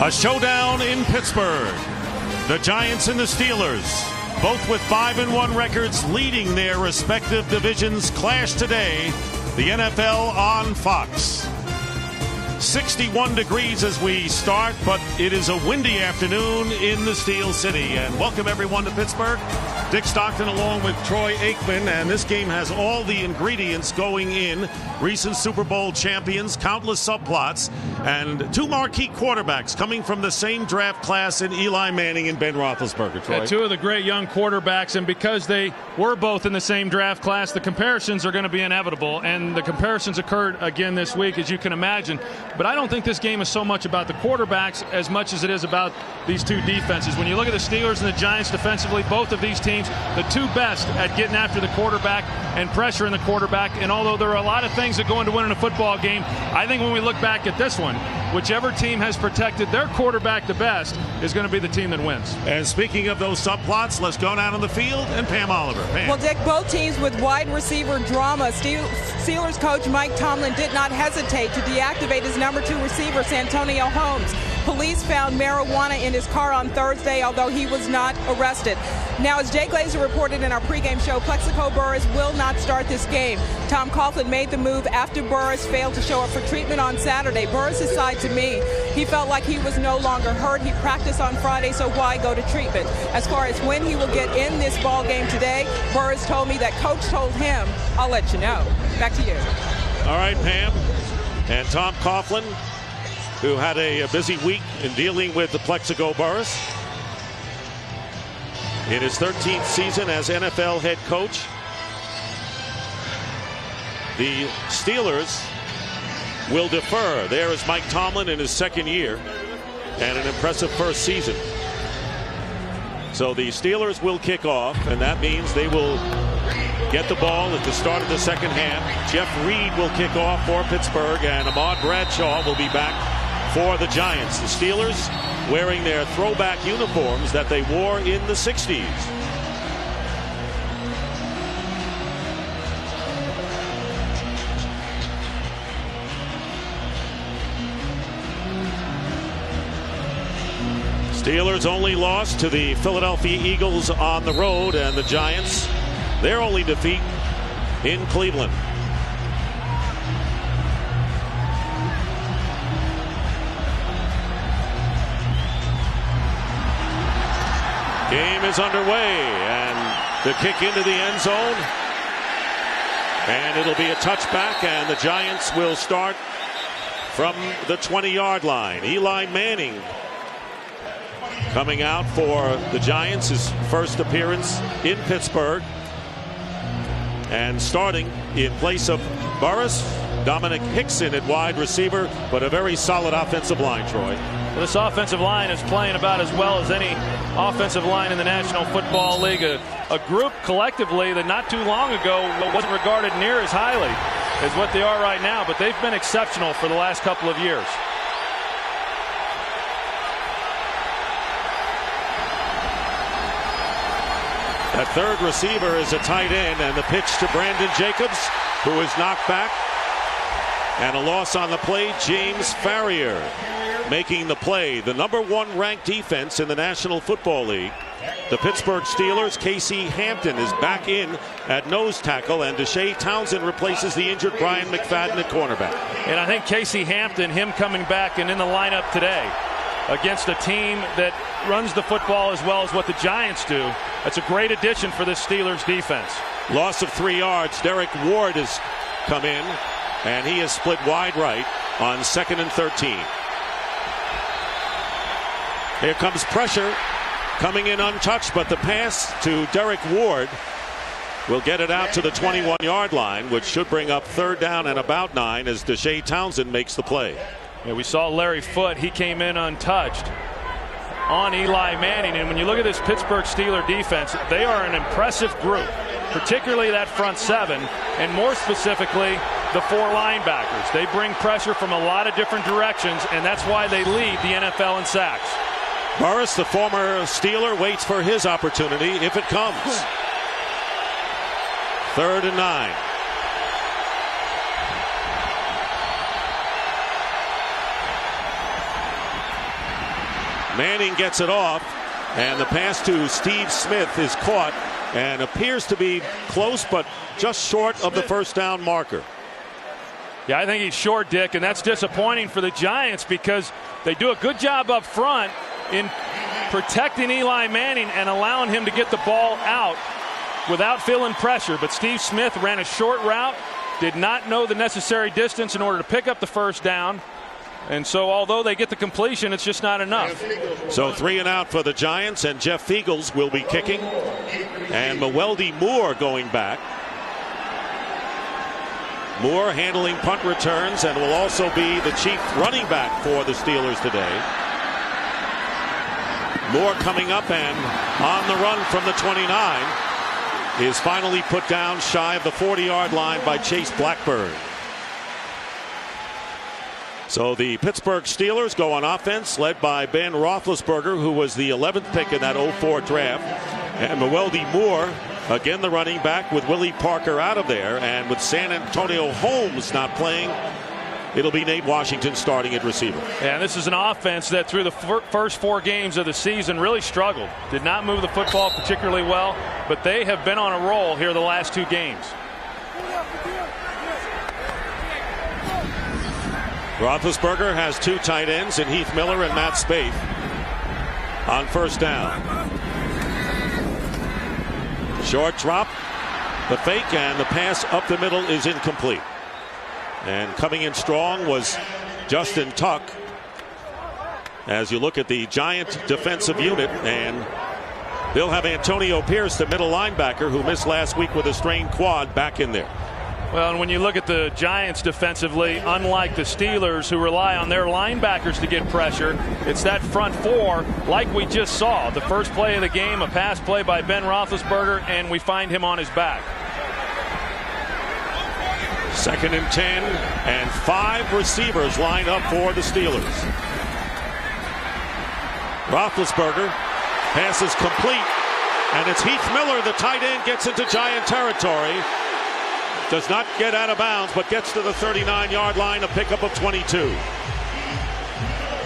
A showdown in Pittsburgh. The Giants and the Steelers, both with 5-1 records leading their respective divisions, clash today. The NFL on Fox. 61 degrees as we start, but it is a windy afternoon in the Steel City. And welcome everyone to Pittsburgh. Dick Stockton along with Troy Aikman, and this game has all the ingredients going in. Recent Super Bowl champions, countless subplots, and two marquee quarterbacks coming from the same draft class in Eli Manning and Ben Roethlisberger. Troy. Yeah, two of the great young quarterbacks, and because they were both in the same draft class, the comparisons are going to be inevitable, and the comparisons occurred again this week, as you can imagine. But I don't think this game is so much about the quarterbacks as much as it is about these two defenses. When you look at the Steelers and the Giants defensively, both of these teams, the two best at getting after the quarterback and pressuring the quarterback. And although there are a lot of things that go into winning a football game, I think when we look back at this one, whichever team has protected their quarterback the best is going to be the team that wins. And speaking of those subplots, let's go down on the field and Pam Oliver. Pam. Well, Dick, both teams with wide receiver drama. Steelers coach Mike Tomlin did not hesitate to deactivate his number 2 receiver, Santonio Holmes. Police found marijuana in his car on Thursday, although he was not arrested. Now, as Jay Glazer reported in our pregame show, Plexico Burress will not start this game. Tom Coughlin made the move after Burress failed to show up for treatment on Saturday. Burress's side to me, he felt like he was no longer hurt. He practiced on Friday, so why go to treatment? As far as when he will get in this ball game today, Burress told me that coach told him, I'll let you know. Back to you. All right, Pam. And Tom Coughlin, who had a busy week in dealing with the Plexico Burress in his 13th season as NFL head coach. The Steelers will defer. There is Mike Tomlin in his second year and an impressive first season. So the Steelers will kick off, and that means they will get the ball at the start of the second half. Jeff Reed will kick off for Pittsburgh, and Ahmad Bradshaw will be back for the Giants. The Steelers wearing their throwback uniforms that they wore in the 60s. Steelers only lost to the Philadelphia Eagles on the road, and the Giants, their only defeat in Cleveland. Game is underway, and the kick into the end zone, and it'll be a touchback, and the Giants will start from the 20-yard line. Eli Manning coming out for the Giants, his first appearance in Pittsburgh, and starting in place of Burress, Dominic Hickson at wide receiver, but a very solid offensive line, Troy. Well, this offensive line is playing about as well as any offensive line in the National Football League. A group collectively that not too long ago wasn't regarded near as highly as what they are right now, but they've been exceptional for the last couple of years. That third receiver is a tight end, and the pitch to Brandon Jacobs, who is knocked back. And a loss on the play, James Farrier making the play. The #1 ranked defense in the National Football League. The Pittsburgh Steelers, Casey Hampton is back in at nose tackle, and Deshae Townsend replaces the injured Brian McFadden at cornerback. And I think Casey Hampton, him coming back and in the lineup today against a team that runs the football as well as what the Giants do, that's a great addition for this Steelers defense. Loss of 3 yards. Derek Ward has come in, and he is split wide right on 2nd and 13. Here comes pressure coming in untouched, but the pass to Derek Ward will get it out to the 21-yard line, which should bring up 3rd down and about 9 as Deshae Townsend makes the play. Yeah, we saw Larry Foote. He came in untouched on Eli Manning. And when you look at this Pittsburgh Steelers defense, they are an impressive group, particularly that front 7, and more specifically, the 4 linebackers. They bring pressure from a lot of different directions, and that's why they lead the NFL in sacks. Burress, the former Steeler, waits for his opportunity if it comes. 3rd and 9. Manning gets it off, and the pass to Steve Smith is caught and appears to be close, but just short of the first down marker. Yeah, I think he's short, Dick, and that's disappointing for the Giants because they do a good job up front in protecting Eli Manning and allowing him to get the ball out without feeling pressure. But Steve Smith ran a short route, did not know the necessary distance in order to pick up the first down. And so although they get the completion, it's just not enough. So 3 and out for the Giants, and Jeff Fiegels will be kicking. And Mewelde Moore going back. Moore handling punt returns and will also be the chief running back for the Steelers today. Moore coming up and on the run from the 29 is finally put down shy of the 40-yard line by Chase Blackburn. So the Pittsburgh Steelers go on offense, led by Ben Roethlisberger, who was the 11th pick in that 04 draft. And Mewelde Moore, again the running back, with Willie Parker out of there. And with San Antonio Holmes not playing, it'll be Nate Washington starting at receiver. Yeah, this is an offense that through the first 4 games of the season really struggled. Did not move the football particularly well, but they have been on a roll here the last 2 games. Roethlisberger has 2 tight ends in Heath Miller and Matt Spaeth on first down. Short drop, the fake, and the pass up the middle is incomplete. And coming in strong was Justin Tuck. As you look at the Giant defensive unit, and they'll have Antonio Pierce, the middle linebacker, who missed last week with a strained quad, back in there. Well, and when you look at the Giants defensively, unlike the Steelers, who rely on their linebackers to get pressure, it's that front 4 like we just saw. The first play of the game, a pass play by Ben Roethlisberger, and we find him on his back. 2nd and 10, and 5 receivers line up for the Steelers. Roethlisberger, pass is complete, and it's Heath Miller, the tight end, gets into Giant territory. Does not get out of bounds, but gets to the 39-yard line, a pickup of 22.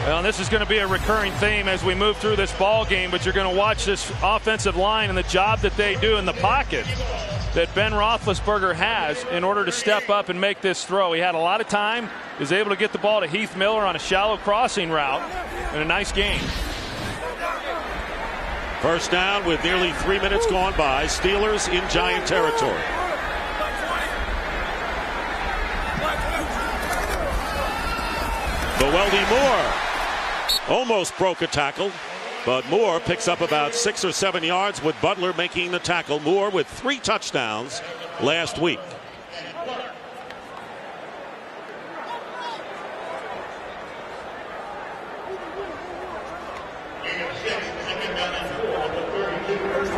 Well, this is going to be a recurring theme as we move through this ball game, but you're going to watch this offensive line and the job that they do in the pocket that Ben Roethlisberger has in order to step up and make this throw. He had a lot of time, was able to get the ball to Heath Miller on a shallow crossing route, and a nice game. First down with nearly 3 minutes gone by. Steelers in Giant territory. Mewelde Moore almost broke a tackle, but Moore picks up about 6 or 7 yards with Butler making the tackle. Moore with 3 touchdowns last week.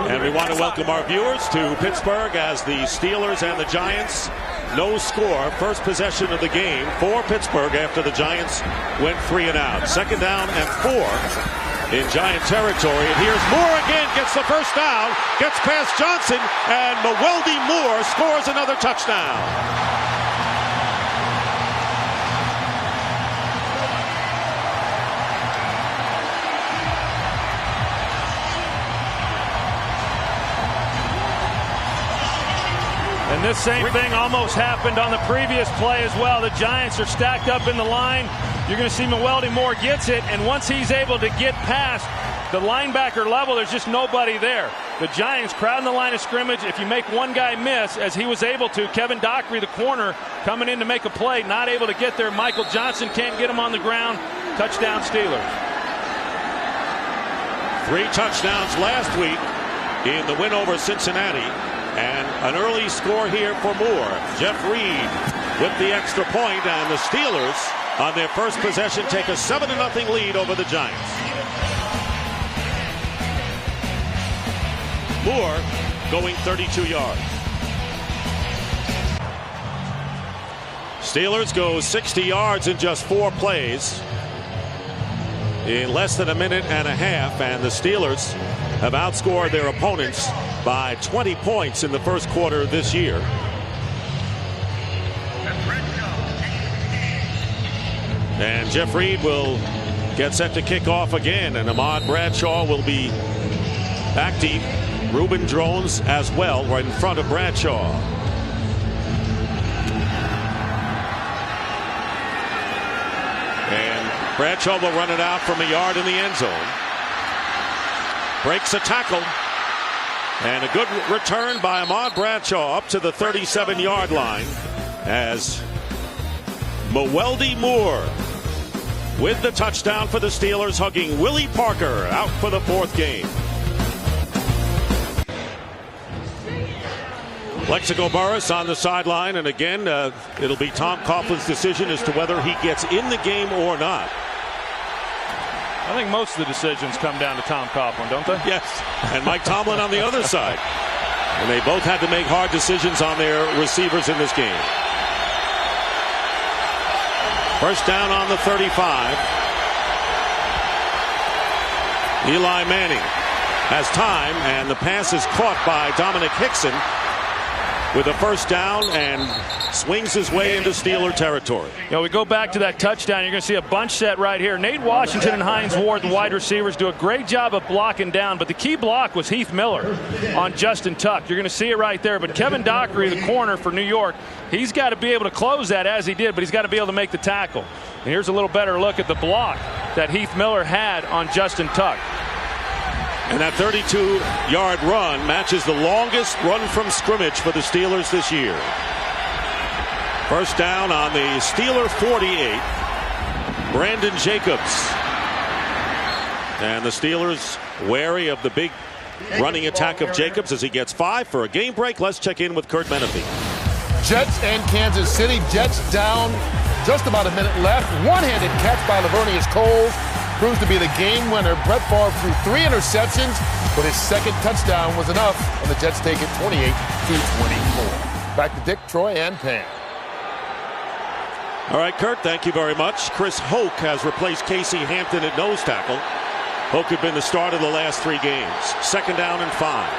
And we want to welcome our viewers to Pittsburgh as the Steelers and the Giants, no score, first possession of the game for Pittsburgh after the Giants went 3 and out. 2nd down and 4 in Giant territory. And here's Moore again, gets the first down, gets past Johnson, and Mewelde Moore scores another touchdown. And this same thing almost happened on the previous play as well. The Giants are stacked up in the line. You're going to see Mewelde Moore gets it, and once he's able to get past the linebacker level, there's just nobody there. The Giants crowding the line of scrimmage. If you make one guy miss, as he was able to, Kevin Dockery, the corner, coming in to make a play, not able to get there. Michael Johnson can't get him on the ground. Touchdown Steelers. 3 touchdowns last week in the win over Cincinnati. And an early score here for Moore. Jeff Reed with the extra point, and the Steelers on their first possession take a 7-0 lead over the Giants. Moore going 32 yards. Steelers go 60 yards in just 4 plays in less than a minute and a half, and the Steelers have outscored their opponents by 20 points in the first quarter this year. And Jeff Reed will gets set to kick off again, and Ahmad Bradshaw will be back deep. Reuben Drones as well, right in front of Bradshaw. And Bradshaw will run it out from a yard in the end zone. Breaks a tackle. And a good return by Ahmad Bradshaw up to the 37-yard line as Mewelde Moore with the touchdown for the Steelers, hugging Willie Parker out for the 4th game. Plexico Burress on the sideline, and again, it'll be Tom Coughlin's decision as to whether he gets in the game or not. I think most of the decisions come down to Tom Coughlin, don't they? Yes, and Mike Tomlin on the other side. And they both had to make hard decisions on their receivers in this game. First down on the 35. Eli Manning has time, and the pass is caught by Dominic Hickson with a first down and swings his way into Steeler territory. You know, we go back to that touchdown. You're going to see a bunch set right here. Nate Washington and Hines Ward, the wide receivers, do a great job of blocking down, but the key block was Heath Miller on Justin Tuck. You're going to see it right there, but Kevin Dockery, the corner for New York, he's got to be able to close that as he did, but he's got to be able to make the tackle. And here's a little better look at the block that Heath Miller had on Justin Tuck. And that 32-yard run matches the longest run from scrimmage for the Steelers this year. First down on the Steeler 48. Brandon Jacobs. And the Steelers wary of the big running attack of Jacobs as he gets 5 for a game break. Let's check in with Kurt Menefee. Jets and Kansas City. Jets down, just about a minute left. One-handed catch by Lavernius Coles proves to be the game winner. Brett Favre threw 3 interceptions, but his second touchdown was enough, and the Jets take it 28-24. Back to Dick, Troy, and Pam. All right, Kurt, thank you very much. Chris Hoke has replaced Casey Hampton at nose tackle. Hoke had been the start of the last 3 games. Second down and 5.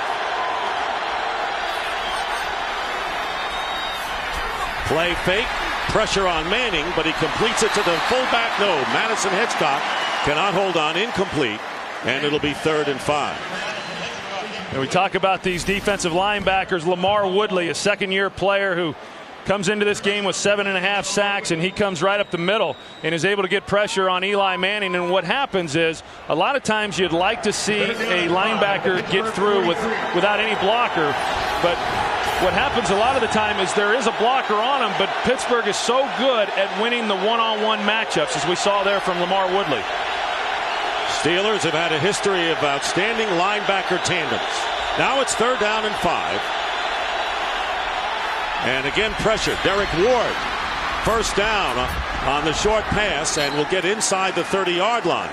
Play fake, pressure on Manning, but he completes it to the fullback. No, Madison Hitchcock cannot hold on, incomplete, and it'll be 3rd and 5. And we talk about these defensive linebackers. Lamar Woodley, a second-year player who comes into this game with 7.5 sacks, and he comes right up the middle and is able to get pressure on Eli Manning. And what happens is, a lot of times you'd like to see a linebacker get through without any blocker, but what happens a lot of the time is there is a blocker on him, but Pittsburgh is so good at winning the one-on-one matchups, as we saw there from Lamar Woodley. Steelers have had a history of outstanding linebacker tandems. Now it's 3rd down and 5. And again, pressure. Derek Ward, first down on the short pass, and will get inside the 30-yard line.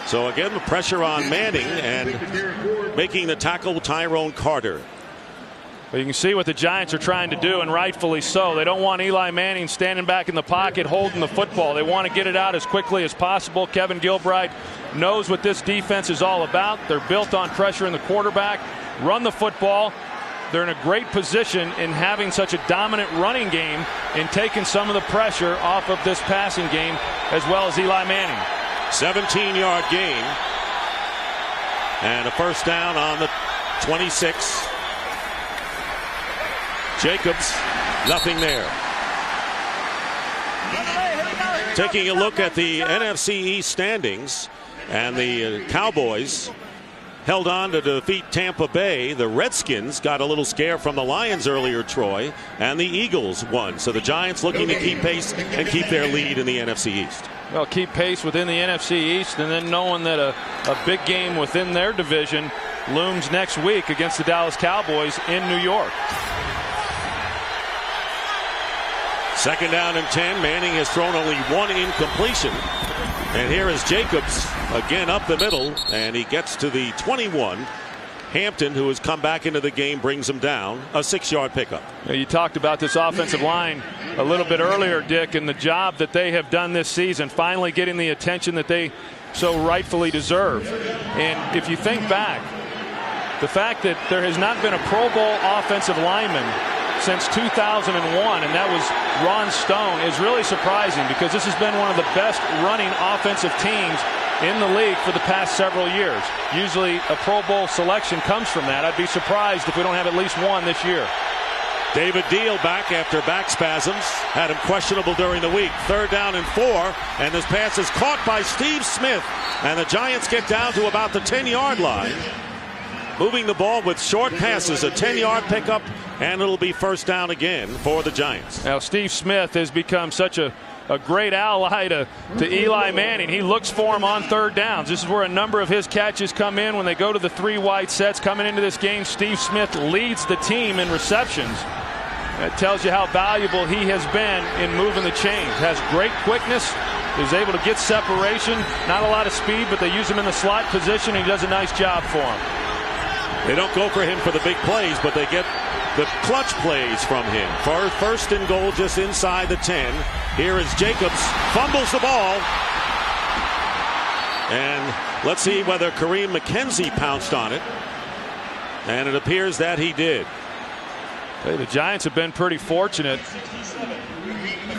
So again, the pressure on Manning, and making the tackle Tyrone Carter. But you can see what the Giants are trying to do, and rightfully so. They don't want Eli Manning standing back in the pocket holding the football. They want to get it out as quickly as possible. Kevin Gilbride knows what this defense is all about. They're built on pressuring the quarterback, run the football. They're in a great position in having such a dominant running game and taking some of the pressure off of this passing game, as well as Eli Manning. 17-yard gain. And a first down on the 26. Jacobs, nothing there. Taking a look at the NFC East standings, and the Cowboys held on to defeat Tampa Bay. The Redskins got a little scare from the Lions earlier, Troy, and the Eagles won. So the Giants looking to keep pace and keep their lead in the NFC East. Well, keep pace within the NFC East, and then knowing that a big game within their division looms next week against the Dallas Cowboys in New York. Second down and 10. Manning has thrown only 1 incompletion. And here is Jacobs again up the middle, and he gets to the 21. Hampton, who has come back into the game, brings him down. A 6-yard pickup. You talked about this offensive line a little bit earlier, Dick, and the job that they have done this season, finally getting the attention that they so rightfully deserve. And if you think back, the fact that there has not been a Pro Bowl offensive lineman since 2001, and that was Ron Stone, is really surprising because this has been one of the best running offensive teams in the league for the past several years. Usually a Pro Bowl selection comes from that. I'd be surprised if we don't have at least one this year. David Deal back after back spasms. Had him questionable during the week. 3rd down and 4. And this pass is caught by Steve Smith. And the Giants get down to about the 10-yard line. Moving the ball with short passes. A 10-yard pickup. And it'll be 1st down again for the Giants. Now Steve Smith has become such a great ally to Eli Manning. He looks for him on 3rd downs. This is where a number of his catches come in when they go to the 3 wide sets. Coming into this game, Steve Smith leads the team in receptions. That tells you how valuable he has been in moving the chains. Has great quickness, is able to get separation. Not a lot of speed, but they use him in the slot position, and he does a nice job for him. They don't go for him for the big plays, but they get the clutch plays from him. For 1st and goal just inside the 10. Here is Jacobs, fumbles the ball. And let's see whether Kareem McKenzie pounced on it. And it appears that he did. The Giants have been pretty fortunate.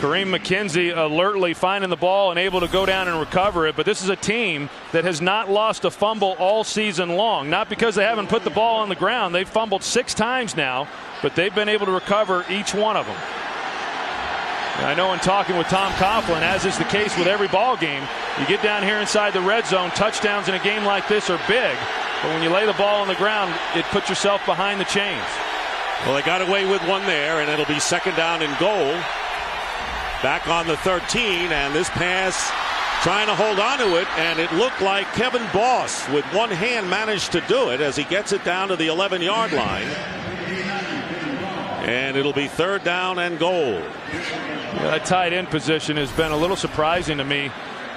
Kareem McKenzie alertly finding the ball and able to go down and recover it. But this is a team that has not lost a fumble all season long. Not because they haven't put the ball on the ground. They've fumbled 6 times now, but they've been able to recover each one of them. And I know in talking with Tom Coughlin, as is the case with every ball game, you get down here inside the red zone, touchdowns in a game like this are big. But when you lay the ball on the ground, it puts yourself behind the chains. Well, they got away with one there, and it'll be 2nd down and goal. Back on the 13, and this pass trying to hold on to it, and it looked like Kevin Boss with one hand managed to do it as he gets it down to the 11-yard line. And it'll be 3rd down and goal. Yeah, that tight end position has been a little surprising to me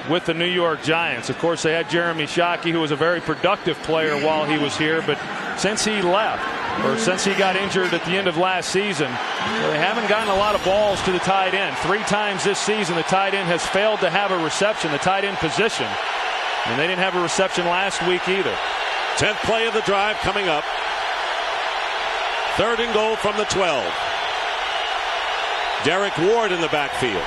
with the New York Giants. Of course, they had Jeremy Shockey, who was a very productive player while he was here, but since he left, or since he got injured at the end of last season, they haven't gotten a lot of balls to the tight end. 3 times this season, the tight end has failed to have a reception, the tight end position. And they didn't have a reception last week either. 10th play of the drive coming up. 3rd and goal from the 12. Derek Ward in the backfield.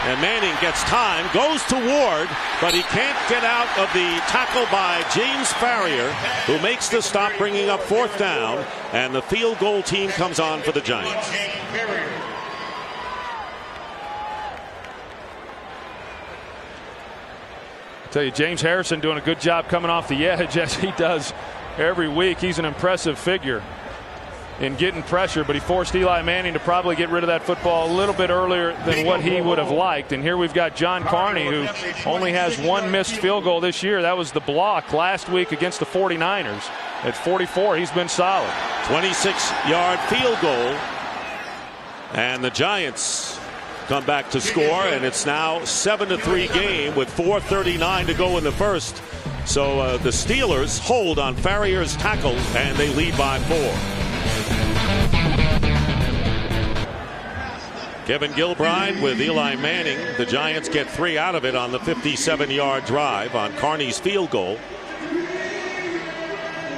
And Manning gets time, goes to Ward, but he can't get out of the tackle by James Farrior, who makes the stop, bringing up 4th down, and the field goal team comes on for the Giants. I tell you, James Harrison doing a good job coming off the edge, as he does every week. He's an impressive figure in getting pressure, but he forced Eli Manning to probably get rid of that football a little bit earlier than what he would have liked. And here we've got John Carney, who only has 1 missed field goal this year. That was the block last week against the 49ers. At 44, he's been solid. 26-yard field goal. And the Giants come back to score, and it's now 7-3 game with 4:39 to go in the first. So the Steelers hold on Farrier's tackle, and they lead by 4. Kevin Gilbride with Eli Manning. The Giants get 3 out of it on the 57-yard drive on Carney's field goal.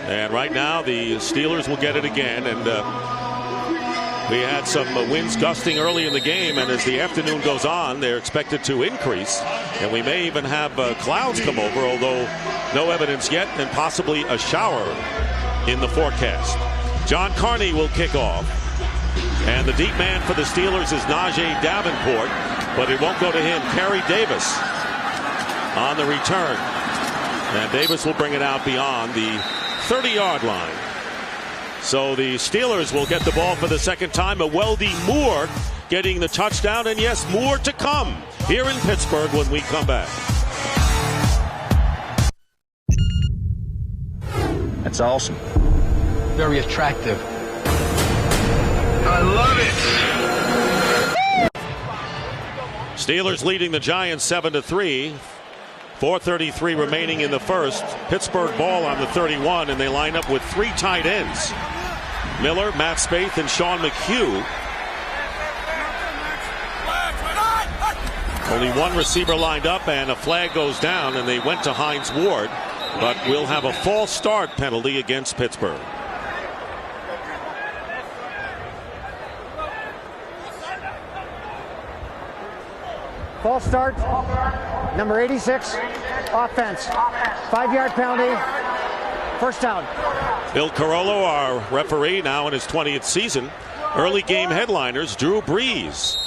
And right now the Steelers will get it again. And we had some winds gusting early in the game, and as the afternoon goes on, they're expected to increase. And we may even have clouds come over, although no evidence yet, and possibly a shower in the forecast. John Carney will kick off. And the deep man for the Steelers is Najee Davenport, but it won't go to him. Kerry Davis on the return. And Davis will bring it out beyond the 30-yard line. So the Steelers will get the ball for the 2nd time. Weldy Moore getting the touchdown. And yes, more to come here in Pittsburgh when we come back. That's awesome. Very attractive. I love it. Steelers leading the Giants 7-3. 4:33 remaining in the first. Pittsburgh ball on the 31, and they line up with 3 tight ends. Miller, Matt Spaeth, and Sean McHugh. Only 1 receiver lined up, and a flag goes down, and they went to Hines Ward, but we'll have a false start penalty against Pittsburgh. False start. Number 86. Offense. 5-yard penalty. First down. Bill Carollo, our referee, now in his 20th season. Early game headliners, Drew Brees.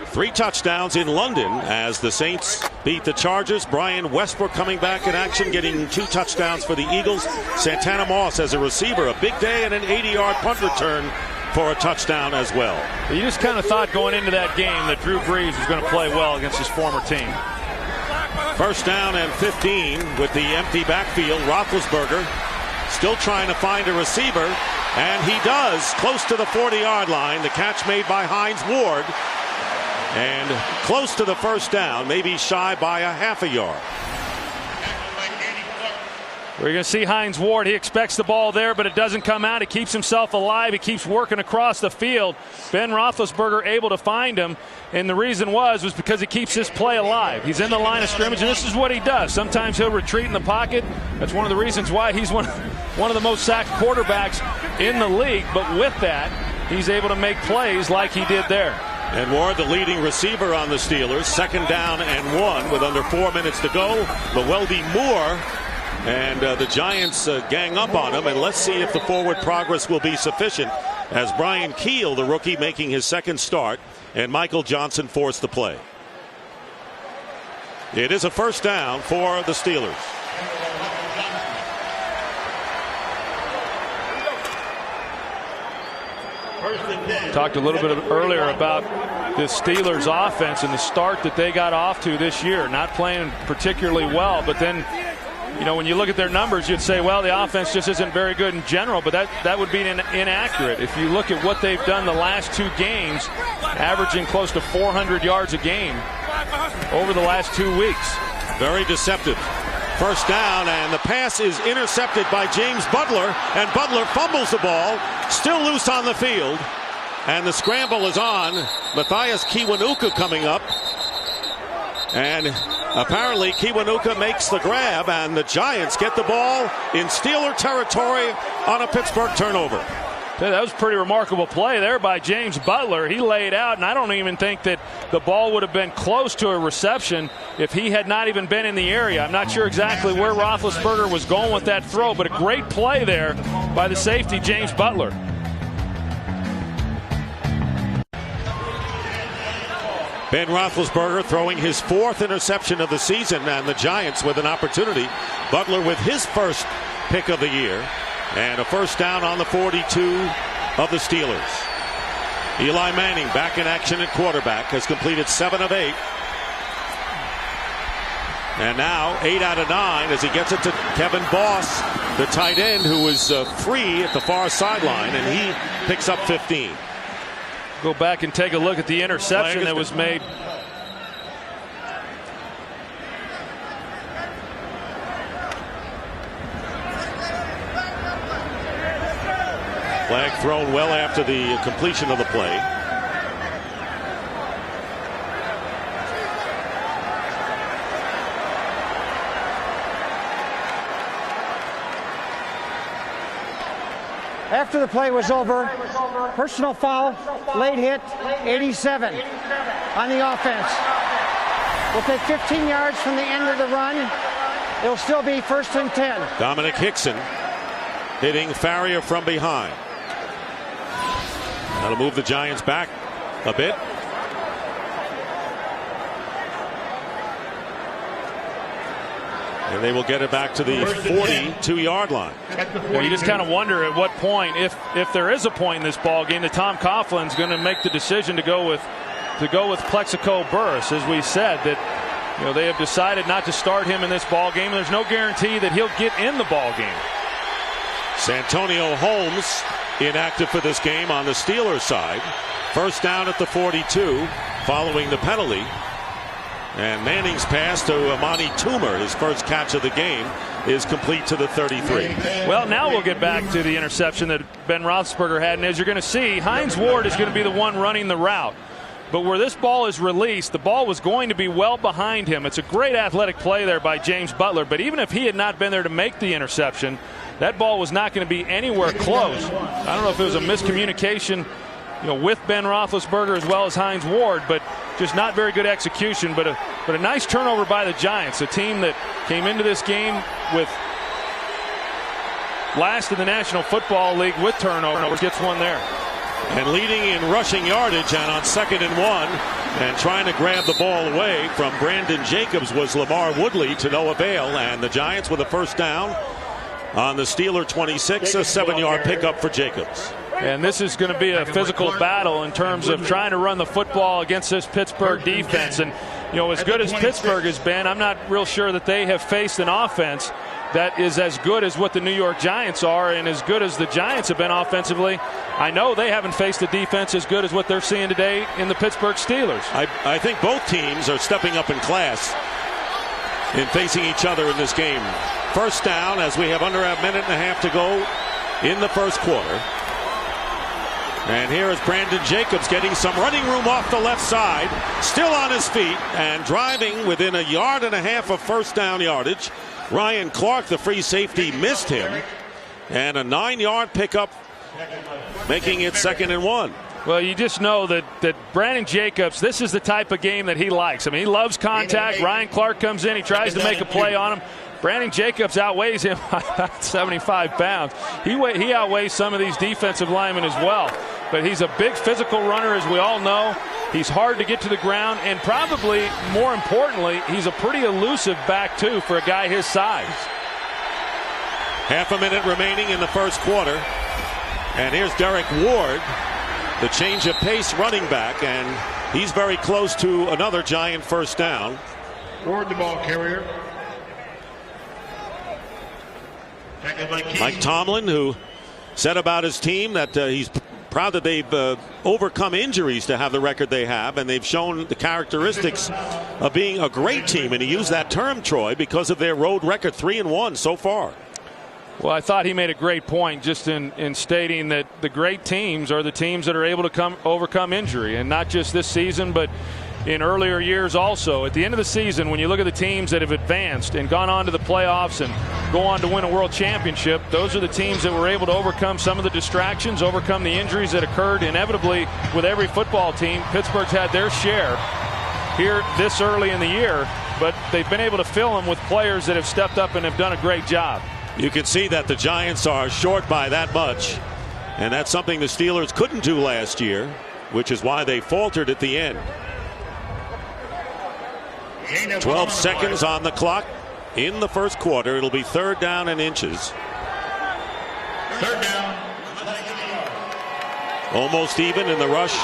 3 touchdowns in London as the Saints beat the Chargers. Brian Westbrook coming back in action, getting 2 touchdowns for the Eagles. Santana Moss as a receiver, a big day, and an 80-yard punt return for a touchdown as well. You just kind of thought going into that game that Drew Brees was going to play well against his former team. First down and 15 with the empty backfield. Roethlisberger still trying to find a receiver, and he does, close to the 40-yard line. The catch made by Hines Ward, and close to the first down, maybe shy by a half a yard. We're going to see Hines Ward. He expects the ball there, but it doesn't come out. He keeps himself alive. He keeps working across the field. Ben Roethlisberger able to find him, and the reason was because he keeps this play alive. He's in the line of scrimmage, and this is what he does. Sometimes he'll retreat in the pocket. That's one of the reasons why he's one of the most sacked quarterbacks in the league. But with that, he's able to make plays like he did there. And Ward, the leading receiver on the Steelers. 2nd down and 1 with under 4 minutes to go. Lowelby Moore. And the Giants gang up on him, and let's see if the forward progress will be sufficient as Brian Keel, the rookie, making his 2nd start, and Michael Johnson forced the play. It is a first down for the Steelers. Talked a little bit earlier about the Steelers offense and the start that they got off to this year. Not playing particularly well, but then, you know, when you look at their numbers, you'd say, well, the offense just isn't very good in general, but that would be inaccurate. If you look at what they've done the last 2 games, averaging close to 400 yards a game over the last 2 weeks. Very deceptive. First down, and the pass is intercepted by James Butler, and Butler fumbles the ball, still loose on the field, and the scramble is on. Matthias Kiwanuka coming up, and apparently Kiwanuka makes the grab, and the Giants get the ball in Steeler territory on a Pittsburgh turnover. That was a pretty remarkable play there by James Butler. He laid out, and I don't even think that the ball would have been close to a reception if he had not even been in the area. I'm not sure exactly where Roethlisberger was going with that throw, but a great play there by the safety, James Butler. Ben Roethlisberger throwing his 4th interception of the season, and the Giants with an opportunity. Butler with his first pick of the year, and a first down on the 42 of the Steelers. Eli Manning back in action at quarterback, has completed 7 of 8. And now 8 out of 9 as he gets it to Kevin Boss, the tight end, who was free at the far sideline, and he picks up 15. Go back and take a look at the interception that was made. Flag thrown well after the completion of the play. After the play was over, personal foul, late hit, 87 on the offense. We'll take 15 yards from the end of the run. It'll still be 1st and 10. Dominic Hickson hitting Farrier from behind. That'll move the Giants back a bit. And they will get it back to the 42-yard line. Well, you just kind of wonder at what point, if there is a point in this ball game, that Tom Coughlin's going to make the decision to go with Plexico Burress. As we said, that, you know, they have decided not to start him in this ball game. There's no guarantee that he'll get in the ball game. Santonio Holmes inactive for this game on the Steelers side. First down at the 42 following the penalty. And Manning's pass to Amani Toomer, his first catch of the game, is complete to the 33. Well, now we'll get back to the interception that Ben Roethlisberger had. And as you're going to see, Hines Ward is going to be the one running the route. But where this ball is released, the ball was going to be well behind him. It's a great athletic play there by James Butler. But even if he had not been there to make the interception, that ball was not going to be anywhere close. I don't know if it was a miscommunication with Ben Roethlisberger as well as Hines Ward, but just not very good execution. But a nice turnover by the Giants, a team that came into this game with last in the National Football League with turnovers, gets one there. And leading in rushing yardage, and on 2nd and 1, and trying to grab the ball away from Brandon Jacobs was Lamar Woodley, to no avail. And the Giants with a first down on the Steeler 26, a 7-yard pickup for Jacobs. And this is going to be a physical battle in terms of trying to run the football against this Pittsburgh defense. And, as good as Pittsburgh has been, I'm not real sure that they have faced an offense that is as good as what the New York Giants are, and as good as the Giants have been offensively. I know they haven't faced a defense as good as what they're seeing today in the Pittsburgh Steelers. I think both teams are stepping up in class in facing each other in this game. First down as we have under a minute and a half to go in the first quarter. And here is Brandon Jacobs getting some running room off the left side, still on his feet and driving within 1.5 yards of first down yardage. Ryan Clark, the free safety, missed him, and a 9-yard pickup, making it 2nd and 1. Well, you just know that Brandon Jacobs, this is the type of game that he likes. I mean, he loves contact. Ryan Clark comes in, he tries to make a play on him. Brandon Jacobs outweighs him by about 75 pounds. He outweighs some of these defensive linemen as well. But he's a big physical runner, as we all know. He's hard to get to the ground, and probably more importantly, he's a pretty elusive back, too, for a guy his size. Half a minute remaining in the first quarter. And here's Derek Ward, the change of pace running back, and he's very close to another Giant first down. Ward, the ball carrier. Mike Tomlin, who said about his team that he's proud that they've overcome injuries to have the record they have, and they've shown the characteristics of being a great team. And he used that term, Troy, because of their road record, 3-1 so far. Well, I thought he made a great point just in stating that the great teams are the teams that are able to overcome injury, and not just this season, but in earlier years also. At the end of the season, when you look at the teams that have advanced and gone on to the playoffs and go on to win a world championship, those are the teams that were able to overcome some of the distractions, overcome the injuries that occurred inevitably with every football team. Pittsburgh's had their share here this early in the year, but they've been able to fill them with players that have stepped up and have done a great job. You can see that the Giants are short by that much, and that's something the Steelers couldn't do last year, which is why they faltered at the end. 12 seconds on the clock in the first quarter. It'll be 3rd down and inches. 3rd down. Almost even in the rush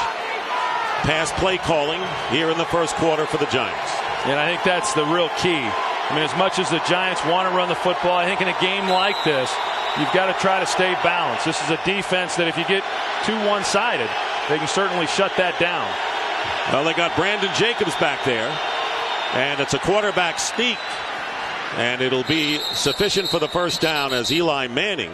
pass play calling here in the first quarter for the Giants. And I think that's the real key. I mean, as much as the Giants want to run the football, I think in a game like this, you've got to try to stay balanced. This is a defense that if you get too one-sided, they can certainly shut that down. Well, they got Brandon Jacobs back there. And it's a quarterback sneak, and it'll be sufficient for the first down as Eli Manning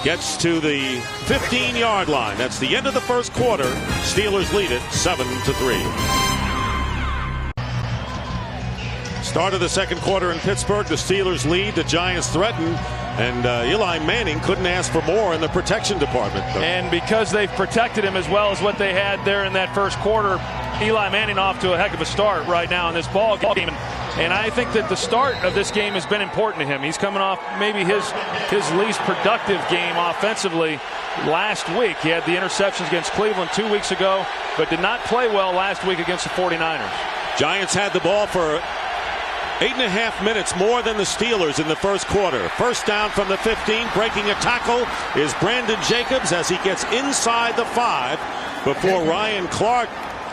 gets to the 15-yard line. That's the end of the first quarter. Steelers lead it 7-3. Start of the second quarter in Pittsburgh. The Steelers lead. The Giants threaten. And Eli Manning couldn't ask for more in the protection department. And because they've protected him as well as what they had there in that first quarter, Eli Manning off to a heck of a start right now in this ball game. And I think that the start of this game has been important to him. He's coming off maybe his least productive game offensively last week. He had the interceptions against Cleveland 2 weeks ago, but did not play well last week against the 49ers. Giants had the ball for 8.5 minutes more than the Steelers in the first quarter. First down from the 15. Breaking a tackle is Brandon Jacobs as he gets inside the 5 before Ryan Clark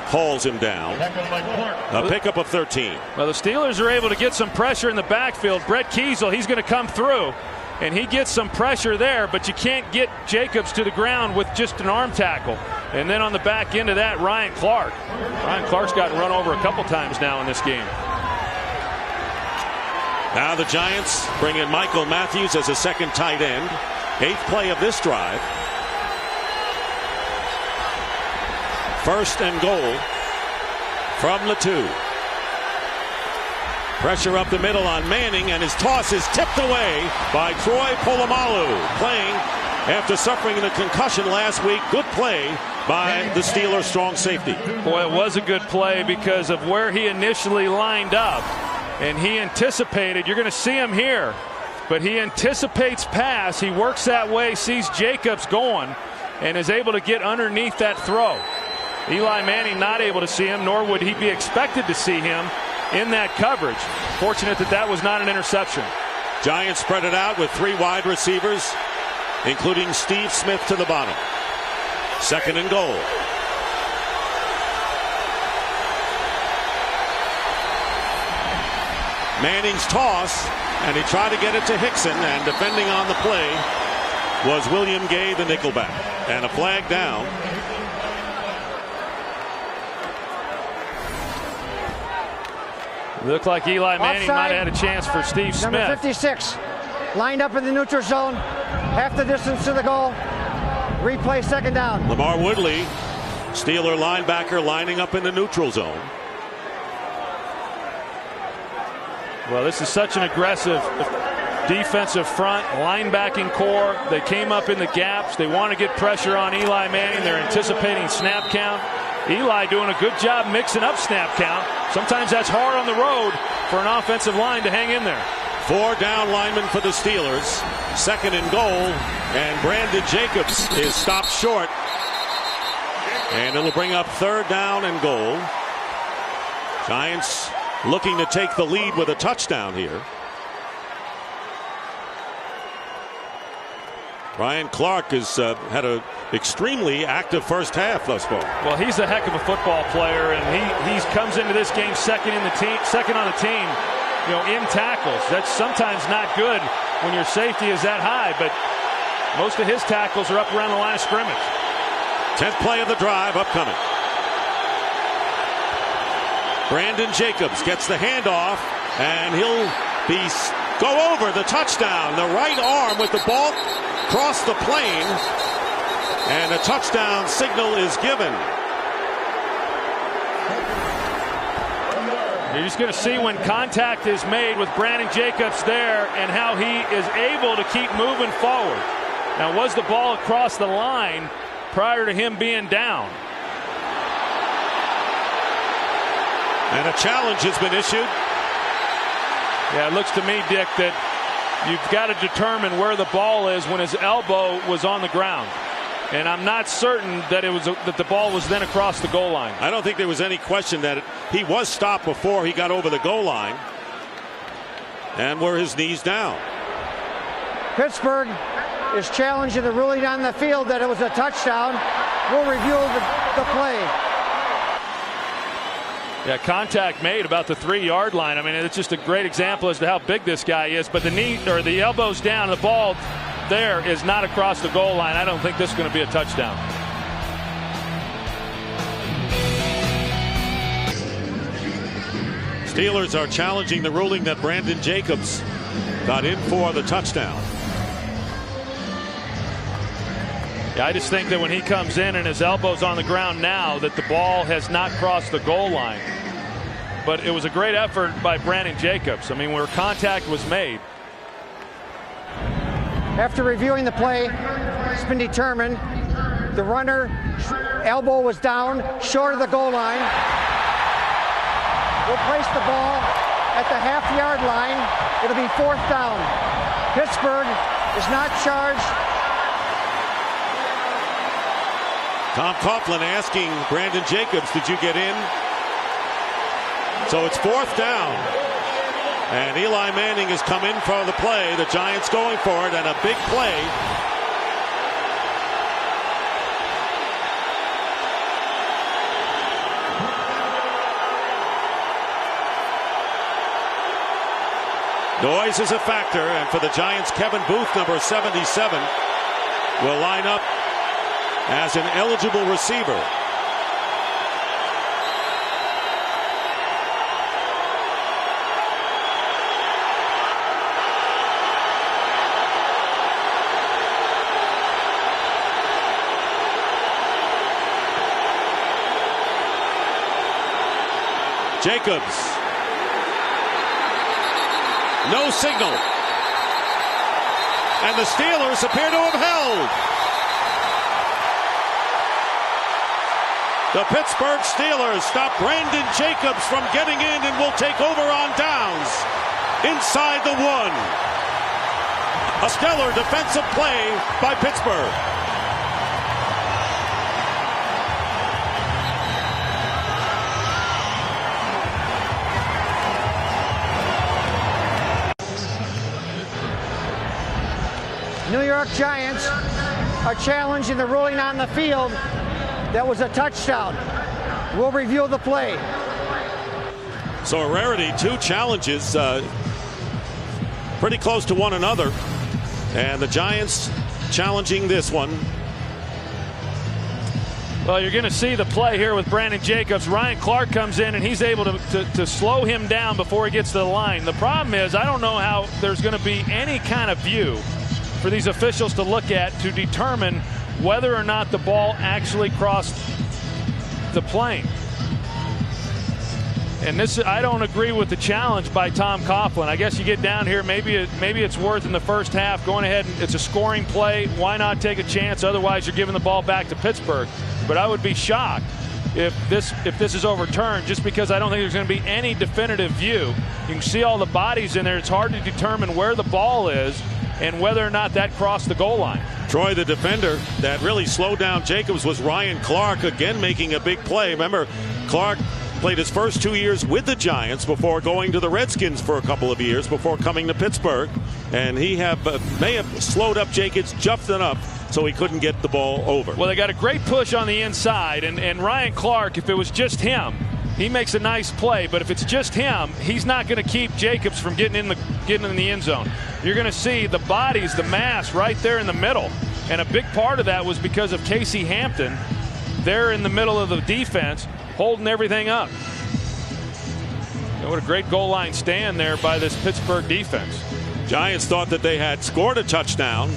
hauls him down. A pickup of 13. Well, the Steelers are able to get some pressure in the backfield. Brett Kiesel, he's going to come through, and he gets some pressure there, but you can't get Jacobs to the ground with just an arm tackle. And then on the back end of that, Ryan Clark. Ryan Clark's gotten run over a couple times now in this game. Now the Giants bring in Michael Matthews as a second tight end. 8th play of this drive. First and goal from the 2. Pressure up the middle on Manning, and his toss is tipped away by Troy Polamalu, playing after suffering the concussion last week. Good play by the Steelers' strong safety. Boy, it was a good play because of where he initially lined up. And he anticipated, you're going to see him here, but he anticipates pass. He works that way, sees Jacobs going, and is able to get underneath that throw. Eli Manning not able to see him, nor would he be expected to see him in that coverage. Fortunate that that was not an interception. Giants spread it out with 3 wide receivers, including Steve Smith to the bottom. 2nd and goal. Manning's toss, and he tried to get it to Hickson, and defending on the play was William Gay, the nickelback. And a flag down. Looked like Eli Manning Offside. might have had a chance for Steve Smith. Number 56, lined up in the neutral zone, half the distance to the goal. Replay, 2nd down. Lamar Woodley, Steeler linebacker, lining up in the neutral zone. Well, this is such an aggressive defensive front, linebacking core. They came up in the gaps. They want to get pressure on Eli Manning. They're anticipating snap count. Eli doing a good job mixing up snap count. Sometimes that's hard on the road for an offensive line to hang in there. 4 down linemen for the Steelers. 2nd and goal, and Brandon Jacobs is stopped short. And it'll bring up 3rd down and goal. Giants looking to take the lead with a touchdown here. Ryan Clark has had an extremely active first half thus far. Well, he's a heck of a football player, and he comes into this game second on the team, in tackles. That's sometimes not good when your safety is that high, but most of his tackles are up around the line of scrimmage. 10th play of the drive upcoming. Brandon Jacobs gets the handoff, and he'll go over the touchdown. The right arm with the ball across the plane, and a touchdown signal is given. You're just going to see when contact is made with Brandon Jacobs there and how he is able to keep moving forward. Now, was the ball across the line prior to him being down? And a challenge has been issued. Yeah, it looks to me, Dick, that you've got to determine where the ball is when his elbow was on the ground. And I'm not certain that that the ball was then across the goal line. I don't think there was any question that he was stopped before he got over the goal line. And were his knees down. Pittsburgh is challenging the ruling on the field that it was a touchdown. We'll review the play. Yeah, contact made about the 3-yard line. I mean, it's just a great example as to how big this guy is. But the knee or the elbow's down, the ball there is not across the goal line. I don't think this is going to be a touchdown. Steelers are challenging the ruling that Brandon Jacobs got in for the touchdown. Yeah, I just think that when he comes in and his elbow's on the ground now, that the ball has not crossed the goal line. But it was a great effort by Brandon Jacobs. I mean, where contact was made. After reviewing the play, it's been determined the runner elbow was down short of the goal line. We'll place the ball at the half-yard line. It'll be 4th down. Pittsburgh is not charged. Tom Coughlin asking Brandon Jacobs, did you get in? So it's 4th down. And Eli Manning has come in for the play. The Giants going for it, and a big play. Noise is a factor, and for the Giants, Kevin Booth, number 77, will line up as an eligible receiver. Jacobs. No signal. and the Steelers appear to have held. The Pittsburgh Steelers stop Brandon Jacobs from getting in and will take over on downs inside the 1. A stellar defensive play by Pittsburgh. New York Giants are challenging the ruling on the field. That was a touchdown. We'll review the play. So a rarity, 2 challenges pretty close to one another. And the Giants challenging this one. Well, you're going to see the play here with Brandon Jacobs. Ryan Clark comes in, and he's able to slow him down before he gets to the line. The problem is I don't know how there's going to be any kind of view for these officials to look at to determine whether or not the ball actually crossed the plane. And this, I don't agree with the challenge by Tom Coughlin. I guess you get down here, maybe it's worth in the first half going ahead and it's a scoring play. Why not take a chance? Otherwise, you're giving the ball back to Pittsburgh. But I would be shocked if this is overturned, just because I don't think there's going to be any definitive view. You can see all the bodies in there. It's hard to determine where the ball is and whether or not that crossed the goal line. Troy, the defender that really slowed down Jacobs, was Ryan Clark, again making a big play. Remember, Clark played his first 2 years with the Giants before going to the Redskins for a couple of years before coming to Pittsburgh. And he may have slowed up Jacobs just enough so he couldn't get the ball over. Well, they got a great push on the inside, and Ryan Clark, if it was just him, he makes a nice play. But if it's just him, he's not going to keep Jacobs from getting in the end zone. You're going to see the bodies, the mass right there in the middle. And a big part of that was because of Casey Hampton there in the middle of the defense, holding everything up. And what a great goal line stand there by this Pittsburgh defense. Giants thought that they had scored a touchdown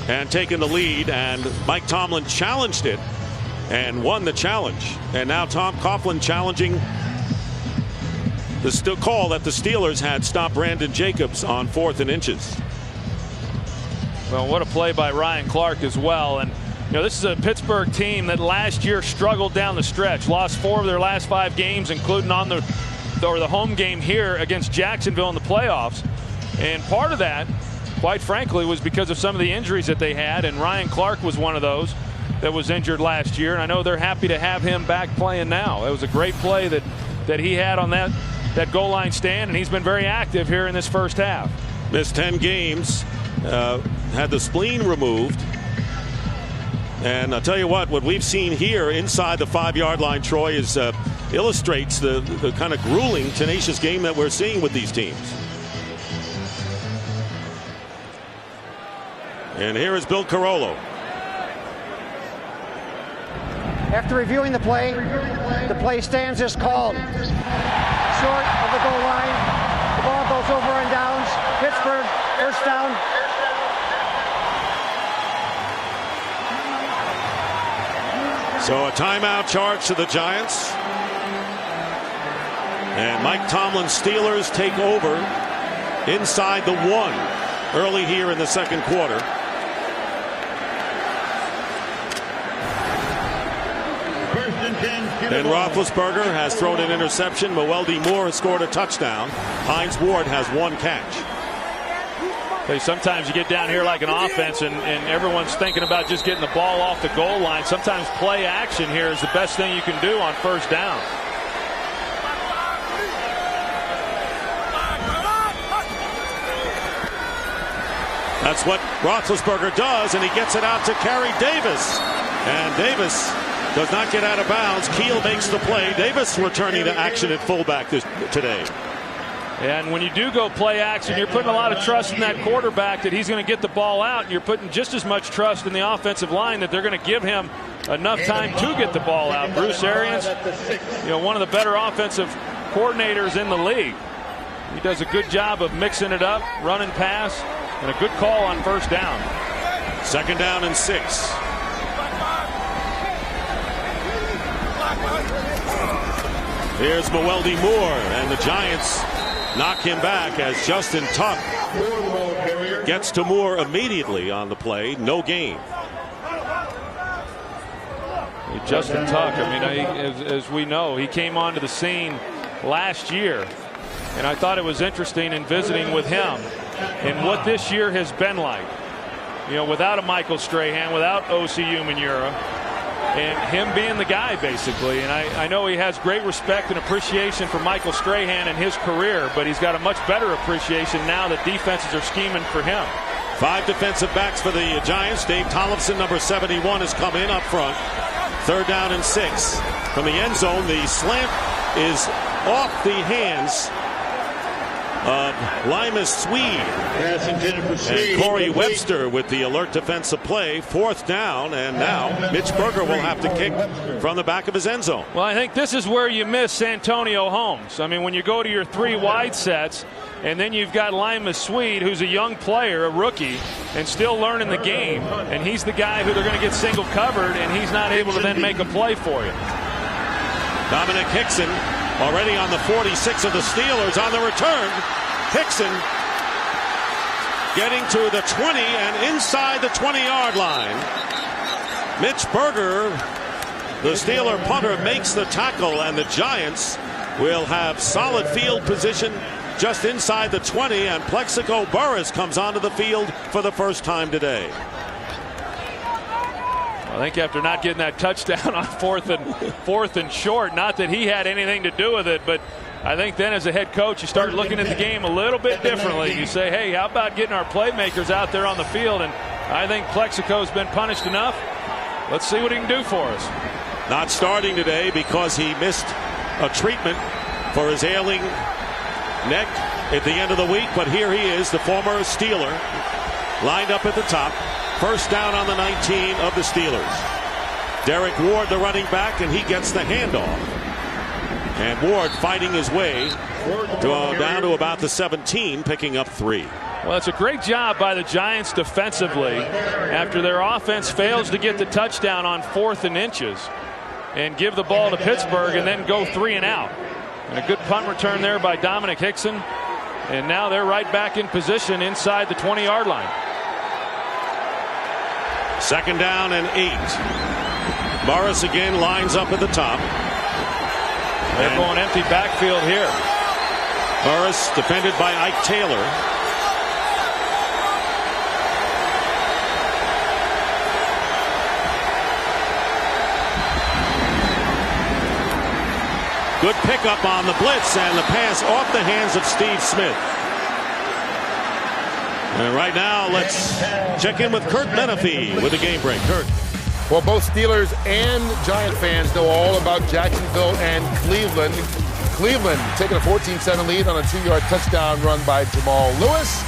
and taken the lead, and Mike Tomlin challenged it and won the challenge. And now Tom Coughlin challenging the call that the Steelers had stopped Brandon Jacobs on 4th and inches. Well, what a play by Ryan Clark as well. And you know, this is a Pittsburgh team that last year struggled down the stretch, lost 4 of their last 5 games, including on the home game here against Jacksonville in the playoffs. And part of that, quite frankly, was because of some of the injuries that they had, and Ryan Clark was one of those that was injured last year. And I know they're happy to have him back playing now. It was a great play that he had on that goal line stand, and he's been very active here in this first half. Missed 10 games, had the spleen removed. And I'll tell you what we've seen here inside the 5-yard line, Troy, is illustrates the kind of grueling, tenacious game that we're seeing with these teams. And here is Bill Carollo. After reviewing the play stands as called. Short of the goal line. The ball goes over on downs. Pittsburgh, first down. So a timeout charge to the Giants. And Mike Tomlin's Steelers take over inside the 1 early here in the second quarter. Then Roethlisberger has thrown an interception. Mewelde Moore has scored a touchdown. Hines Ward has 1 catch. Hey, sometimes you get down here like an offense and everyone's thinking about just getting the ball off the goal line. Sometimes play action here is the best thing you can do on first down. That's what Roethlisberger does, and he gets it out to Kerry Davis. And Davis does not get out of bounds. Keel makes the play. Davis returning to action at fullback today. And when you do go play action, you're putting a lot of trust in that quarterback that he's going to get the ball out, and you're putting just as much trust in the offensive line that they're going to give him enough time to get the ball out. Bruce Arians, one of the better offensive coordinators in the league. He does a good job of mixing it up, running pass, and a good call on first down. 2nd down and 6. Here's Mewelde Moore, and the Giants knock him back as Justin Tuck gets to Moore immediately on the play. No gain. Justin Tuck, I mean, as we know, he came onto the scene last year, and I thought it was interesting in visiting with him and what this year has been like. You know, without a Michael Strahan, without Osi Umenyiora, and him being the guy, basically. And I know he has great respect and appreciation for Michael Strahan and his career, but he's got a much better appreciation now that defenses are scheming for him. 5 defensive backs for the Giants. Dave Tollefson, number 71, has come in up front. 3rd down and 6. From the end zone, the slant is off the hands of Limas Swede. And Corey Webster with the alert defensive play. 4th down, and now Mitch Berger will have to kick from the back of his end zone. Well, I think this is where you miss Santonio Holmes. I mean, when you go to your 3 wide sets, and then you've got Limas Swede, who's a young player, a rookie, and still learning the game. And he's the guy who they're going to get single covered, and he's not able to then make a play for you. Dominic Hickson already on the 46 of the Steelers on the return. Hickson getting to the 20 and inside the 20-yard line. Mitch Berger, the Steeler punter, makes the tackle, and the Giants will have solid field position just inside the 20, and Plexico Burress comes onto the field for the first time today. I think after not getting that touchdown on fourth and short, not that he had anything to do with it, but I think then as a head coach you start looking at the game a little bit differently. You say, hey, how about getting our playmakers out there on the field? And I think Plexico's been punished enough. Let's see what he can do for us. Not starting today because he missed a treatment for his ailing neck at the end of the week, but here he is, the former Steeler, lined up at the top. 1st down on the 19 of the Steelers. Derek Ward, the running back, and he gets the handoff. And Ward fighting his way down to about the 17, picking up 3. Well, it's a great job by the Giants defensively after their offense fails to get the touchdown on 4th and inches and give the ball to Pittsburgh and then go 3 and out. And a good punt return there by Dominic Hickson. And now they're right back in position inside the 20-yard line. 2nd down and 8. Burress again lines up at the top. They're going empty backfield here. Burress defended by Ike Taylor. Good pickup on the blitz, and the pass off the hands of Steve Smith. And right now, let's check in with Kurt Menefee with the game break. Kurt. Well, both Steelers and Giant fans know all about Jacksonville and Cleveland. Cleveland taking a 14-7 lead on a 2-yard touchdown run by Jamal Lewis.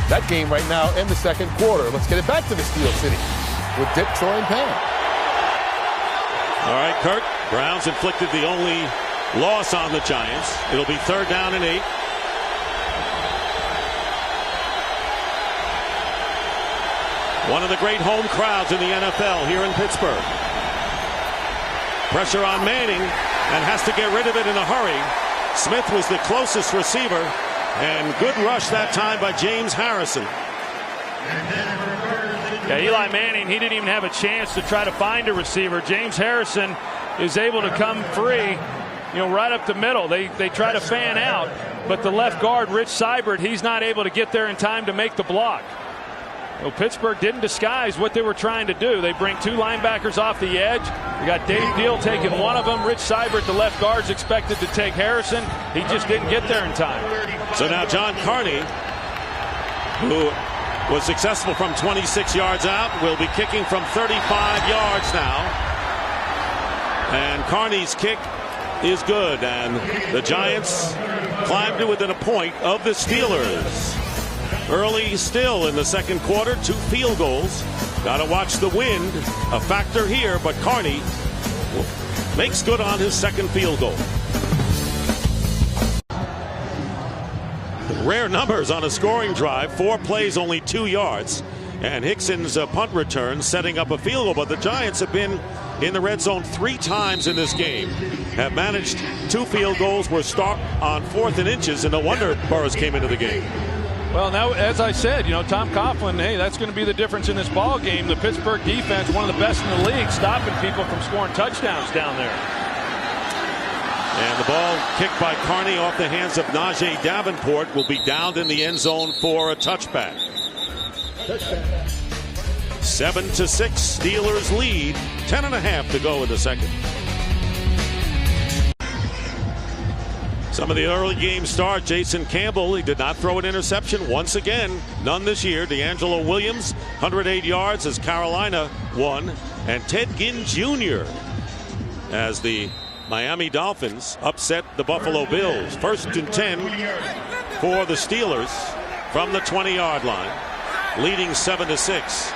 That game right now in the 2nd quarter. Let's get it back to the Steel City with Dick, Troy, and Pam. All right, Kurt. Browns inflicted the only loss on the Giants. It'll be 3rd down and 8. One of the great home crowds in the NFL here in Pittsburgh. Pressure on Manning, and has to get rid of it in a hurry. Smith was the closest receiver, and good rush that time by James Harrison. Yeah, Eli Manning, he didn't even have a chance to try to find a receiver. James Harrison is able to come free, you know, right up the middle. They try to fan out, but the left guard, Rich Seibert, he's not able to get there in time to make the block. Well, Pittsburgh didn't disguise what they were trying to do. They bring 2 linebackers off the edge. We got Dave Deal taking one of them. Rich Seibert, the left guard's expected to take Harrison. He just didn't get there in time. So now John Carney, who was successful from 26 yards out, will be kicking from 35 yards now. And Carney's kick is good, and the Giants climbed to within a point of the Steelers. Early still in the 2nd quarter, 2 field goals. Got to watch the wind, a factor here, but Carney makes good on his 2nd field goal. Rare numbers on a scoring drive. 4 plays, only 2 yards. And Hickson's punt return setting up a field goal. But the Giants have been in the red zone 3 times in this game. Have managed 2 field goals. Were start on 4th and inches, and no wonder Burress came into the game. Well, now, as I said, Tom Coughlin, hey, that's going to be the difference in this ball game. The Pittsburgh defense, one of the best in the league, stopping people from scoring touchdowns down there. And the ball kicked by Carney off the hands of Najee Davenport will be downed in the end zone for a touchback. 7-6, Steelers lead. 10.5 to go in the second. Some of the early game start. Jason Campbell, he did not throw an interception once again. None this year. DeAngelo Williams, 108 yards as Carolina won. And Ted Ginn Jr. as the Miami Dolphins upset the Buffalo Bills. 1st and 10 for the Steelers from the 20-yard line, leading 7-6.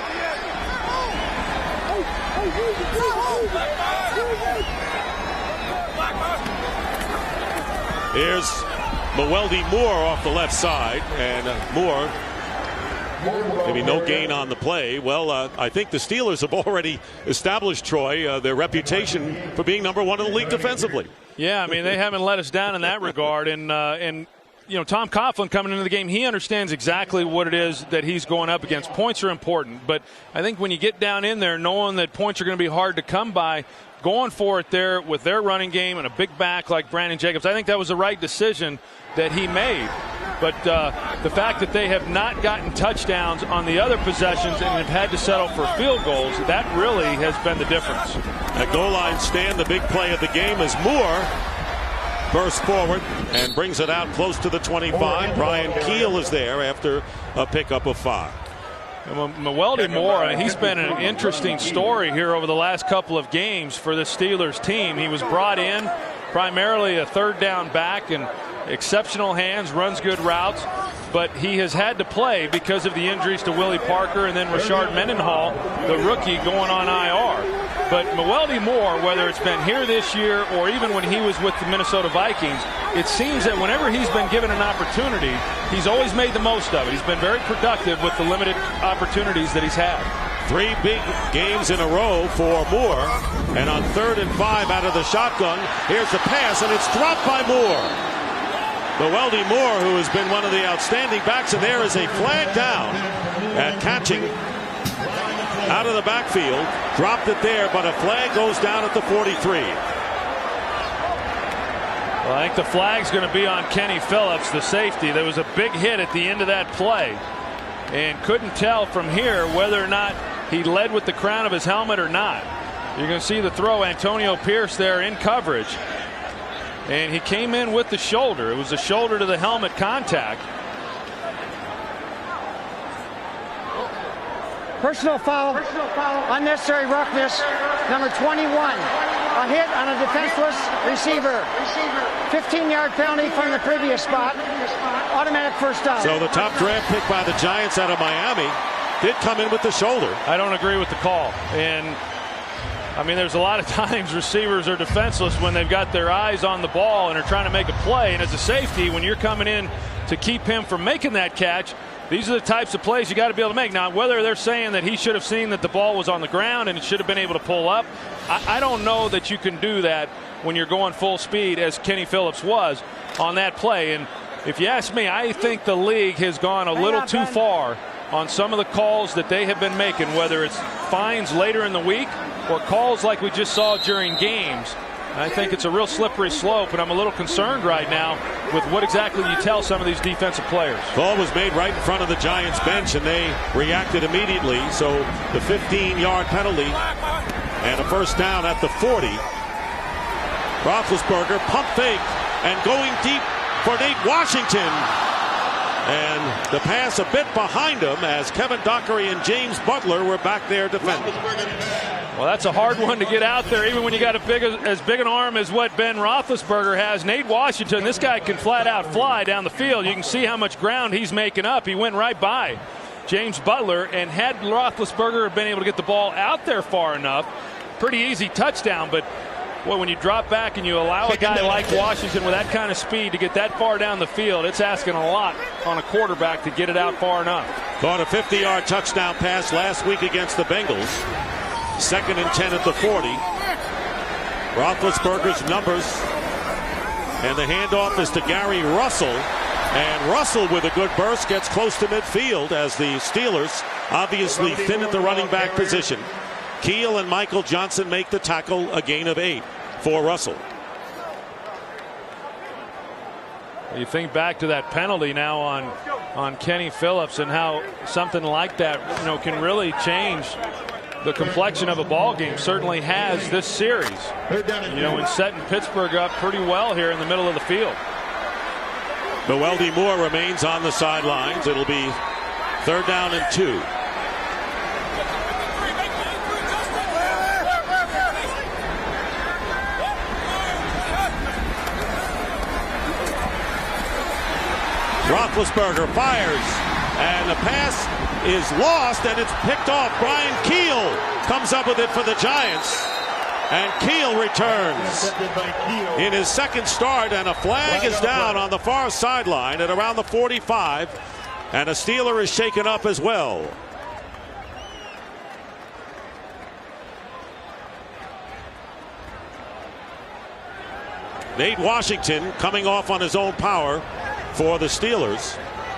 Here's Mewelde Moore off the left side, and Moore, maybe no gain on the play. Well, I think the Steelers have already established, Troy, their reputation for being #1 in the league defensively. Yeah, I mean, they haven't let us down in that regard. And Tom Coughlin coming into the game, he understands exactly what it is that he's going up against. Points are important, but I think when you get down in there knowing that points are going to be hard to come by, going for it there with their running game and a big back like Brandon Jacobs, I think that was the right decision that he made. But the fact that they have not gotten touchdowns on the other possessions and have had to settle for field goals, that really has been the difference. At goal line stand, the big play of the game is Moore bursts forward and brings it out close to the 25. Brian Keel is there after a pickup of 5. Mewelde Moore, he's been an interesting story here over the last couple of games for the Steelers team. He was brought in primarily a third down back and exceptional hands, runs good routes, but he has had to play because of the injuries to Willie Parker and then Rashard Mendenhall, the rookie, going on IR. But Mewelde Moore, whether it's been here this year or even when he was with the Minnesota Vikings, it seems that whenever he's been given an opportunity, he's always made the most of it. He's been very productive with the limited opportunities that he's had. 3 big games in a row for Moore. And on 3rd and 5 out of the shotgun, here's the pass, and it's dropped by Moore. Mewelde Moore, who has been one of the outstanding backs, and there is a flag down at catching out of the backfield. Dropped it there, but a flag goes down at the 43. Well, I think the flag's going to be on Kenny Phillips, the safety. There was a big hit at the end of that play, and couldn't tell from here whether or not he led with the crown of his helmet or not. You're going to see the throw, Antonio Pierce there in coverage, and he came in with the shoulder. It was the shoulder to the helmet contact. Personal foul, unnecessary roughness, number 21. A hit on a defenseless receiver. 15-yard penalty from the previous spot. Automatic first down. So the top draft pick by the Giants out of Miami did come in with the shoulder. I don't agree with the call. And I mean, there's a lot of times receivers are defenseless when they've got their eyes on the ball and are trying to make a play. And as a safety, when you're coming in to keep him from making that catch, these are the types of plays you got to be able to make. Now, whether they're saying that he should have seen that the ball was on the ground and it should have been able to pull up, I don't know that you can do that when you're going full speed as Kenny Phillips was on that play. And if you ask me, I think the league has gone a little too far on some of the calls that they have been making, whether it's fines later in the week or calls like we just saw during games. I think it's a real slippery slope, and I'm a little concerned right now with what exactly you tell some of these defensive players. Call was made right in front of the Giants bench, and they reacted immediately. So the 15-yard penalty and a first down at the 40. Roethlisberger pump fake and going deep for Nate Washington. And the pass a bit behind him as Kevin Dockery and James Butler were back there defending. Well, that's a hard one to get out there, even when you got as big an arm as what Ben Roethlisberger has. Nate Washington, this guy can flat out fly down the field. You can see how much ground he's making up. He went right by James Butler, and had Roethlisberger been able to get the ball out there far enough, pretty easy touchdown. But boy, when you drop back and you allow a guy like Washington with that kind of speed to get that far down the field, it's asking a lot on a quarterback to get it out far enough. Caught a 50-yard touchdown pass last week against the Bengals. 2nd and 10 at the 40. Roethlisberger's numbers, and the handoff is to Gary Russell. And Russell with a good burst gets close to midfield as the Steelers obviously thin at the running back position. Keel and Michael Johnson make the tackle, a gain of 8 for Russell. You think back to that penalty now on Kenny Phillips and how something like that, can really change the complexion of a ball game. Certainly has this series, in setting Pittsburgh up pretty well here in the middle of the field. Noeldi Moore remains on the sidelines. It'll be 3rd down and 2. Roethlisberger fires, and the pass is lost, and it's picked off. Brian Keel comes up with it for the Giants, and Keel returns in his second start, and a flag is down on the far sideline at around the 45, and a Steeler is shaken up as well. Nate Washington coming off on his own power for the Steelers,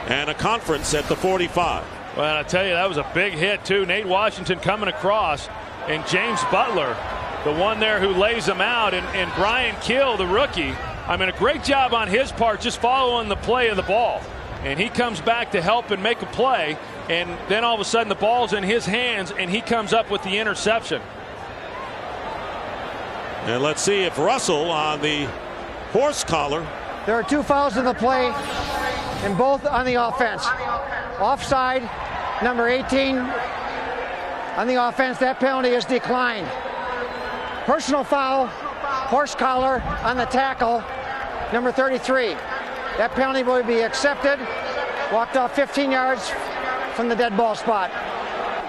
and a conference at the 45. Well, I tell you, that was a big hit too. Nate Washington coming across, and James Butler, the one there who lays him out, and Brian Keel, the rookie. I mean, a great job on his part just following the play of the ball, and he comes back to help and make a play, and then all of a sudden the ball's in his hands and he comes up with the interception. And let's see if Russell on the horse collar. There are 2 fouls in the play, and both on the offense. Offside, number 18 on the offense. That penalty is declined. Personal foul, horse collar on the tackle, number 33. That penalty will be accepted. Walked off 15 yards from the dead ball spot.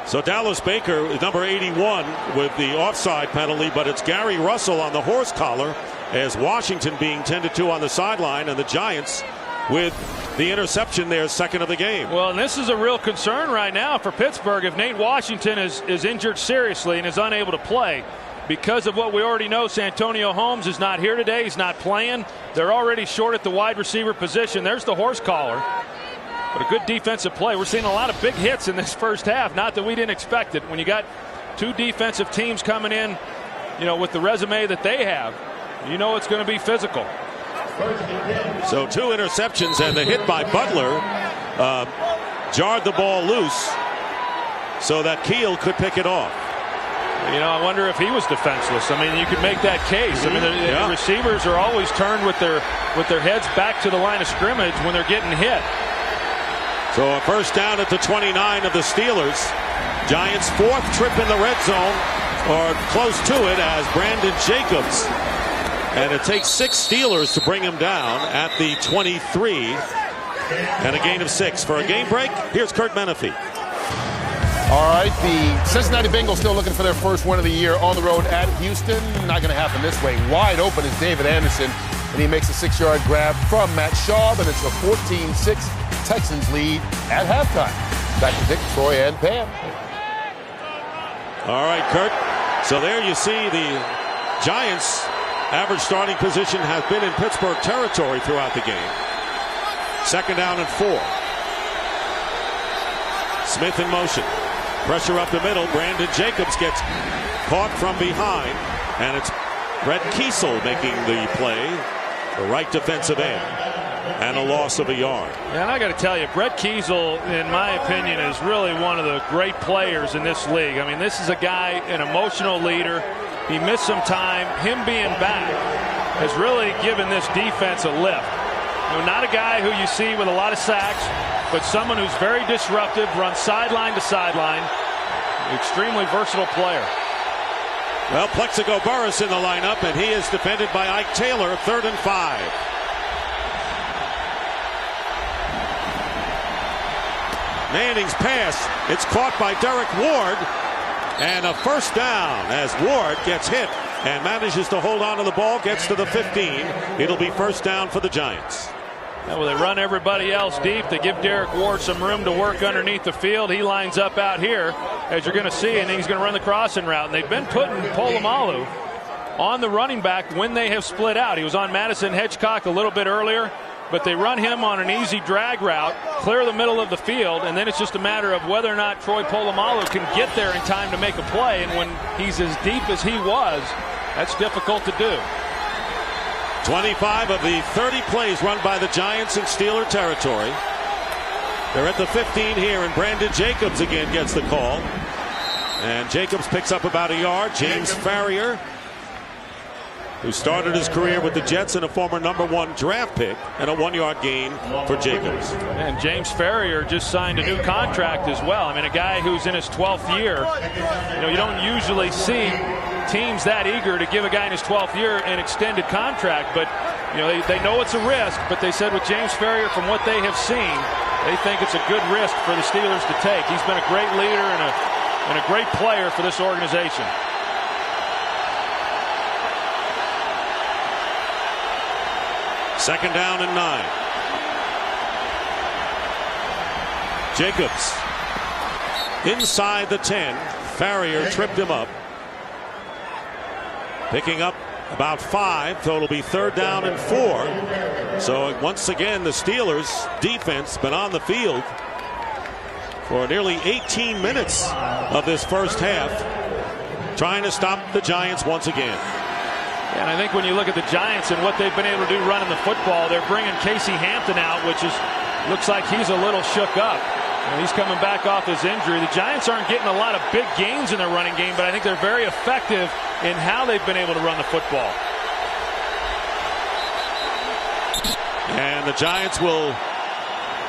So Dallas Baker is number 81 with the offside penalty, but it's Gary Russell on the horse collar, as Washington being tended to on the sideline, and the Giants with the interception there, second of the game. Well, and this is a real concern right now for Pittsburgh. If Nate Washington is injured seriously and is unable to play, because of what we already know, Santonio Holmes is not here today. He's not playing. They're already short at the wide receiver position. There's the horse collar. But a good defensive play. We're seeing a lot of big hits in this first half. Not that we didn't expect it. When you got 2 defensive teams coming in, with the resume that they have, it's going to be physical. So 2 interceptions, and the hit by Butler jarred the ball loose so that Keel could pick it off. I wonder if he was defenseless. I mean, you could make that case. I mean, the receivers are always turned with their heads back to the line of scrimmage when they're getting hit. So a first down at the 29 of the Steelers. Giants' 4th trip in the red zone, or close to it, as Brandon Jacobs. And it takes 6 Steelers to bring him down at the 23. And a gain of 6. For a game break, here's Kurt Menefee. All right, the Cincinnati Bengals still looking for their first win of the year on the road at Houston. Not going to happen this way. Wide open is David Anderson, and he makes a 6-yard grab from Matt Schaub, and it's a 14-6 Texans lead at halftime. Back to Dick, Troy, and Pam. All right, Kurt. So there you see the Giants' average starting position has been in Pittsburgh territory throughout the game. 2nd down and 4. Smith in motion. Pressure up the middle. Brandon Jacobs gets caught from behind, and it's Brett Kiesel making the play, the right defensive end, and a loss of a yard. And I got to tell you, Brett Kiesel, in my opinion, is really one of the great players in this league. I mean, this is a guy, an emotional leader. He missed some time. Him being back has really given this defense a lift. Not a guy who you see with a lot of sacks, but someone who's very disruptive, runs sideline to sideline. Extremely versatile player. Well, Plexico Burress in the lineup, and he is defended by Ike Taylor. 3rd and 5. Manning's pass. It's caught by Derek Ward, and a first down as Ward gets hit and manages to hold on to the ball, gets to the 15. It'll be first down for the Giants. Well, they run everybody else deep. They give Derek Ward some room to work underneath the field. He lines up out here, as you're going to see, and he's going to run the crossing route. And they've been putting Polamalu on the running back when they have split out. He was on Madison Hedgecock a little bit earlier. but they run him on an easy drag route, clear the middle of the field, and then it's just a matter of whether or not Troy Polamalu can get there in time to make a play. And when he's as deep as he was, that's difficult to do. 25 of the 30 plays run by the Giants in Steeler territory. They're at the 15 here, and Brandon Jacobs again gets the call. And Jacobs picks up about a yard. James Farrior, who started his career with the Jets and a former #1 draft pick, and a 1-yard gain for Jacobs. And James Farrior just signed a new contract as well. I mean, a guy who's in his 12th year. You don't usually see teams that eager to give a guy in his 12th year an extended contract, but they know it's a risk. But they said with James Farrior, from what they have seen, they think it's a good risk for the Steelers to take. He's been a great leader and a great player for this organization. Second down and 9. Jacobs inside the 10. Farrior tripped him up. Picking up about 5, so it'll be 3rd down and 4. So once again, the Steelers defense been on the field for nearly 18 minutes of this first half, trying to stop the Giants once again. And I think when you look at the Giants and what they've been able to do running the football, they're bringing Casey Hampton out, which looks like he's a little shook up. And he's coming back off his injury. The Giants aren't getting a lot of big gains in their running game, but I think they're very effective in how they've been able to run the football. And the Giants will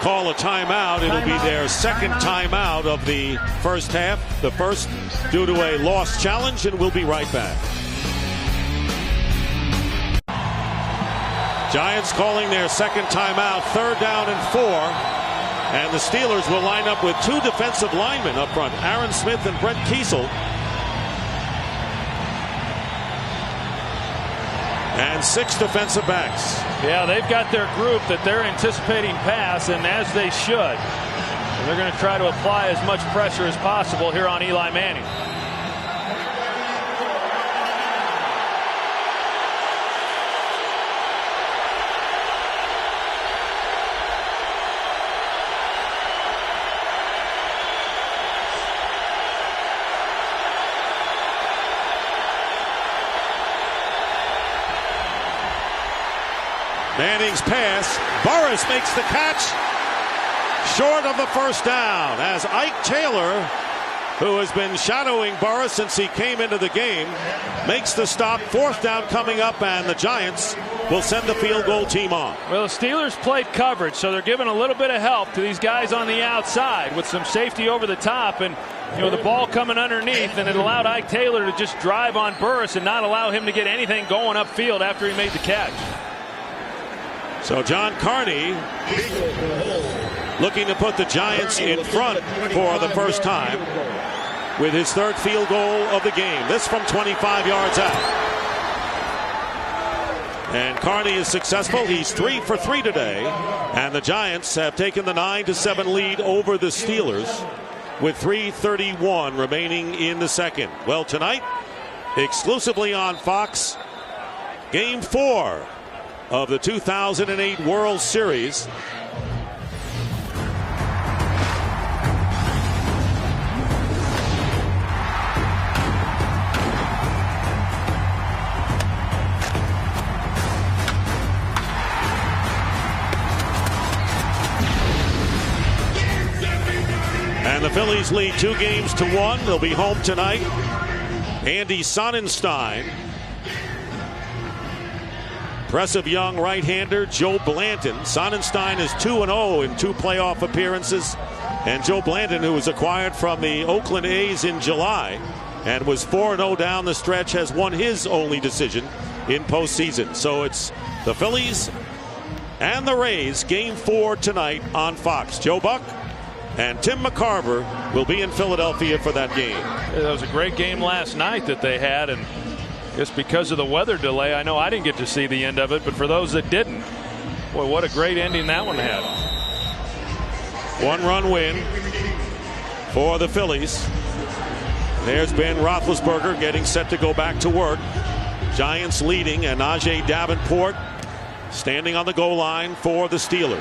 call a timeout. It'll be their second timeout of the first half. The first due to a lost challenge, and we'll be right back. Giants calling their second timeout, 3rd down and 4. And the Steelers will line up with 2 defensive linemen up front, Aaron Smith and Brent Kiesel. And 6 defensive backs. Yeah, they've got their group that they're anticipating pass, and as they should. And they're going to try to apply as much pressure as possible here on Eli Manning. Manning's pass. Burris makes the catch. Short of the first down as Ike Taylor, who has been shadowing Burris since he came into the game, makes the stop. 4th down coming up, and the Giants will send the field goal team on. Well, the Steelers played coverage, so they're giving a little bit of help to these guys on the outside with some safety over the top, and the ball coming underneath, and it allowed Ike Taylor to just drive on Burris and not allow him to get anything going upfield after he made the catch. So John Carney looking to put the Giants in front for the first time with his 3rd field goal of the game. This from 25 yards out. And Carney is successful. He's 3 for 3 today. And the Giants have taken the 9-7 lead over the Steelers with 3:31 remaining in the second. Well, tonight, exclusively on Fox, Game 4 of the 2008 World Series. And the Phillies lead 2-1. They'll be home tonight. Andy Sonnenstein. Impressive young right-hander Joe Blanton. Sonnenstein is 2-0 in 2 playoff appearances. And Joe Blanton, who was acquired from the Oakland A's in July and was 4-0 down the stretch, has won his only decision in postseason. So it's the Phillies and the Rays, Game 4 tonight on Fox. Joe Buck and Tim McCarver will be in Philadelphia for that game. That was a great game last night that they had, and just because of the weather delay, I know I didn't get to see the end of it, but for those that didn't, boy, what a great ending that one had. 1-run win for the Phillies. There's Ben Roethlisberger getting set to go back to work. Giants leading, and Najee Davenport standing on the goal line for the Steelers.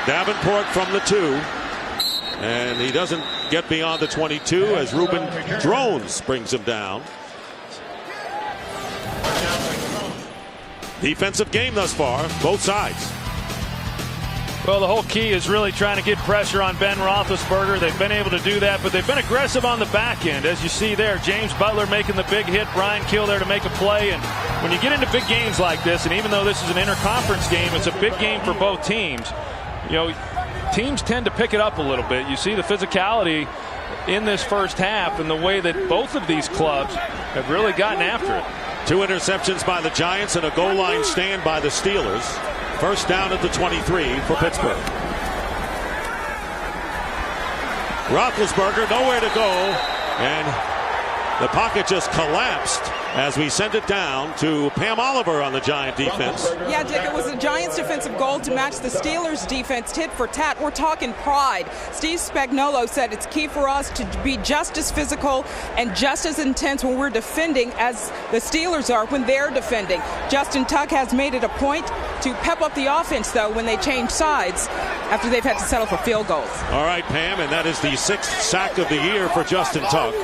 Davenport from the 2. And he doesn't get beyond the 22 as Ruben Drones brings him down. Defensive game thus far, both sides. Well, the whole key is really trying to get pressure on Ben Roethlisberger. They've been able to do that, but they've been aggressive on the back end. As you see there, James Butler making the big hit, Brian Kill there to make a play. And when you get into big games like this, and even though this is an interconference game, it's a big game for both teams. You know, teams tend to pick it up a little bit. You see the physicality in this first half and the way that both of these clubs have really gotten after it. 2 interceptions by the Giants and a goal line stand by the Steelers. First down at the 23 for Pittsburgh. Roethlisberger nowhere to go, and the pocket just collapsed as we send it down to Pam Oliver on the Giant defense. Yeah, Dick, it was the Giants' defensive goal to match the Steelers' defense tit for tat. We're talking pride. Steve Spagnuolo said it's key for us to be just as physical and just as intense when we're defending as the Steelers are when they're defending. Justin Tuck has made it a point to pep up the offense, though, when they change sides after they've had to settle for field goals. All right, Pam, and that is the 6th sack of the year for Justin Tuck.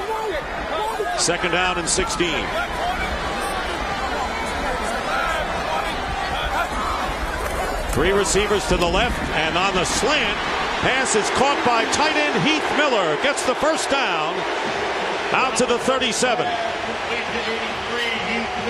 Second down and 16. Three receivers to the left, and on the slant, pass is caught by tight end Heath Miller. Gets the first down out to the 37.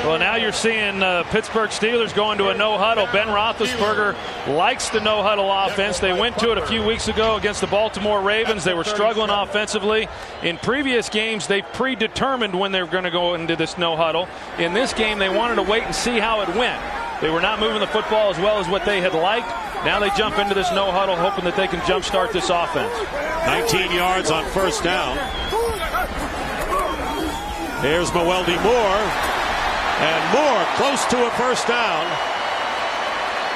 Well, now you're seeing Pittsburgh Steelers going to a no-huddle. Ben Roethlisberger likes the no-huddle offense. They went to it a few weeks ago against the Baltimore Ravens. They were struggling offensively. In previous games, they predetermined when they were going to go into this no-huddle. In this game, they wanted to wait and see how it went. They were not moving the football as well as what they had liked. Now they jump into this no-huddle, hoping that they can jumpstart this offense. 19 yards on first down. Here's Mewelde Moore. And Moore close to a first down.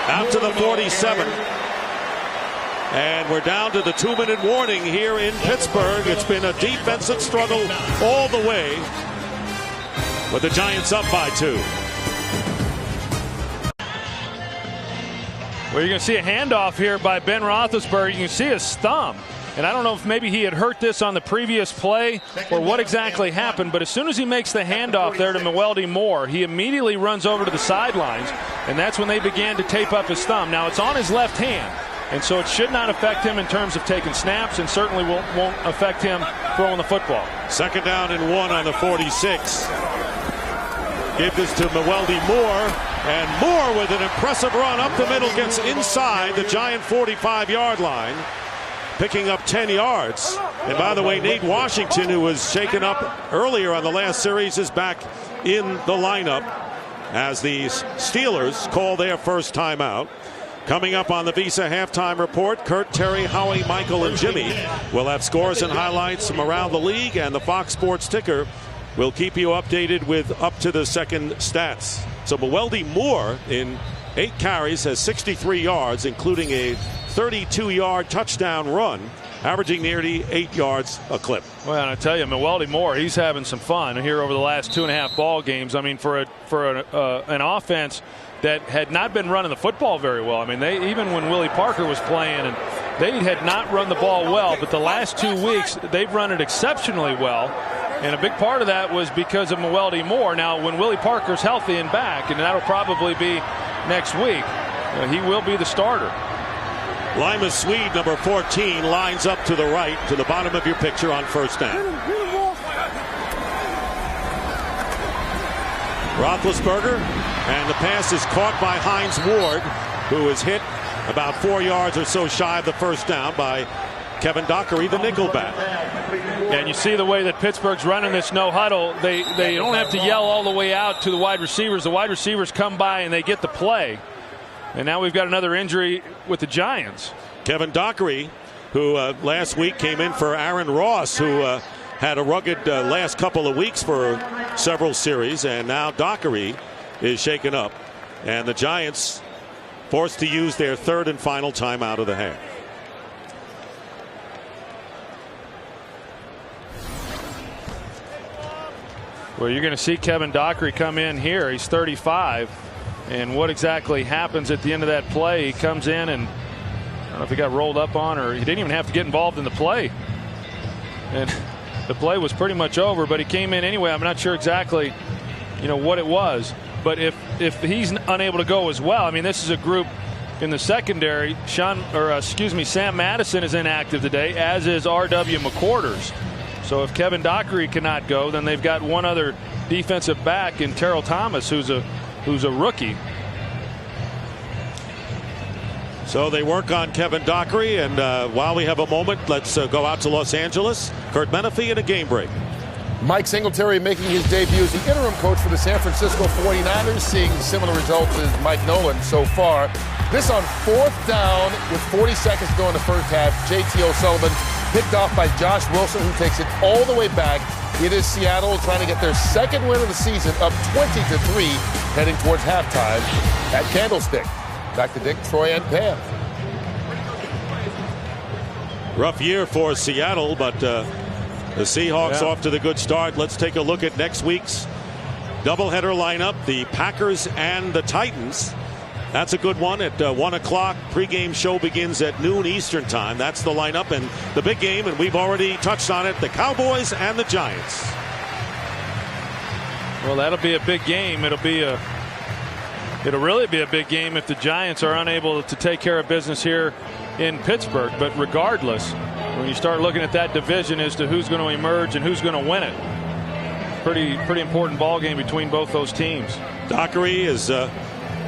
Out to the 47. And we're down to the 2-minute warning here in Pittsburgh. It's been a defensive struggle all the way. But the Giants up by 2. Well, you're going to see a handoff here by Ben Roethlisberger. You can see his thumb. And I don't know if maybe he had hurt this on the previous play or what exactly happened, but as soon as he makes the handoff there to Mewelde Moore, he immediately runs over to the sidelines, and that's when they began to tape up his thumb. Now, it's on his left hand, and so it should not affect him in terms of taking snaps, and certainly won't affect him throwing the football. Second down and 1 on the 46. Give this to Mewelde Moore, and Moore with an impressive run up the middle gets inside the Giant 45-yard line, picking up 10 yards. And by the way, Nate Washington, who was shaken up earlier on the last series, is back in the lineup as the Steelers call their first timeout. Coming up on the Visa halftime report, Kurt, Terry, Howie, Michael, and Jimmy will have scores and highlights from around the league, and the Fox Sports ticker will keep you updated with up-to-the-second stats. So Mewelde Moore, in 8 carries, has 63 yards, including a 32-yard touchdown run, averaging nearly 8 yards a clip. Well, and I tell you, Mewelde Moore, he's having some fun here over the last 2.5 ball games. I mean, for an offense that had not been running the football very well. I mean, they even when Willie Parker was playing, and they had not run the ball well, but the last 2 weeks they've run it exceptionally well. And a big part of that was because of Mewelde Moore. Now, when Willie Parker's healthy and back, and that'll probably be next week, he will be the starter. Lima Swede, number 14, lines up to the right, to the bottom of your picture on first down. Roethlisberger, and the pass is caught by Hines Ward, who is hit about 4 yards or so shy of the first down by Kevin Dockery, the nickelback. And you see the way that Pittsburgh's running this no-huddle. They don't have to yell all the way out to the wide receivers. The wide receivers come by and they get the play. And now we've got another injury with the Giants. Kevin Dockery, who last week came in for Aaron Ross, who had a rugged last couple of weeks for several series. And now Dockery is shaken up. And the Giants forced to use their third and final timeout of the half. Well, you're going to see Kevin Dockery come in here. He's 35. And what exactly happens at the end of that play? He comes in and I don't know if he got rolled up on or he didn't even have to get involved in the play. And the play was pretty much over, but he came in anyway. I'm not sure exactly, what it was. But if he's unable to go as well, I mean, this is a group in the secondary. Sam Madison is inactive today, as is R.W. McQuarters. So if Kevin Dockery cannot go, then they've got one other defensive back in Terrell Thomas, who's a rookie. So they work on Kevin Dockery, and while we have a moment, let's go out to Los Angeles. Kurt Menefee in a game break. Mike Singletary making his debut as the interim coach for the San Francisco 49ers, seeing similar results as Mike Nolan so far. This on 4th down with 40 seconds to go in the first half. J.T. O'Sullivan picked off by Josh Wilson, who takes it all the way back. It is Seattle trying to get their second win of the season, up 20-3, heading towards halftime at Candlestick. Back to Dick, Troy, and Pam. Rough year for Seattle, but the Seahawks off to the good start. Let's take a look at next week's doubleheader lineup. The Packers and the Titans. That's a good one at 1 o'clock. Pregame show begins at noon Eastern time. That's the lineup, and the big game, and we've already touched on it, the Cowboys and the Giants. Well, that'll be a big game. It'll really be a big game if the Giants are unable to take care of business here in Pittsburgh. But regardless, when you start looking at that division as to who's going to emerge and who's going to win it, pretty important ball game between both those teams. Dockery is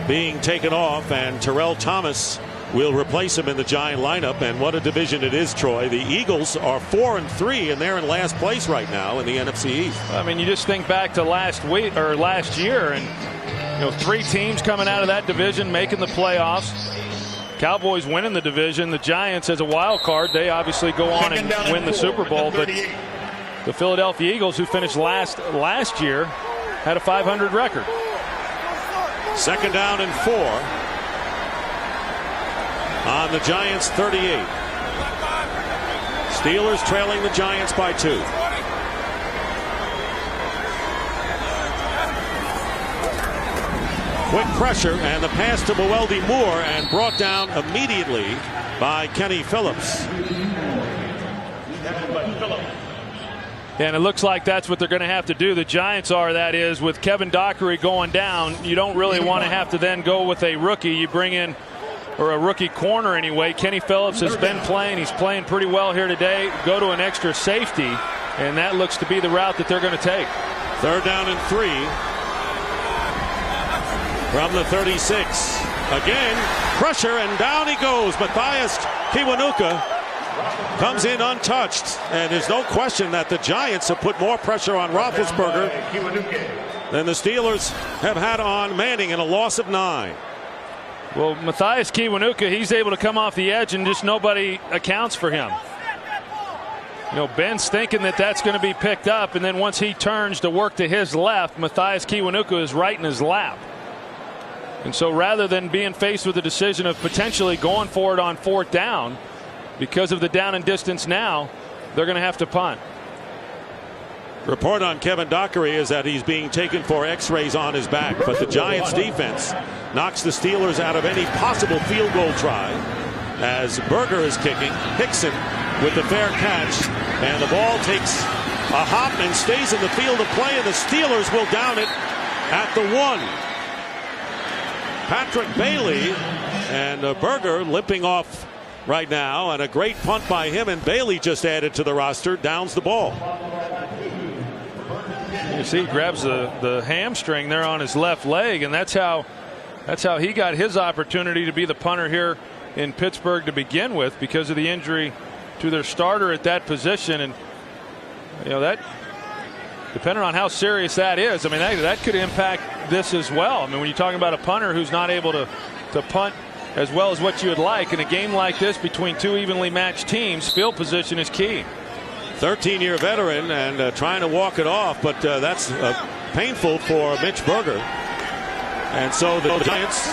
being taken off, and Terrell Thomas will replace him in the Giant lineup. And what a division it is, Troy. The Eagles are 4-3, and they're in last place right now in the NFC East. I mean, you just think back to last year, and 3 teams coming out of that division making the playoffs. Cowboys winning the division. The Giants, as a wild card, they obviously go on and win the Super Bowl. But the Philadelphia Eagles, who finished last year, had a .500 record. 2nd down and 4 on the Giants 38. Steelers trailing the Giants by 2. Quick pressure, and the pass to Mueldy Moore, and brought down immediately by Kenny Phillips. And it looks like that's what they're going to have to do. The Giants are, that is, with Kevin Dockery going down. You don't really want to have to then go with a rookie. You bring in, or a rookie corner anyway. Kenny Phillips has been playing. He's playing pretty well here today. Go to an extra safety, and that looks to be the route that they're going to take. 3rd down and 3 from the 36. Again, pressure, and down he goes. Matthias Kiwanuka comes in untouched, and there's no question that the Giants have put more pressure on Roethlisberger than the Steelers have had on Manning, in a loss of 9. Well, Matthias Kiwanuka, he's able to come off the edge and just nobody accounts for him. Ben's thinking that that's going to be picked up, and then once he turns to work to his left, Matthias Kiwanuka is right in his lap. And so rather than being faced with the decision of potentially going for it on 4th down, because of the down and distance now, they're going to have to punt. Report on Kevin Dockery is that he's being taken for x-rays on his back, but the Giants defense knocks the Steelers out of any possible field goal try as Berger is kicking. Hickson with the fair catch, and the ball takes a hop and stays in the field of play, and the Steelers will down it at the 1. Patrick Bailey and Berger limping off right now, and a great punt by him, and Bailey just added to the roster, downs the ball. You see, he grabs the hamstring there on his left leg, and that's how he got his opportunity to be the punter here in Pittsburgh to begin with, because of the injury to their starter at that position. And that, depending on how serious that is, I mean, that could impact this as well. I mean, when you're talking about a punter who's not able to punt as well as what you would like in a game like this between 2 evenly matched teams, field position is key. 13-year veteran and trying to walk it off, but that's painful for Mitch Berger. And so the Giants,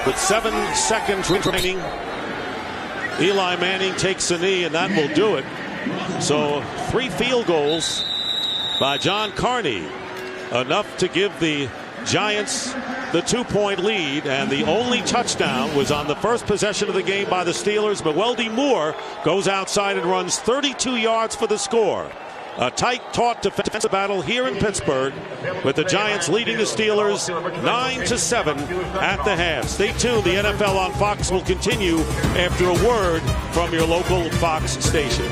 with 7 seconds remaining, Eli Manning takes a knee, and that will do it. So 3 field goals by John Carney enough to give the Giants the 2-point lead, and the only touchdown was on the first possession of the game by the Steelers. Mewelde Moore goes outside and runs 32 yards for the score. A tight, taut defensive battle here in Pittsburgh, with the Giants leading the Steelers 9-7 at the half. Stay tuned. The NFL on Fox will continue after a word from your local Fox station.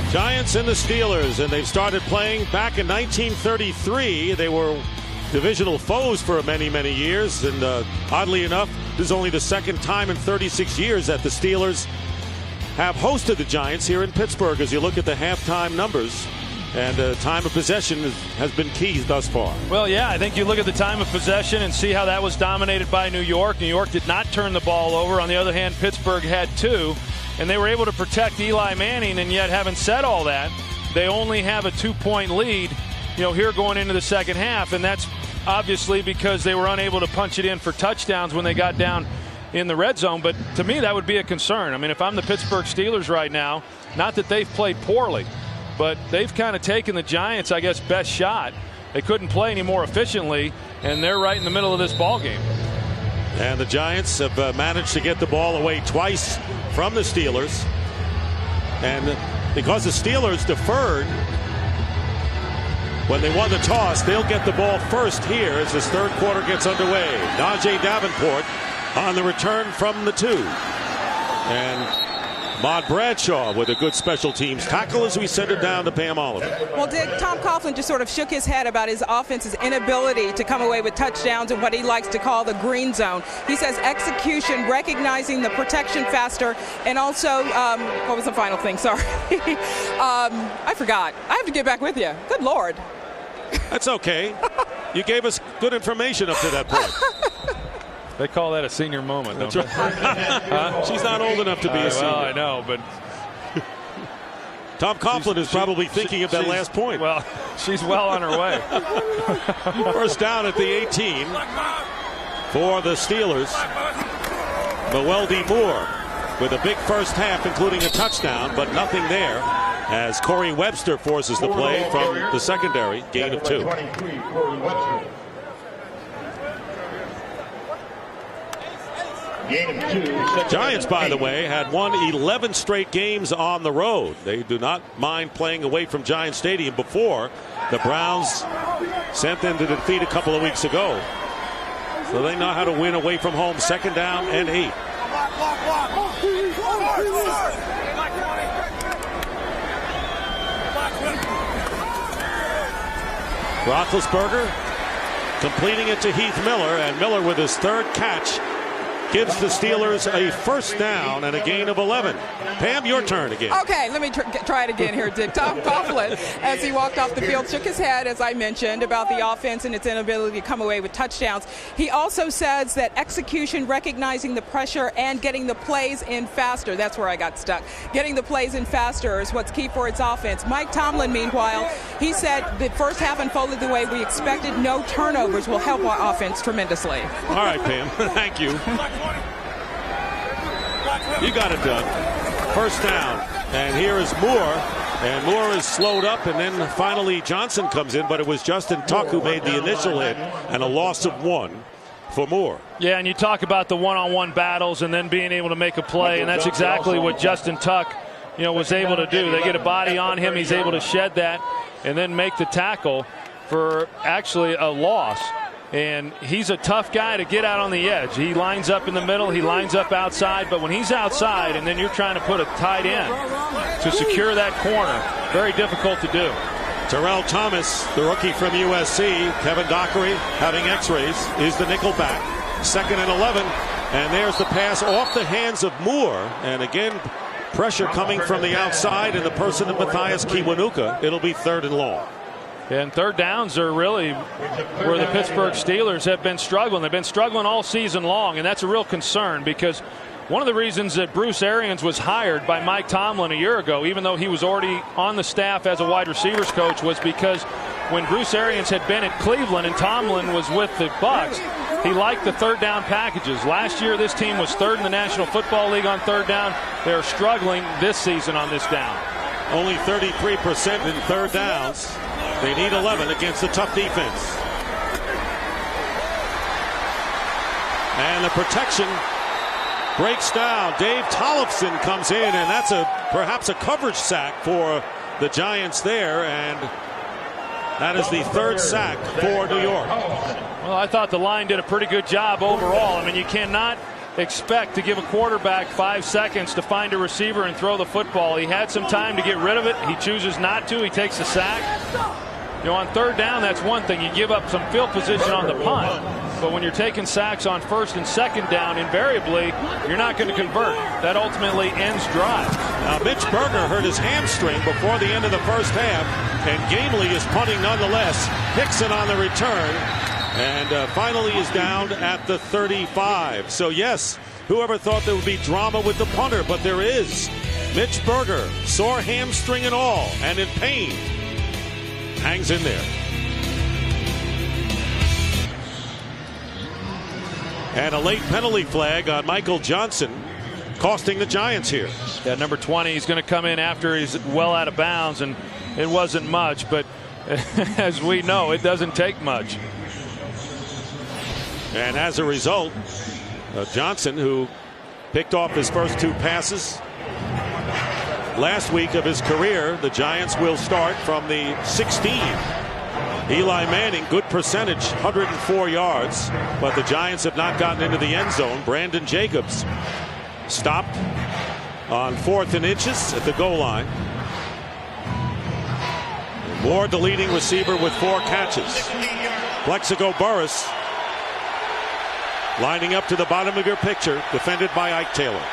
Giants and the Steelers, and they've started playing back in 1933. They were divisional foes for many, many years, and oddly enough, this is only the second time in 36 years that the Steelers have hosted the Giants here in Pittsburgh. As you look at the halftime numbers, and time of possession has been key thus far. Well, yeah, I think you look at the time of possession and see how that was dominated by New York. New York did not turn the ball over. On the other hand, Pittsburgh had two. And they were able to protect Eli Manning, and yet, having said all that, they only have a 2-point lead, here going into the second half, and that's obviously because they were unable to punch it in for touchdowns when they got down in the red zone. But to me, that would be a concern. I mean, if I'm the Pittsburgh Steelers right now, not that they've played poorly, but they've kind of taken the Giants, I guess, best shot. They couldn't play any more efficiently, and they're right in the middle of this ball game. And the Giants have managed to get the ball away twice from the Steelers. And because the Steelers deferred when they won the toss, they'll get the ball first here as this third quarter gets underway. Najee Davenport on the return from the 2. And Maud Bradshaw with a good special teams tackle as we send it down to Pam Oliver. Well, Dick, Tom Coughlin just sort of shook his head about his offense's inability to come away with touchdowns in what he likes to call the green zone. He says execution, recognizing the protection faster, and also, what was the final thing? Sorry. I forgot. I have to get back with you. Good Lord. That's okay. You gave us good information up to that point. They call that a senior moment. That's right. She's not old enough to be a senior. Well, I know, but Tom Coughlin is probably thinking of that last point. Well, she's well on her way. First down at the 18 for the Steelers. Mewelde Moore with a big first half, including a touchdown, but nothing there as Corey Webster forces the play from the secondary. Gain of 2. Giants, by the way, had won 11 straight games on the road. They do not mind playing away from Giant Stadium before the Browns sent them to defeat a couple of weeks ago. So they know how to win away from home. Second down and 8. Roethlisberger completing it to Heath Miller, and Miller with his third catch gives the Steelers a first down and a gain of 11. Pam, your turn again. Okay, let me try it again here, Dick. Tom Coughlin, as he walked off the field, shook his head, as I mentioned, about the offense and its inability to come away with touchdowns. He also says that execution, recognizing the pressure, and getting the plays in faster. That's where I got stuck. Getting the plays in faster is what's key for its offense. Mike Tomlin, meanwhile, he said the first half unfolded the way we expected. No turnovers will help our offense tremendously. All right, Pam. Thank you. You got it done. First down. And here is Moore. And Moore is slowed up, and then finally Johnson comes in, but it was Justin Tuck who made the initial hit, and a loss of 1 for Moore. Yeah, and you talk about the one-on-one battles and then being able to make a play, and that's exactly what Justin Tuck, was able to do. They get a body on him, he's able to shed that, and then make the tackle for actually a loss. And he's a tough guy to get out on the edge. He lines up in the middle, he lines up outside, but when he's outside and then you're trying to put a tight end to secure that corner, very difficult to do. Terrell Thomas, the rookie from USC, Kevin Dockery having x-rays, is the nickel back. 2nd and 11, and there's the pass off the hands of Moore. And again, pressure coming from the outside in the person of Matthias Kiwanuka. It'll be 3rd and long. And third downs are really where the Pittsburgh Steelers have been struggling. They've been struggling all season long, and that's a real concern because one of the reasons that Bruce Arians was hired by Mike Tomlin a year ago, even though he was already on the staff as a wide receivers coach, was because when Bruce Arians had been at Cleveland and Tomlin was with the Bucs, he liked the third down packages. Last year, this team was third in the National Football League on third down. They're struggling this season on this down. Only 33% in third downs. They need 11 against a tough defense. And the protection breaks down. Dave Tollefson comes in, and that's perhaps a coverage sack for the Giants there, and that is the third sack for New York. Well, I thought the line did a pretty good job overall. I mean, you cannot expect to give a quarterback 5 seconds to find a receiver and throw the football. He had some time to get rid of it. He chooses not to. He takes the sack. You know, on third down, that's one thing. You give up some field position on the punt. But when you're taking sacks on first and second down, invariably, you're not going to convert. That ultimately ends drives. Now, Mitch Berger hurt his hamstring before the end of the first half, and Gamely is punting nonetheless. Hickson on the return, and finally is down at the 35. So, yes, whoever thought there would be drama with the punter, but there is. Mitch Berger, sore hamstring and all, and in pain, hangs in there. And a late penalty flag on Michael Johnson, costing the Giants here. Yeah, number 20 is going to come in after he's well out of bounds, and it wasn't much, but as we know, it doesn't take much. And as a result, Johnson, who picked off his first 2 passes last week of his career, the Giants will start from the 16. Eli Manning, good percentage, 104 yards, but the Giants have not gotten into the end zone. Brandon Jacobs stopped on 4th and inches at the goal line. Ward, the leading receiver, with 4 catches. Plexico Burress lining up to the bottom of your picture, defended by Ike Taylor.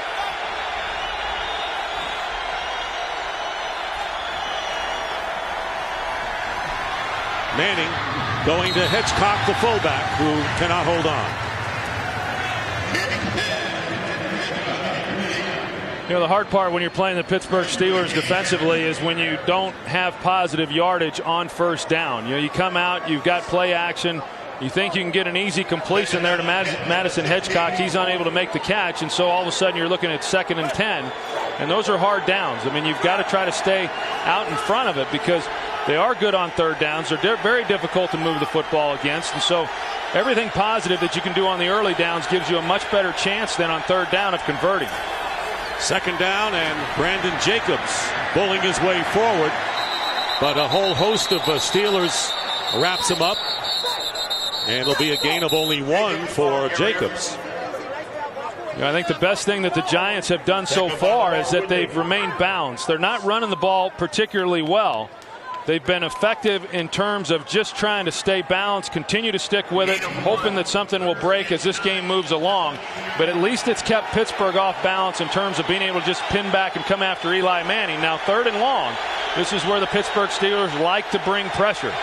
Manning going to Hitchcock, the fullback, who cannot hold on. You know, the hard part when you're playing the Pittsburgh Steelers defensively is when you don't have positive yardage on first down. You know, you come out, you've got play action, you think you can get an easy completion there to Madison Hitchcock. He's unable to make the catch, and so all of a sudden you're looking at 2nd and 10, and those are hard downs. I mean, you've got to try to stay out in front of it because they are good on third downs. They're very difficult to move the football against. And so everything positive that you can do on the early downs gives you a much better chance than on third down of converting. 2nd down, and Brandon Jacobs bulling his way forward. But a whole host of Steelers wraps him up. And it'll be a gain of only 1 for Jacobs. I think the best thing that the Giants have done so far is that they've remained balanced. They're not running the ball particularly well. They've been effective in terms of just trying to stay balanced, continue to stick with it, hoping that something will break as this game moves along. But at least it's kept Pittsburgh off balance in terms of being able to just pin back and come after Eli Manning. Now, 3rd and long, this is where the Pittsburgh Steelers like to bring pressure.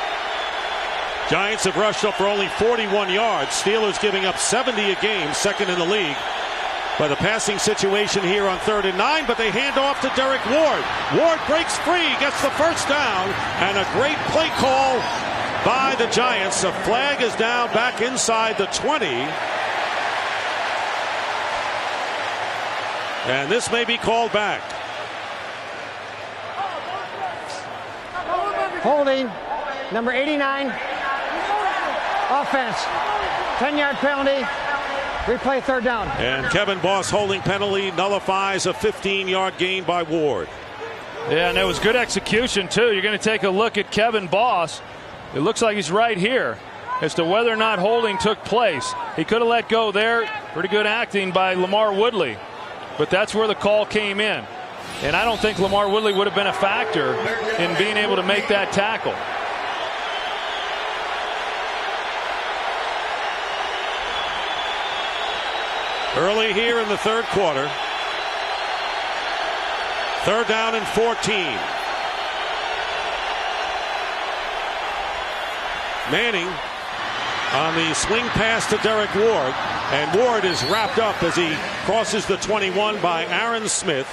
Giants have rushed up for only 41 yards. Steelers giving up 70 a game, 2nd in the league. By the passing situation here on 3rd and 9, but they hand off to Derek Ward. Ward breaks free, gets the first down, and a great play call by the Giants. A flag is down back inside the 20. And this may be called back. Holding, number 89, offense, 10-yard penalty. Replay 3rd down. And Kevin Boss holding penalty nullifies a 15-yard gain by Ward. Yeah, and it was good execution, too. You're going to take a look at Kevin Boss. It looks like he's right here as to whether or not holding took place. He could have let go there. Pretty good acting by Lamar Woodley. But that's where the call came in. And I don't think Lamar Woodley would have been a factor in being able to make that tackle. Early here in the 3rd quarter. 3rd down and 14. Manning on the swing pass to Derek Ward, and Ward is wrapped up as he crosses the 21 by Aaron Smith,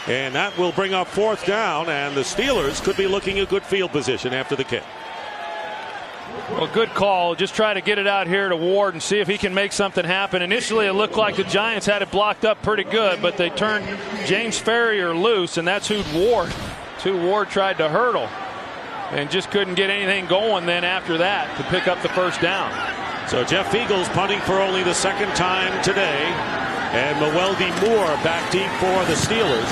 and that will bring up 4th down, and the Steelers could be looking at good field position after the kick. Well, good call. Just try to get it out here to Ward and see if he can make something happen. Initially, it looked like the Giants had it blocked up pretty good, but they turned James Ferrier loose, and that's who Ward tried to hurdle, and just couldn't get anything going then after that to pick up the 1st down. So Jeff Eagles punting for only the 2nd time today, and Mewelde Moore back deep for the Steelers.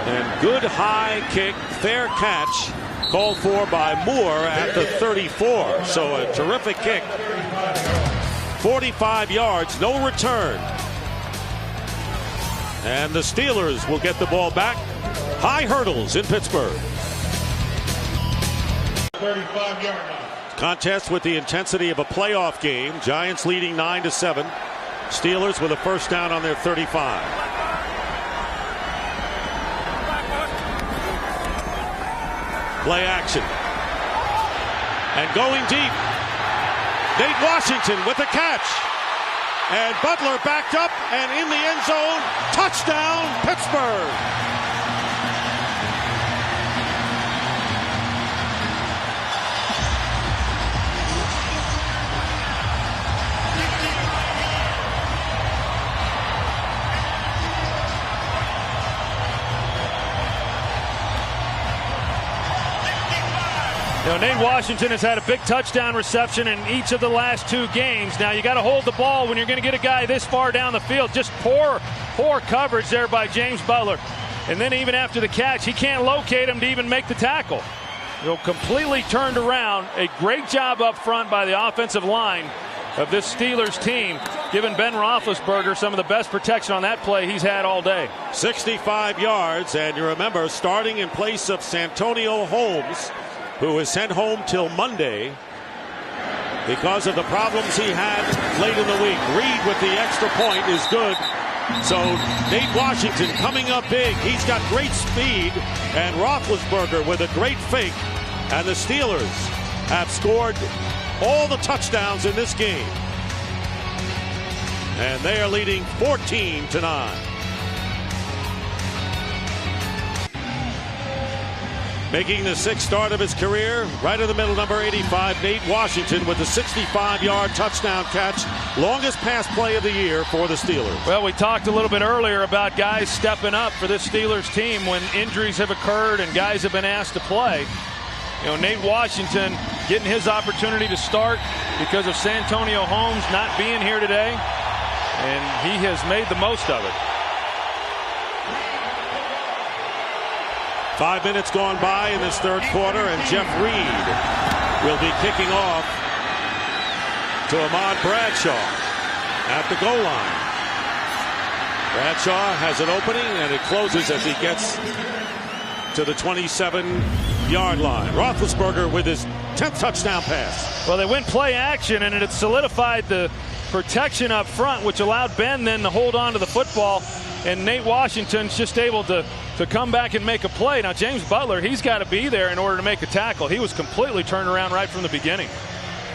And good high kick, fair catch, called for by Moore at the 34. So a terrific kick. 45 yards, no return. And the Steelers will get the ball back. High hurdles in Pittsburgh. 35-yard line. Contest with the intensity of a playoff game. Giants leading 9-7. Steelers with a 1st down on their 35. Play action. And going deep. Nate Washington with the catch. And Butler backed up and in the end zone. Touchdown, Pittsburgh. Nate Washington has had a big touchdown reception in each of the last 2 games. Now you got to hold the ball when you're going to get a guy this far down the field. Just poor coverage there by James Butler. And then even after the catch, he can't locate him to even make the tackle. Completely turned around. A great job up front by the offensive line of this Steelers team, giving Ben Roethlisberger some of the best protection on that play he's had all day. 65 yards, and you remember, starting in place of Santonio Holmes, who is sent home till Monday because of the problems he had late in the week. Reed with the extra point is good. So Nate Washington coming up big. He's got great speed, and Roethlisberger with a great fake. And the Steelers have scored all the touchdowns in this game. And they are leading 14-9. Making the 6th start of his career, right in the middle, number 85, Nate Washington with the 65-yard touchdown catch. Longest pass play of the year for the Steelers. Well, we talked a little bit earlier about guys stepping up for this Steelers team when injuries have occurred and guys have been asked to play. Nate Washington getting his opportunity to start because of Santonio Holmes not being here today, and he has made the most of it. 5 minutes gone by in this 3rd quarter, and Jeff Reed will be kicking off to Ahmad Bradshaw at the goal line. Bradshaw has an opening, and it closes as he gets to the 27-yard line. Roethlisberger with his 10th touchdown pass. Well, they went play action, and it solidified the protection up front, which allowed Ben then to hold on to the football, and Nate Washington's just able to come back and make a play. Now, James Butler, he's got to be there in order to make a tackle. He was completely turned around right from the beginning.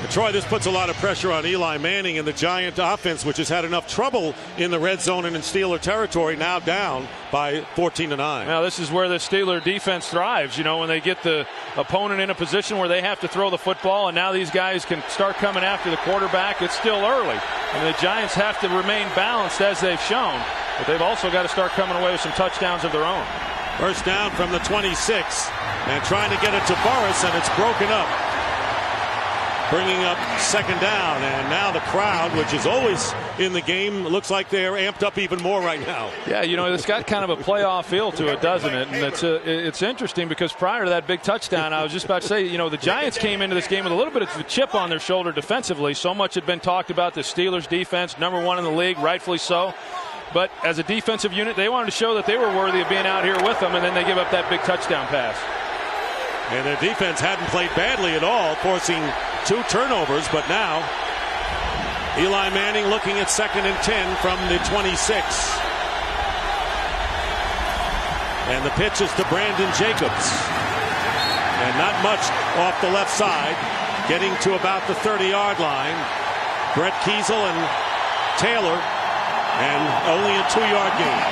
And Troy, this puts a lot of pressure on Eli Manning and the Giant offense, which has had enough trouble in the red zone and in Steeler territory, now down by 14-9. Now, this is where the Steeler defense thrives, when they get the opponent in a position where they have to throw the football, and now these guys can start coming after the quarterback. It's still early, and the Giants have to remain balanced as they've shown, but they've also got to start coming away with some touchdowns of their own. First down from the 26, and trying to get it to Burris, and it's broken up. Bringing up 2nd down, and now the crowd, which is always in the game, looks like they're amped up even more right now. Yeah, it's got kind of a playoff feel to it, doesn't it? And it's interesting because prior to that big touchdown, I was just about to say, the Giants came into this game with a little bit of a chip on their shoulder defensively. So much had been talked about the Steelers' defense, #1 in the league, rightfully so. But as a defensive unit, they wanted to show that they were worthy of being out here with them, and then they give up that big touchdown pass. And their defense hadn't played badly at all, forcing 2 turnovers, but now Eli Manning looking at 2nd and 10 from the 26. And the pitch is to Brandon Jacobs. And not much off the left side. getting to about the 30-yard line. Brett Kiesel and Taylor, and only a 2-yard gain.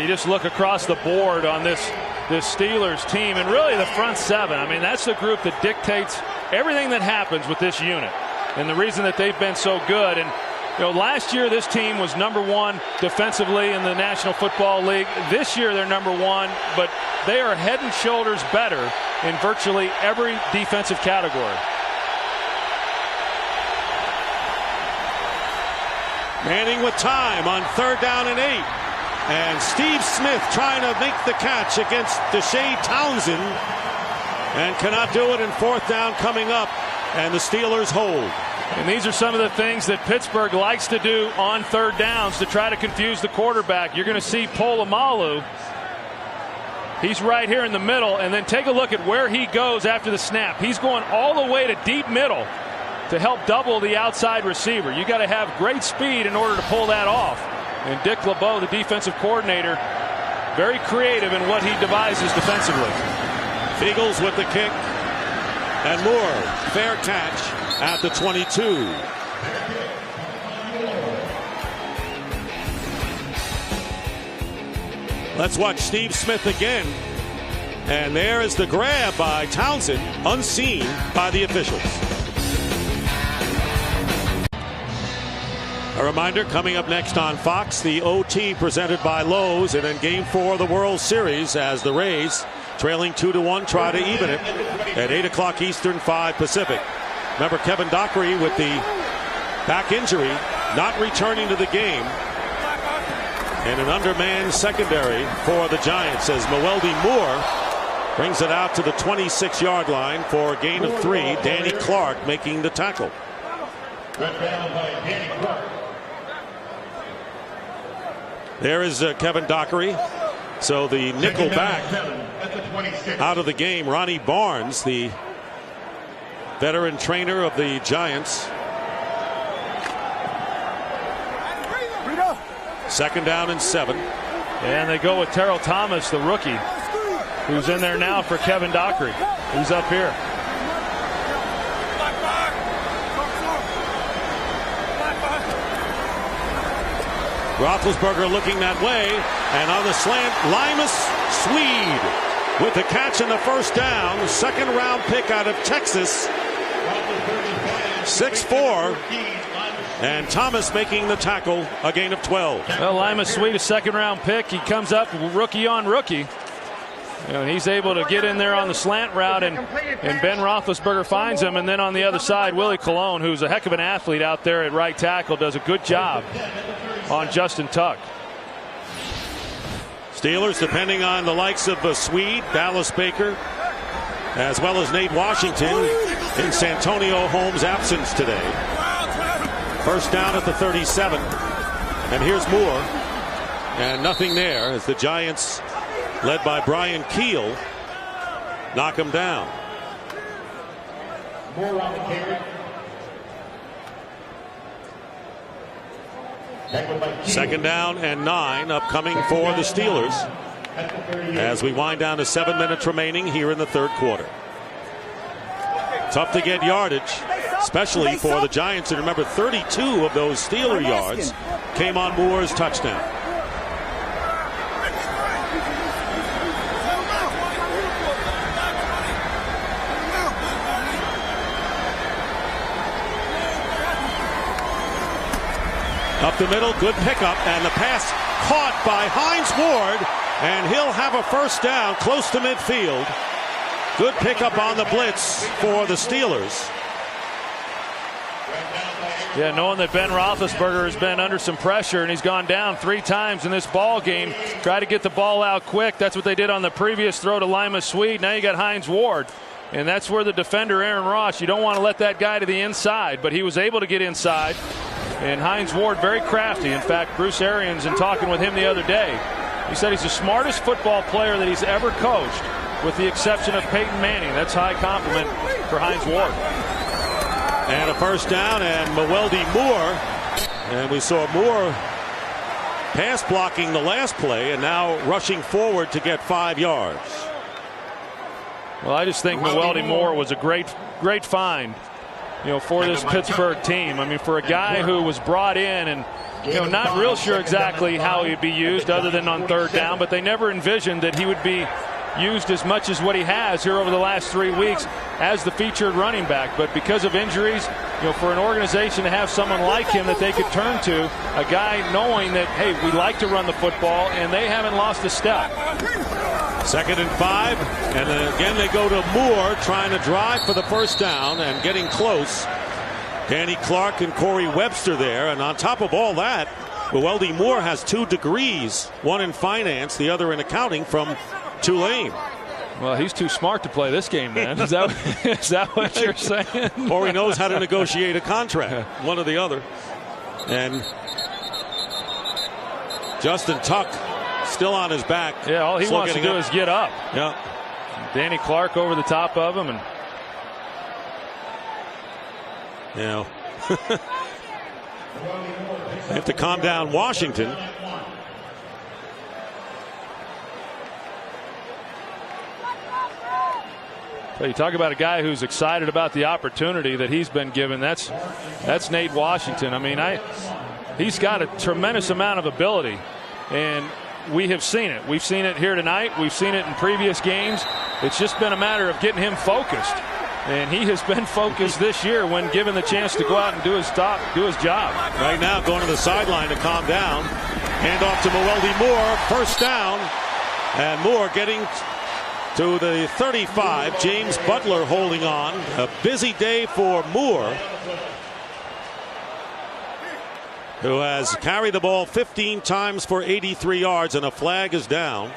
You just look across the board on this Steelers team, and really the front seven. I mean, that's the group that dictates everything that happens with this unit, and the reason that they've been so good. And last year this team was #1 defensively in the National Football League. This year they're #1, but they are head and shoulders better in virtually every defensive category. Manning with time on 3rd down and 8. And Steve Smith trying to make the catch against Deshae Townsend, and cannot do it in 4th down coming up, and the Steelers hold. And these are some of the things that Pittsburgh likes to do on 3rd downs to try to confuse the quarterback. You're going to see Polamalu. He's right here in the middle, and then take a look at where he goes after the snap. He's going all the way to deep middle to help double the outside receiver. You got to have great speed in order to pull that off. And Dick LeBeau, the defensive coordinator, very creative in what he devises defensively. Eagles with the kick, and Moore, fair catch at the 22. Let's watch Steve Smith again. And there is the grab by Townsend, unseen by the officials. A reminder, coming up next on Fox, the OT presented by Lowe's, and then Game 4 of the World Series as the Rays, trailing 2-1, try to even it at 8 o'clock Eastern, 5 Pacific. Remember, Kevin Dockery with the back injury, not returning to the game, and an undermanned secondary for the Giants as Mewelde Moore brings it out to the 26-yard line for a gain of 3. Danny Clark making the tackle. There is Kevin Dockery. So the nickel back out of the game. Ronnie Barnes, the veteran trainer of the Giants. 2nd down and 7. And they go with Terrell Thomas, the rookie, who's in there now for Kevin Dockery. He's up here. Roethlisberger looking that way, and on the slant, Limas Swede with the catch in the 1st down. 2nd round pick out of Texas. 6'4", and Thomas making the tackle, a gain of 12. Well, Limas Swede, a 2nd round pick. He comes up rookie on rookie. He's able to get in there on the slant route, and Ben Roethlisberger finds him. And then on the other side, Willie Colon, who's a heck of an athlete out there at right tackle, does a good job on Justin Tuck. Steelers depending on the likes of Swede, Dallas Baker, as well as Nate Washington in Santonio Holmes' absence today. 1st down at the 37. And here's Moore. And nothing there as the Giants, led by Brian Keel, knock him down. Moore on the carry. 2nd down and 9 upcoming for the Steelers as we wind down to 7 minutes remaining here in the 3rd quarter. Tough to get yardage, especially for the Giants. And remember, 32 of those Steeler yards came on Moore's touchdown. Up the middle, good pickup, and the pass caught by Hines Ward, and he'll have a 1st down close to midfield. Good pickup on the blitz for the Steelers. Yeah, knowing that Ben Roethlisberger has been under some pressure and he's gone down 3 times in this ball game, try to get the ball out quick. That's what they did on the previous throw to Limas Swede. Now you got Hines Ward, and that's where the defender Aaron Ross, you don't want to let that guy to the inside, but he was able to get inside. And Hines Ward, very crafty. In fact, Bruce Arians, in talking with him the other day, he said he's the smartest football player that he's ever coached, with the exception of Peyton Manning. That's high compliment for Hines Ward. And a 1st down, and Mewelde Moore. And we saw Moore pass blocking the last play and now rushing forward to get 5 yards. Well, I just think Mwelde Moore was a great find, for this Pittsburgh team. I mean, for a guy who was brought in and, not real sure exactly how he'd be used other than on third down, but they never envisioned that he would be used as much as what he has here over the last 3 weeks as the featured running back. But because of injuries, for an organization to have someone like him that they could turn to, a guy knowing that, hey, we like to run the football, and they haven't lost a step. 2nd and 5, and then again they go to Moore trying to drive for the first down and getting close. Danny Clark and Corey Webster there, and on top of all that, Mwelde Moore has 2 degrees, one in finance, the other in accounting from Tulane. Well, he's too smart to play this game, man. Is that what you're saying? Or he knows how to negotiate a contract, one or the other. And Justin Tuck still on his back. Yeah, all he wants to do is get up. Yeah. Danny Clark over the top of him. And they have to calm down Washington. So you talk about a guy who's excited about the opportunity that he's been given. That's Nate Washington. I mean, he's got a tremendous amount of ability, and we have seen it. We've seen it here tonight. We've seen it in previous games. It's just been a matter of getting him focused, and he has been focused this year when given the chance to go out and do his job. Right now, going to the sideline to calm down. Hand off to Mwelde Moore. First down, and Moore getting to the 35. James Butler holding on. A busy day for Moore, who has carried the ball 15 times for 83 yards, and a flag is down.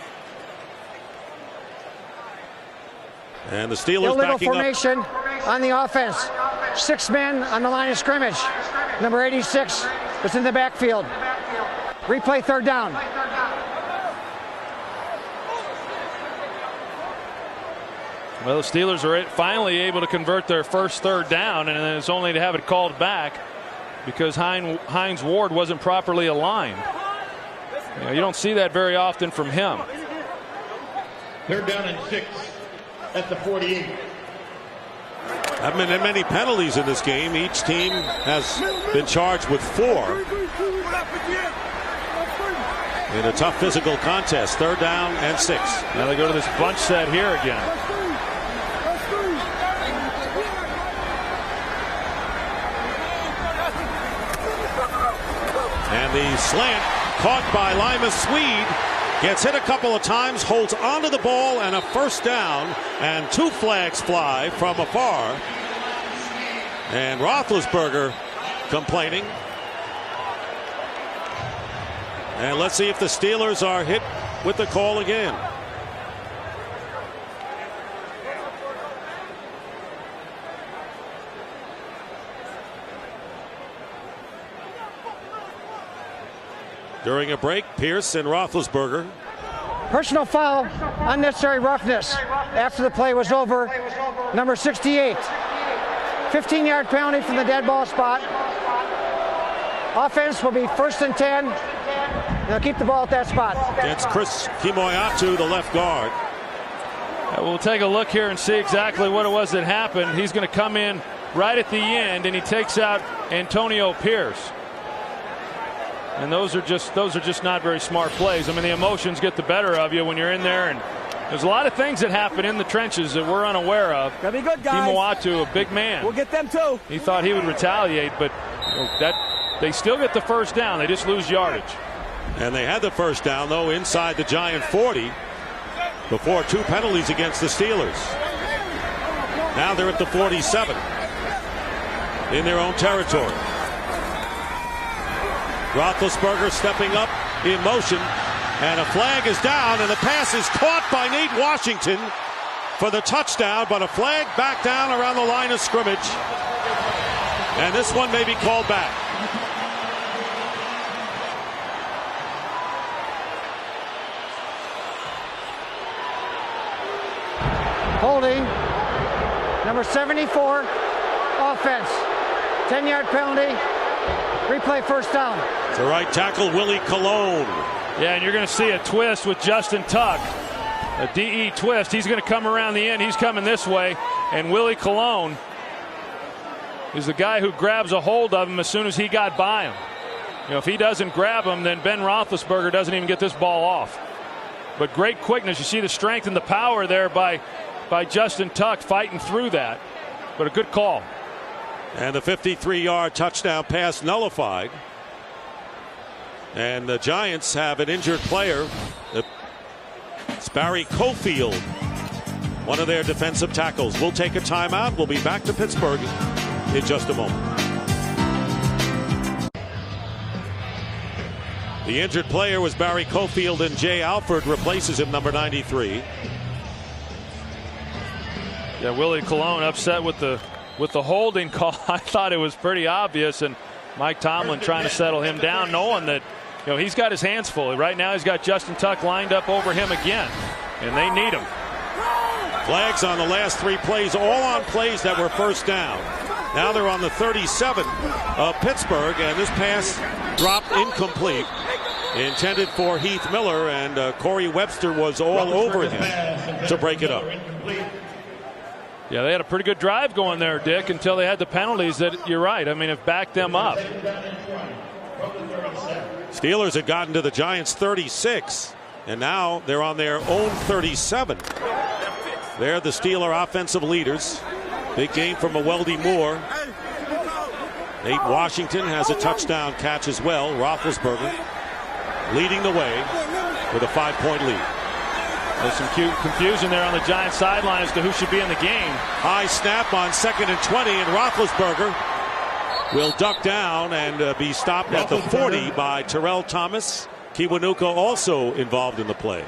And the Steelers illegal backing formation up on the offense. 6 men on the line of scrimmage. Number 86 is in the backfield. Replay 3rd down. Well, the Steelers are finally able to convert their first 3rd down, and then it's only to have it called back because Hines Ward wasn't properly aligned. You don't see that very often from him. 3rd down and 6 at the 48. Haven't been many penalties in this game. Each team has been charged with 4 in a tough physical contest. 3rd down and 6. Now they go to this bunch set here again. And the slant caught by Lima Swede. Gets hit a couple of times, holds onto the ball, and a first down, and 2 flags fly from afar. And Roethlisberger complaining. And let's see if the Steelers are hit with the call again. During a break, Pierce and Roethlisberger. Personal foul, unnecessary roughness. After the play was over, number 68. 15-yard penalty from the dead ball spot. Offense will be 1st and 10. They'll keep the ball at that spot. Against Chris Kimoyatu, the left guard. We'll take a look here and see exactly what it was that happened. He's going to come in right at the end, and he takes out Antonio Pierce. And those are just not very smart plays. I mean, the emotions get the better of you when you're in there, and there's a lot of things that happen in the trenches that we're unaware of. Gotta be good, guys. Kimoyatu, a big man. We'll get them too. He thought he would retaliate, but they still get the first down. They just lose yardage. And they had the first down, though, inside the Giant 40 before 2 penalties against the Steelers. Now they're at the 47 in their own territory. Roethlisberger stepping up in motion, and a flag is down, and the pass is caught by Nate Washington for the touchdown, but a flag back down around the line of scrimmage, and this one may be called back. Holding, number 74, offense. 10-yard penalty. Replay 1st down. To right tackle Willie Colon. Yeah, and you're going to see a twist with Justin Tuck. A DE twist. He's going to come around the end. He's coming this way. And Willie Colon is the guy who grabs a hold of him as soon as he got by him. You know, if he doesn't grab him, then Ben Roethlisberger doesn't even get this ball off. But great quickness. You see the strength and the power there by Justin Tuck fighting through that. But a good call. And the 53-yard touchdown pass nullified. And the Giants have an injured player. It's Barry Cofield, one of their defensive tackles. We'll take a timeout. We'll be back to Pittsburgh in just a moment. The injured player was Barry Cofield, and Jay Alford replaces him, number 93. Yeah, Willie Colon upset with the holding call. I thought it was pretty obvious, and Mike Tomlin trying to settle him down, knowing that, you know, he's got his hands full. Right now he's got Justin Tuck lined up over him again, and they need him. Flags on the last 3 plays, all on plays that were first down. Now they're on the 37 of Pittsburgh, and this pass dropped incomplete. Intended for Heath Miller, and Corey Webster was all over him to break it up. Yeah, they had a pretty good drive going there, Dick, until they had the penalties that, you're right, I mean, have backed them up. Steelers had gotten to the Giants 36, and now they're on their own 37. They're the Steeler offensive leaders. Big game from Weldy Moore. Nate Washington has a touchdown catch as well. Roethlisberger leading the way with a 5-point lead. There's some confusion there on the Giants sideline as to who should be in the game. High snap on 2nd and 20, and Roethlisberger will duck down and be stopped at the 40 by Terrell Thomas. Kiwanuka also involved in the play.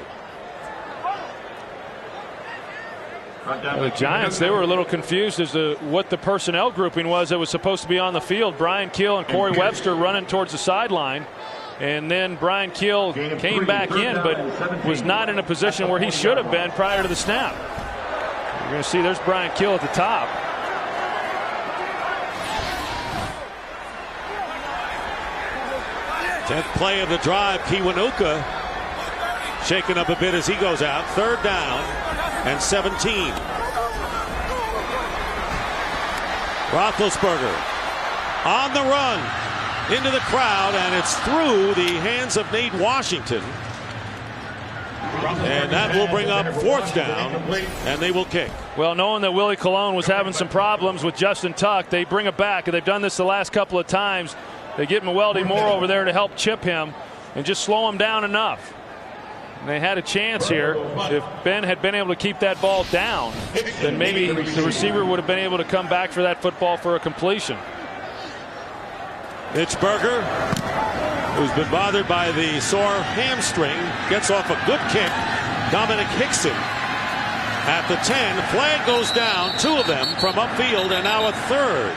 The Giants, they were a little confused as to what the personnel grouping was that was supposed to be on the field. Brian Keel and Corey Webster running towards the sideline. And then Brian Keel came back in, but was not in a position where he should have been prior to the snap. You're going to see there's Brian Keel at the top. Tenth play of the drive. Kiwanuka shaken up a bit as he goes out. 3rd down and 17. Roethlisberger on the run into the crowd, and it's through the hands of Nate Washington. And that will bring up 4th down, and they will kick. Well, knowing that Willie Colon was having some problems with Justin Tuck, they bring it back, and they've done this the last couple of times. They get Weldy Moore over there to help chip him and just slow him down enough. And they had a chance here. If Ben had been able to keep that ball down, then maybe the receiver would have been able to come back for that football for a completion. Pittsburgh, who's been bothered by the sore hamstring, gets off a good kick. Dominic Hickson at the 10. Flag goes down, 2 of them from upfield, and now a 3rd.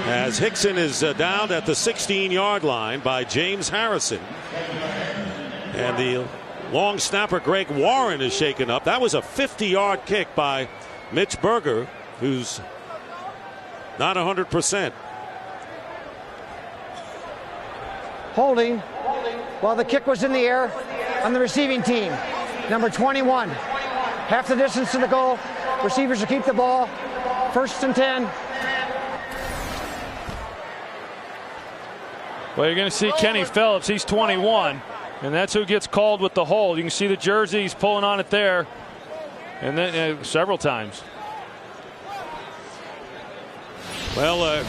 As Hickson is down at the 16-yard line by James Harrison. And the long snapper Greg Warren is shaken up. That was a 50-yard kick by Mitch Berger, who's not 100%. Holding while the kick was in the air on the receiving team. Number 21. Half the distance to the goal. Receivers will keep the ball. 1st and 10. Well, you're going to see Kenny Phillips. He's 21, and that's who gets called with the hold. You can see the jersey. He's pulling on it there, and then several times. Well,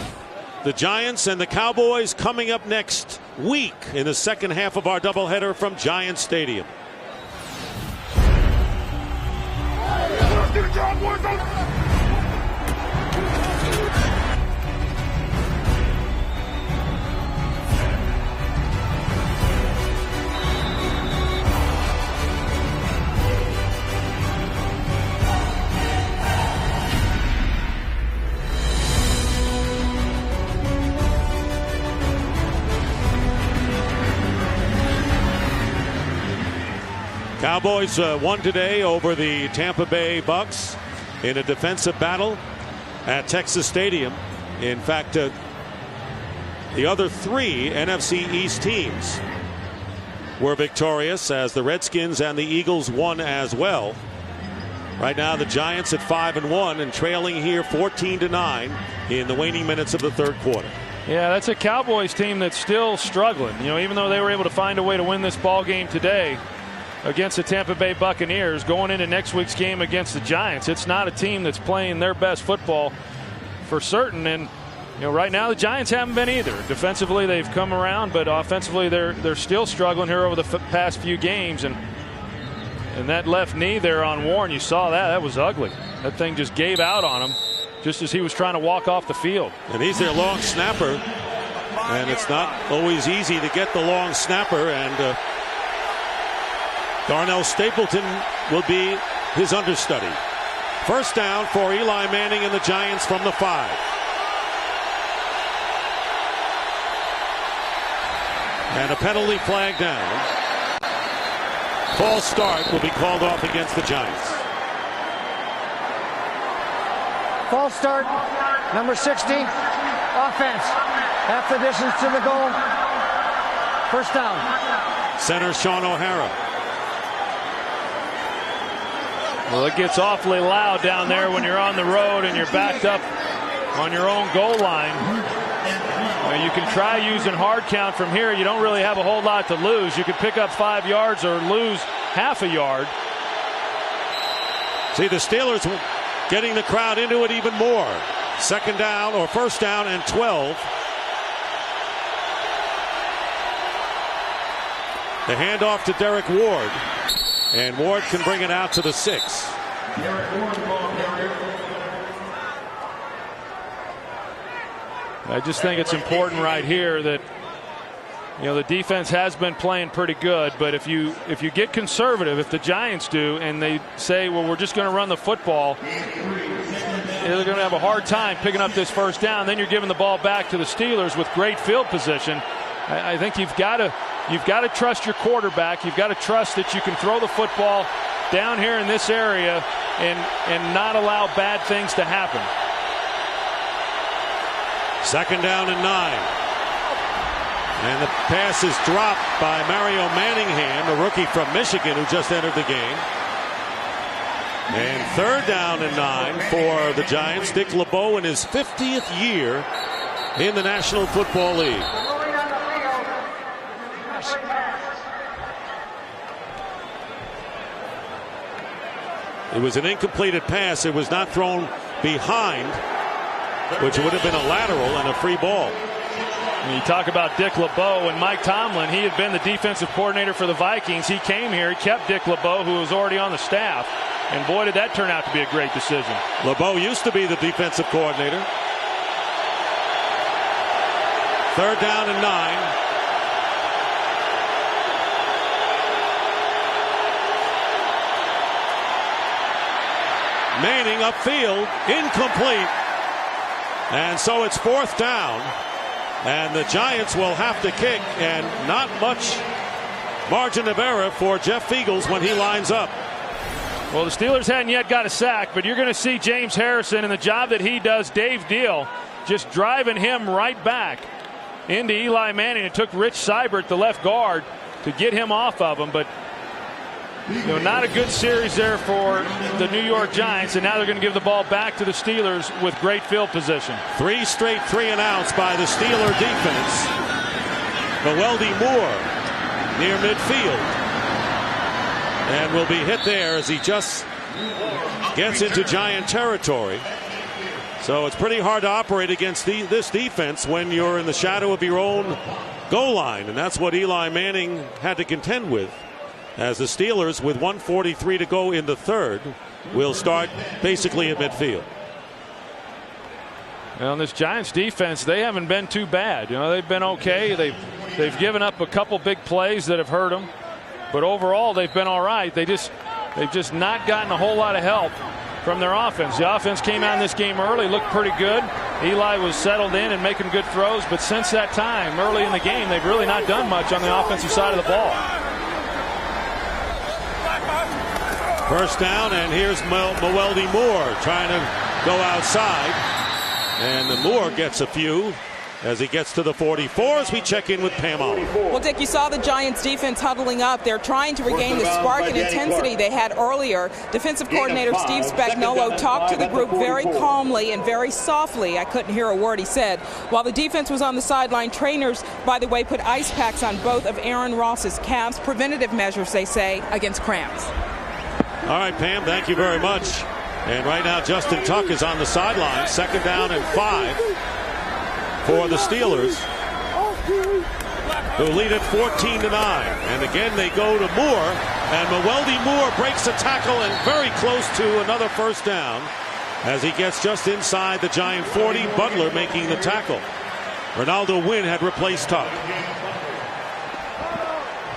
the Giants and the Cowboys coming up next week in the second half of our doubleheader from Giants Stadium. Cowboys won today over the Tampa Bay Bucks in a defensive battle at Texas Stadium. In fact, The other 3 NFC East teams were victorious, as the Redskins and the Eagles won as well. Right now the Giants at 5-1 and trailing here 14-9 in the waning minutes of the third quarter. Yeah, that's a Cowboys team that's still struggling. You know, even though they were able to find a way to win this ball game today against the Tampa Bay Buccaneers, going into next week's game against the Giants, it's not a team that's playing their best football for certain. And you know, right now the Giants haven't been either. Defensively they've come around, but offensively they're still struggling here over the past few games. And that left knee there on Warren, you saw that was ugly. That thing just gave out on him just as he was trying to walk off the field. And he's their long snapper, and it's not always easy to get the long snapper. And Darnell Stapleton will be his understudy. First down for Eli Manning and the Giants from the 5. And a penalty flag down. False start will be called off against the Giants. False start, number 60, offense. Half the distance to the goal. First down. Center Sean O'Hara. Well, it gets awfully loud down there when you're on the road and you're backed up on your own goal line. You can try using hard count from here. You don't really have a whole lot to lose. You could pick up 5 yards or lose half a yard. See, the Steelers getting the crowd into it even more. Second down, or first down and 12. The handoff to Derek Ward. And Ward can bring it out to the 6. I just think it's important right here that, you know, the defense has been playing pretty good, but if you get conservative, if the Giants do, and they say, well, we're just going to run the football, they're going to have a hard time picking up this first down. Then you're giving the ball back to the Steelers with great field position. I think you've got to trust your quarterback. You've got to trust that you can throw the football down here in this area and not allow bad things to happen. Second down and 9. And the pass is dropped by Mario Manningham, a rookie from Michigan who just entered the game. And third down and 9 for the Giants. Dick LeBeau in his 50th year in the National Football League. It was an incompleted pass. It was not thrown behind, which would have been a lateral and a free ball. When you talk about Dick LeBeau and Mike Tomlin, he had been the defensive coordinator for the Vikings. He came here, he kept Dick LeBeau, who was already on the staff. And boy, did that turn out to be a great decision. LeBeau used to be the defensive coordinator. Third down and 9. Manning upfield, incomplete. And so it's fourth down. And the Giants will have to kick, and not much margin of error for Jeff Feagles when he lines up. Well, the Steelers hadn't yet got a sack, but you're going to see James Harrison and the job that he does, Dave Deal, just driving him right back into Eli Manning. It took Rich Seibert, the left guard, to get him off of him, but you know, not a good series there for the New York Giants, and now they're going to give the ball back to the Steelers with great field position. 3 straight 3-and-outs by the Steeler defense. Mewelde Moore near midfield, and will be hit there as he just gets into Giant territory. So it's pretty hard to operate against this defense when you're in the shadow of your own goal line, and that's what Eli Manning had to contend with. As the Steelers, with 1:43 to go in the third, will start basically at midfield. Well, this Giants defense, they haven't been too bad. You know, they've been okay. They've given up a couple big plays that have hurt them, but overall they've been all right. They've just not gotten a whole lot of help from their offense. The offense came out in this game early, looked pretty good. Eli was settled in and making good throws, but since that time, early in the game, they've really not done much on the offensive side of the ball. First down, and here's Mewelde Moore trying to go outside. And the Moore gets a few. as he gets to the 44 as we check in with Pam Oliver. Well, Dick, you saw the Giants defense huddling up. They're trying to regain the spark and intensity they had earlier. Defensive coordinator Steve Spagnuolo talked to the group very calmly and very softly. I couldn't hear a word he said. While the defense was on the sideline, trainers, by the way, put ice packs on both of Aaron Ross's calves. Preventative measures, they say, against cramps. All right, Pam, thank you very much. And right now, Justin Tuck is on the sideline. 2nd down and 5 for the Steelers, who lead at 14-9. And again, they go to Moore, and Mewelde Moore breaks a tackle and very close to another first down as he gets just inside the Giant 40. Butler making the tackle. Ronaldo Wynn had replaced Tuck.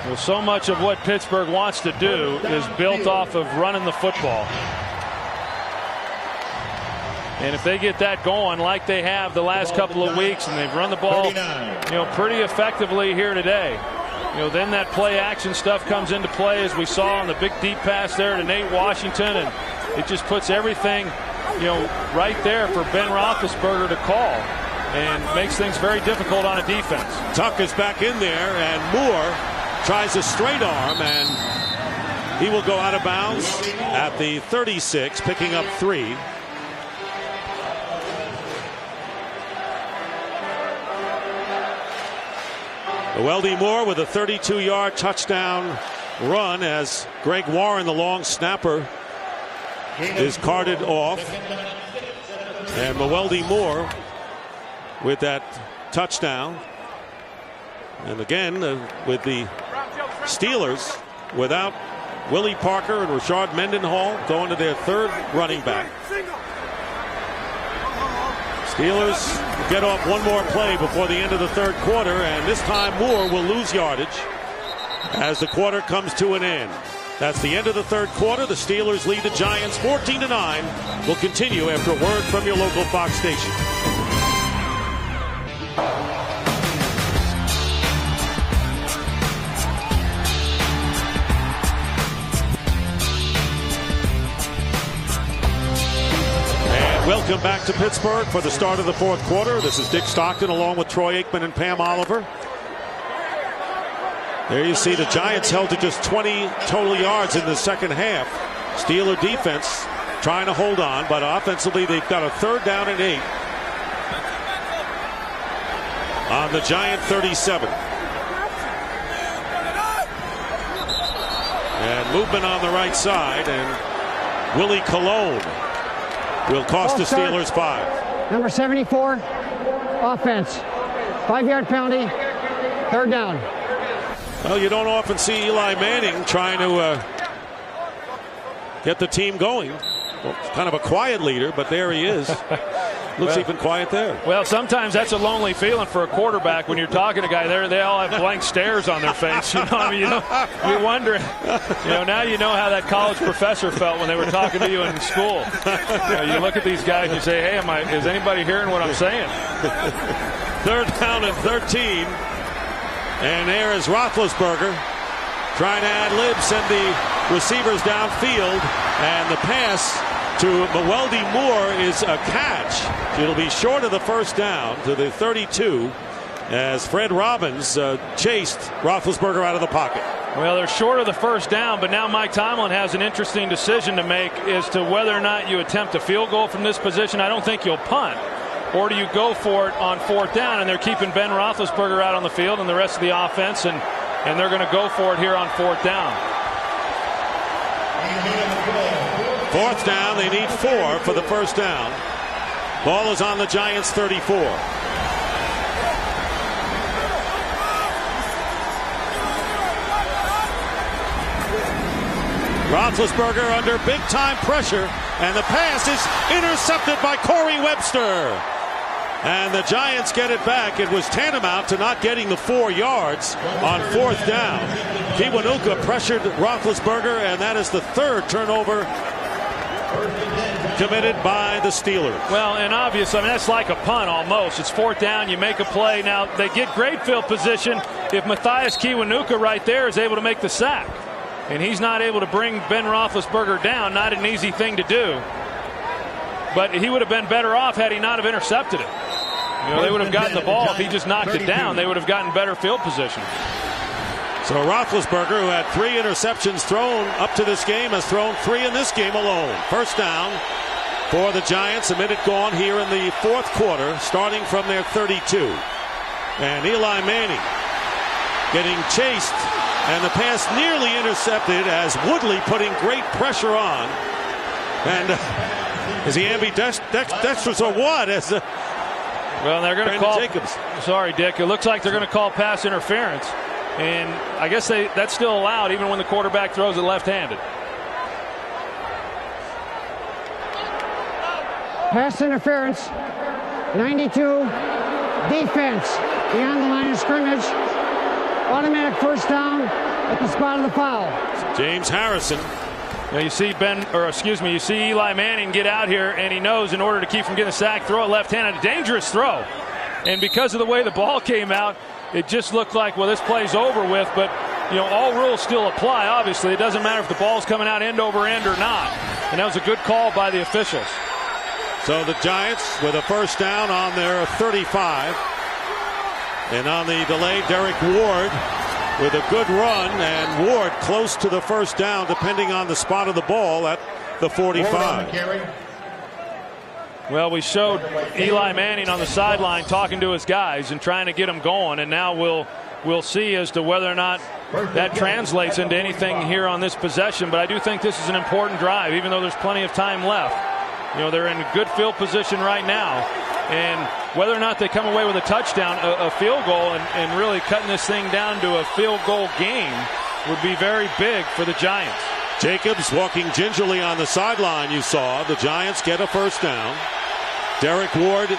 Well, so much of what Pittsburgh wants to do is built off of running the football. And if they get that going like they have the last couple of weeks, and they've run the ball, pretty effectively here today, then that play action stuff comes into play, as we saw on the big deep pass there to Nate Washington, and it just puts everything, right there for Ben Roethlisberger to call, and makes things very difficult on a defense. Tuck is back in there, and Moore tries a straight arm, and he will go out of bounds at the 36, picking up 3. Mewelde Moore with a 32-yard touchdown run as Greg Warren, the long snapper, is carted off. And Mewelde Moore with that touchdown. And again, with the Steelers without Willie Parker and Rashard Mendenhall going to their 3rd running back. Steelers get off one more play before the end of the 3rd quarter, and this time Moore will lose yardage as the quarter comes to an end. That's the end of the 3rd quarter. The Steelers lead the Giants 14-9. We'll continue after a word from your local Fox station. Welcome back to Pittsburgh for the start of the 4th quarter. This is Dick Stockton along with Troy Aikman and Pam Oliver. There you see the Giants held to just 20 total yards in the 2nd half. Steeler defense trying to hold on, but offensively they've got a 3rd down and 8 on the Giant 37. And movement on the right side, and Willie Colon will cost the Steelers 5. Number 74, offense. 5-yard penalty, 3rd down. Well, you don't often see Eli Manning trying to get the team going. Well, kind of a quiet leader, but there he is. Looks even quiet there. Well, sometimes that's a lonely feeling for a quarterback when you're talking to a guy there. They all have blank stares on their face. You're wondering. Now you know how that college professor felt when they were talking to you in school. You look at these guys and you say, "Hey, is anybody hearing what I'm saying?" 3rd down and 13, and there is Roethlisberger trying to add lib, send the receivers downfield, and the pass to Mewelde Moore is a catch. It'll be short of the 1st down to the 32 as Fred Robbins chased Roethlisberger out of the pocket. Well, they're short of the 1st down, but now Mike Tomlin has an interesting decision to make as to whether or not you attempt a field goal from this position. I don't think you'll punt. Or do you go for it on 4th down? And they're keeping Ben Roethlisberger out on the field and the rest of the offense, and they're going to go for it here on 4th down. 4th down, they need 4 for the 1st down. Ball is on the Giants 34. Roethlisberger under big-time pressure, and the pass is intercepted by Corey Webster. And the Giants get it back. It was tantamount to not getting the 4 yards on 4th down. Kiwanuka pressured Roethlisberger, and that is the 3rd turnover committed by the Steelers. Well, and obviously, that's like a punt almost. It's 4th down, you make a play. Now, they get great field position if Matthias Kiwanuka right there is able to make the sack. And he's not able to bring Ben Roethlisberger down. Not an easy thing to do. But he would have been better off had he not have intercepted it. You know, they would have gotten the ball if he just knocked it down. They would have gotten better field position. So Roethlisberger, who had 3 interceptions thrown up to this game, has thrown 3 in this game alone. First down for the Giants. A minute gone here in the fourth quarter, starting from their 32. And Eli Manning getting chased, and the pass nearly intercepted as Woodley putting great pressure on. And is he ambidextrous or what? Well, they're going to call Jacobs. Sorry, Dick. It looks like they're going to call pass interference. And I guess that's still allowed even when the quarterback throws it left-handed. Pass interference, 92, defense, beyond the line of scrimmage, automatic first down at the spot of the foul. James Harrison. Now you see you see Eli Manning get out here, and he knows in order to keep from getting a sack, throw it left-handed, a dangerous throw. And because of the way the ball came out, it just looked like, well, this play's over with, but you know, all rules still apply. Obviously, it doesn't matter if the ball's coming out end over end or not. And that was a good call by the officials. So the Giants with a first down on their 35. And on the delay, Derek Ward with a good run, and Ward close to the first down depending on the spot of the ball at the 45. Well, we showed Eli Manning on the sideline talking to his guys and trying to get them going, and now we'll see as to whether or not that translates into anything here on this possession. But I do think this is an important drive, even though there's plenty of time left. You know, they're in good field position right now, and whether or not they come away with a touchdown, a field goal, and really cutting this thing down to a field goal game would be very big for the Giants. Jacobs walking gingerly on the sideline. You saw the Giants get a first down. Derek Ward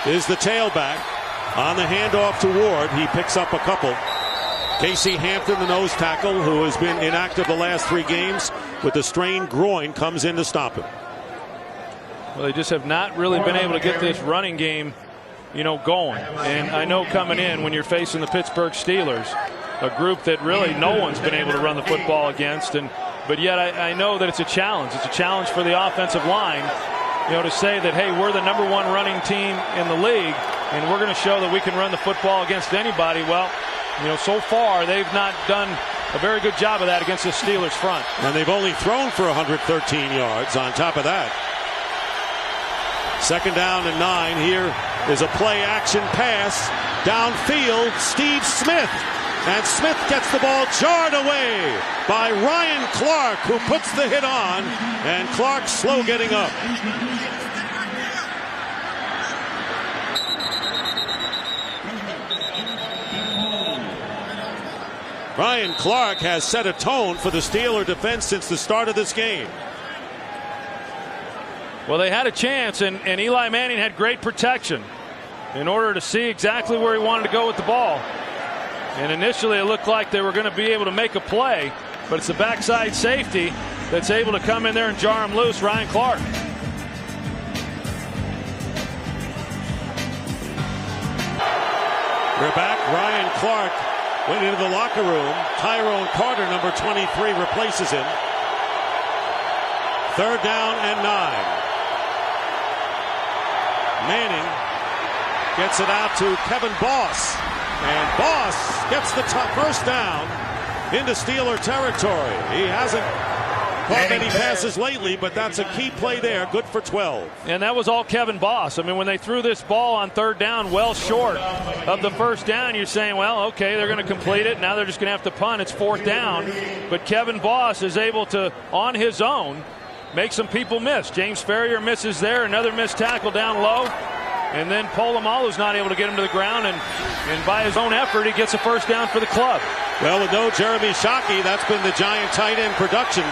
is the tailback. On the handoff to Ward, he picks up a couple. Casey Hampton, the nose tackle, who has been inactive the last 3 games with a strained groin, comes in to stop him. Well, they just have not really been able to get this running game, you know, going. And I know coming in when you're facing the Pittsburgh Steelers, a group that really no one's been able to run the football against, but yet I know that it's a challenge. It's a challenge for the offensive line, you know, to say that, hey, we're the #1 running team in the league, and we're going to show that we can run the football against anybody. Well, you know, so far they've not done a very good job of that against the Steelers front. And they've only thrown for 113 yards on top of that. Second down and 9. Here is a play action pass downfield. Steve Smith. And Smith gets the ball jarred away by Ryan Clark, who puts the hit on. And Clark slow getting up. Ryan Clark has set a tone for the Steeler defense since the start of this game. Well, they had a chance, and Eli Manning had great protection in order to see exactly where he wanted to go with the ball. And initially it looked like they were going to be able to make a play, but it's the backside safety that's able to come in there and jar him loose, Ryan Clark. We're back. Ryan Clark went into the locker room. Tyrone Carter, number 23, replaces him. Third down and 9. Manning gets it out to Kevin Boss. And Boss gets the first down into Steeler territory. He hasn't caught many passes lately, but that's a key play there. Good for 12. And that was all Kevin Boss. I mean, when they threw this ball on third down well short of the first down, you're saying, well, okay, they're going to complete it. Now they're just going to have to punt. It's fourth down. But Kevin Boss is able to, on his own, make some people miss. James Ferrier misses there. Another missed tackle down low. And then Polamalu's not able to get him to the ground, and by his own effort, he gets a first down for the club. Well, with no Jeremy Shockey, that's been the Giant tight end production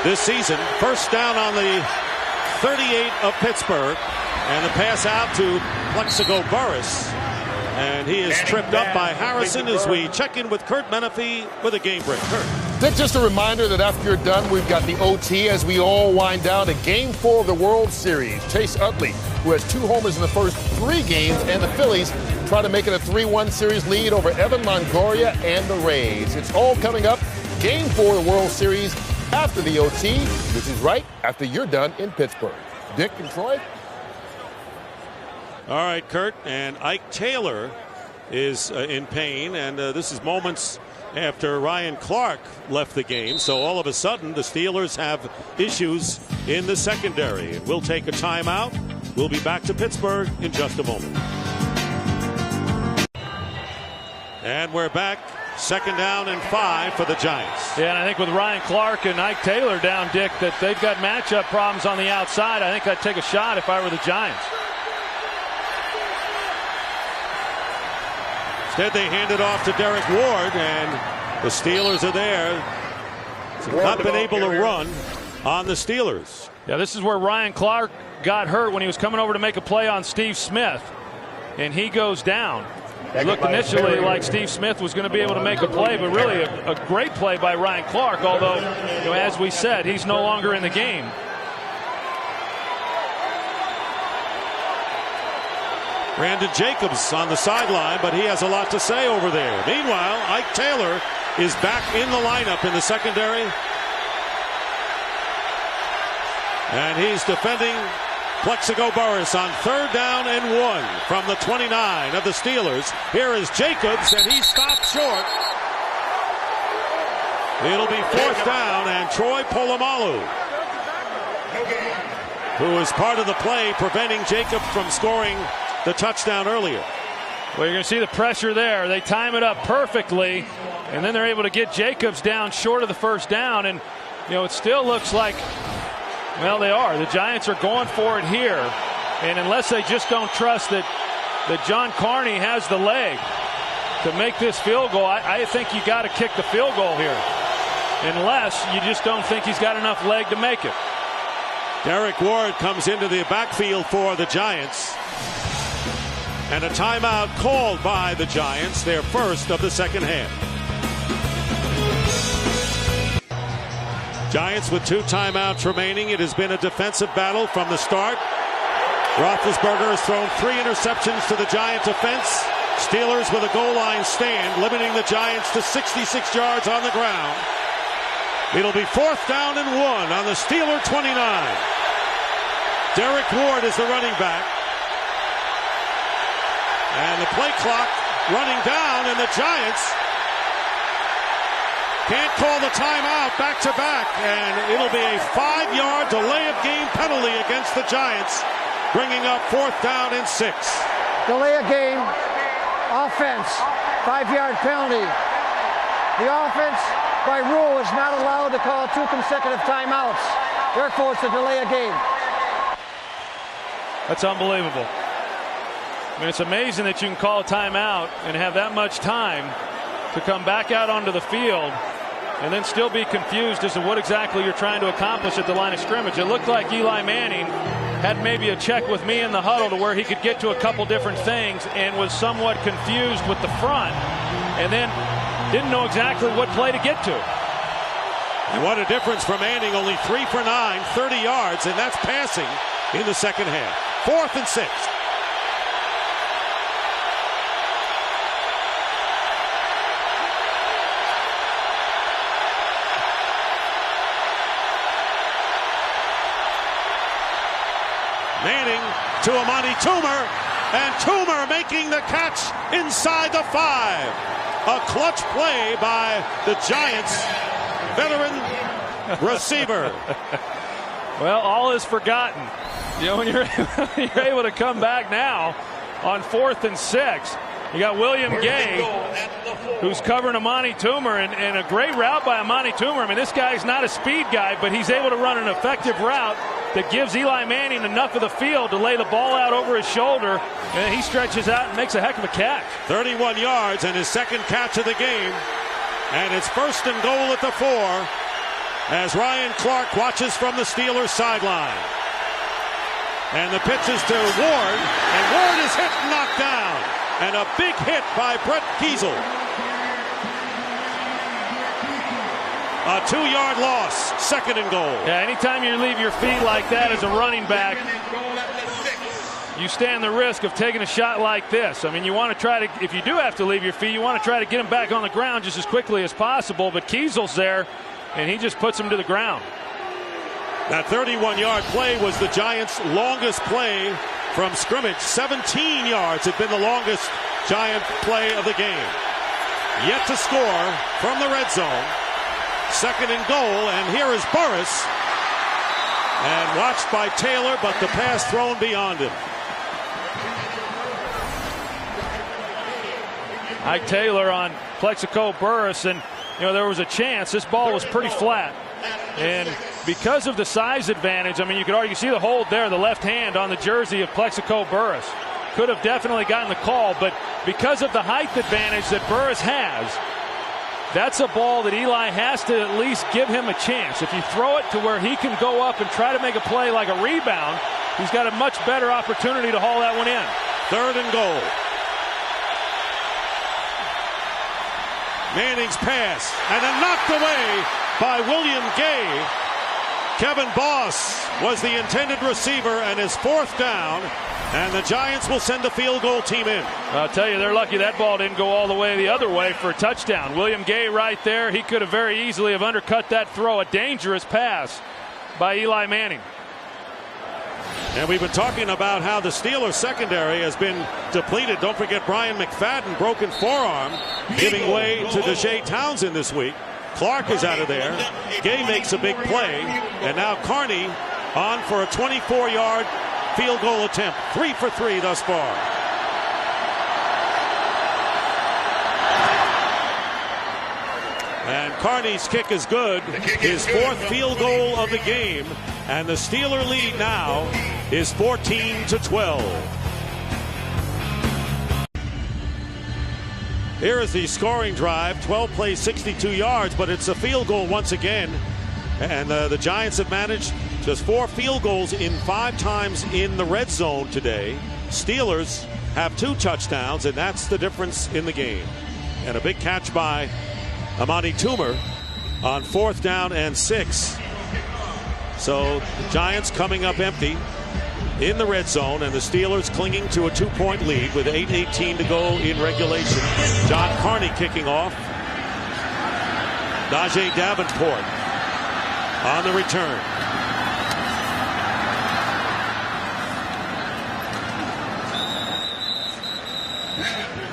this season. First down on the 38 of Pittsburgh, and the pass out to Plexico Burris. And he is tripped up by Harrison as we check in with Kurt Menefee with a game break. Kurt. Dick, just a reminder that after you're done, we've got the OT as we all wind down to Game 4 of the World Series. Chase Utley, who has 2 homers in the first 3 games, and the Phillies try to make it a 3-1 series lead over Evan Longoria and the Rays. It's all coming up. Game 4 of the World Series after the OT, which is right after you're done in Pittsburgh. Dick and Troy. All right, Kurt, and Ike Taylor is in pain, and this is moments after Ryan Clark left the game. So all of a sudden, the Steelers have issues in the secondary. And we'll take a timeout. We'll be back to Pittsburgh in just a moment. And we're back. 2nd down and 5 for the Giants. Yeah, and I think with Ryan Clark and Ike Taylor down, Dick, that they've got matchup problems on the outside. I think I'd take a shot if I were the Giants. Instead, they hand it off to Derek Ward, and the Steelers are there. Not been able to run on the Steelers. Yeah, this is where Ryan Clark got hurt when he was coming over to make a play on Steve Smith, and he goes down. It looked initially like Steve Smith was going to be able to make a play, but really a great play by Ryan Clark, although, as we said, he's no longer in the game. Brandon Jacobs on the sideline, but he has a lot to say over there. Meanwhile, Ike Taylor is back in the lineup in the secondary. And he's defending Plexico Burris on 3rd down and 1 from the 29 of the Steelers. Here is Jacobs, and he stops short. It'll be 4th down, and Troy Polamalu, who is part of the play preventing Jacobs from scoring the touchdown earlier. Well, you're going to see the pressure there. They time it up perfectly, and then they're able to get Jacobs down short of the 1st down. And, it still looks like, well, they are. The Giants are going for it here. And unless they just don't trust that John Carney has the leg to make this field goal, I think you got to kick the field goal here. Unless you just don't think he's got enough leg to make it. Derek Ward comes into the backfield for the Giants. And a timeout called by the Giants, their first of the second half. Giants with 2 timeouts remaining. It has been a defensive battle from the start. Roethlisberger has thrown 3 interceptions to the Giant defense. Steelers with a goal line stand, limiting the Giants to 66 yards on the ground. It'll be 4th down and 1 on the Steeler 29. Derek Ward is the running back. And the play clock running down, and the Giants can't call the timeout back-to-back, and it'll be a 5-yard delay of game penalty against the Giants, bringing up 4th down and 6. Delay of game, offense, 5-yard penalty. The offense, by rule, is not allowed to call 2 consecutive timeouts. Therefore, it's a delay of game. That's unbelievable. I mean, it's amazing that you can call a timeout and have that much time to come back out onto the field and then still be confused as to what exactly you're trying to accomplish at the line of scrimmage. It looked like Eli Manning had maybe a check with me in the huddle to where he could get to a couple different things and was somewhat confused with the front and then didn't know exactly what play to get to. And what a difference for Manning, only 3 for 9, 30 yards, and that's passing in the second half. 4th and 6. Manning to Amani Toomer, and Toomer making the catch inside the 5. A clutch play by the Giants veteran receiver. Well, all is forgotten. When you're able to come back now on 4th and 6. You got William Gay, who's covering Amani Toomer, and a great route by Amani Toomer. I mean, this guy's not a speed guy, but he's able to run an effective route that gives Eli Manning enough of the field to lay the ball out over his shoulder, and he stretches out and makes a heck of a catch. 31 yards and his second catch of the game, and it's 1st and goal at the 4 as Ryan Clark watches from the Steelers sideline. And the pitch is to Ward, and Ward is hit and knocked down. And a big hit by Brett Kiesel. A 2-yard loss, 2nd and goal. Yeah, anytime you leave your feet like that as a running back, you stand the risk of taking a shot like this. I mean, you want to try to, if you do have to leave your feet, you want to try to get him back on the ground just as quickly as possible. But Kiesel's there, and he just puts him to the ground. That 31-yard play was the Giants' longest play from scrimmage. 17 yards had been the longest Giant play of the game. Yet to score from the red zone. Second and goal, and here is Burris. And watched by Taylor, but the pass thrown beyond him. Ike Taylor on Plexico Burris, and there was a chance. This ball was pretty flat, and because of the size advantage, I mean, you could argue, see the hold there, the left hand on the jersey of Plexico Burris. Could have definitely gotten the call, but because of the height advantage that Burris has, that's a ball that Eli has to at least give him a chance. If you throw it to where he can go up and try to make a play like a rebound, he's got a much better opportunity to haul that one in. Third and goal. Manning's pass, and then knocked away by William Gay. Kevin Boss was the intended receiver, and his fourth down, and the Giants will send the field goal team in. I'll tell you, they're lucky that ball didn't go all the way the other way for a touchdown. William Gay right there, he could have very easily have undercut that throw. A dangerous pass by Eli Manning. And we've been talking about how the Steelers secondary has been depleted. Don't forget Brian McFadden, broken forearm, giving way to Deshae Townsend this week. Clark is out of there. Gay makes a big play. And now Carney on for a 24-yard field goal attempt. 3 for 3 thus far. And Carney's kick is good. His fourth field goal of the game. And the Steeler lead now is 14-12. Here is the scoring drive. 12 plays, 62 yards, but it's a field goal once again. And the Giants have managed just 4 field goals in 5 times in the red zone today. Steelers have 2 touchdowns, and that's the difference in the game. And a big catch by Amani Toomer on 4th down and 6. So the Giants coming up empty in the red zone, and the Steelers clinging to a 2-point lead with 8:18 to go in regulation. John Carney kicking off. Najee Davenport on the return.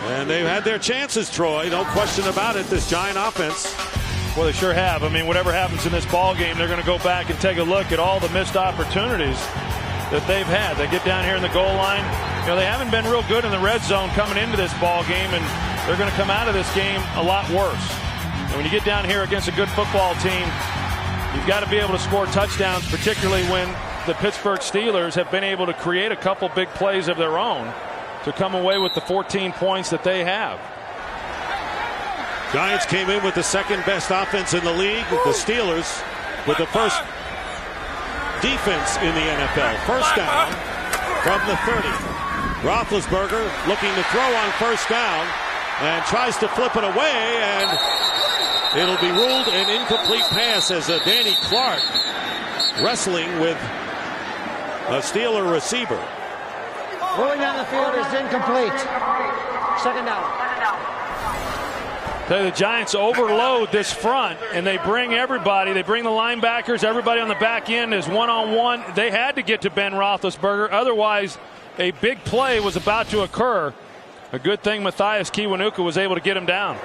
And they've had their chances, Troy. No question about it, this Giant offense. Well, they sure have. I mean, whatever happens in this ball game, they're going to go back and take a look at all the missed opportunities that they've had. They get down here in the goal line. They haven't been real good in the red zone coming into this ball game, and they're going to come out of this game a lot worse. And when you get down here against a good football team, you've got to be able to score touchdowns, particularly when the Pittsburgh Steelers have been able to create a couple big plays of their own to come away with the 14 points that they have. Giants came in with the second best offense in the league. The Steelers with the first defense in the NFL. First down from the 30. Roethlisberger looking to throw on first down and tries to flip it away, and it'll be ruled an incomplete pass as Danny Clark wrestling with a Steeler receiver. Ruling on the field is incomplete. Second down. The Giants overload this front, and they bring everybody. They bring the linebackers, everybody on the back end is one-on-one. They had to get to Ben Roethlisberger. Otherwise, a big play was about to occur. A good thing Matthias Kiwanuka was able to get him down.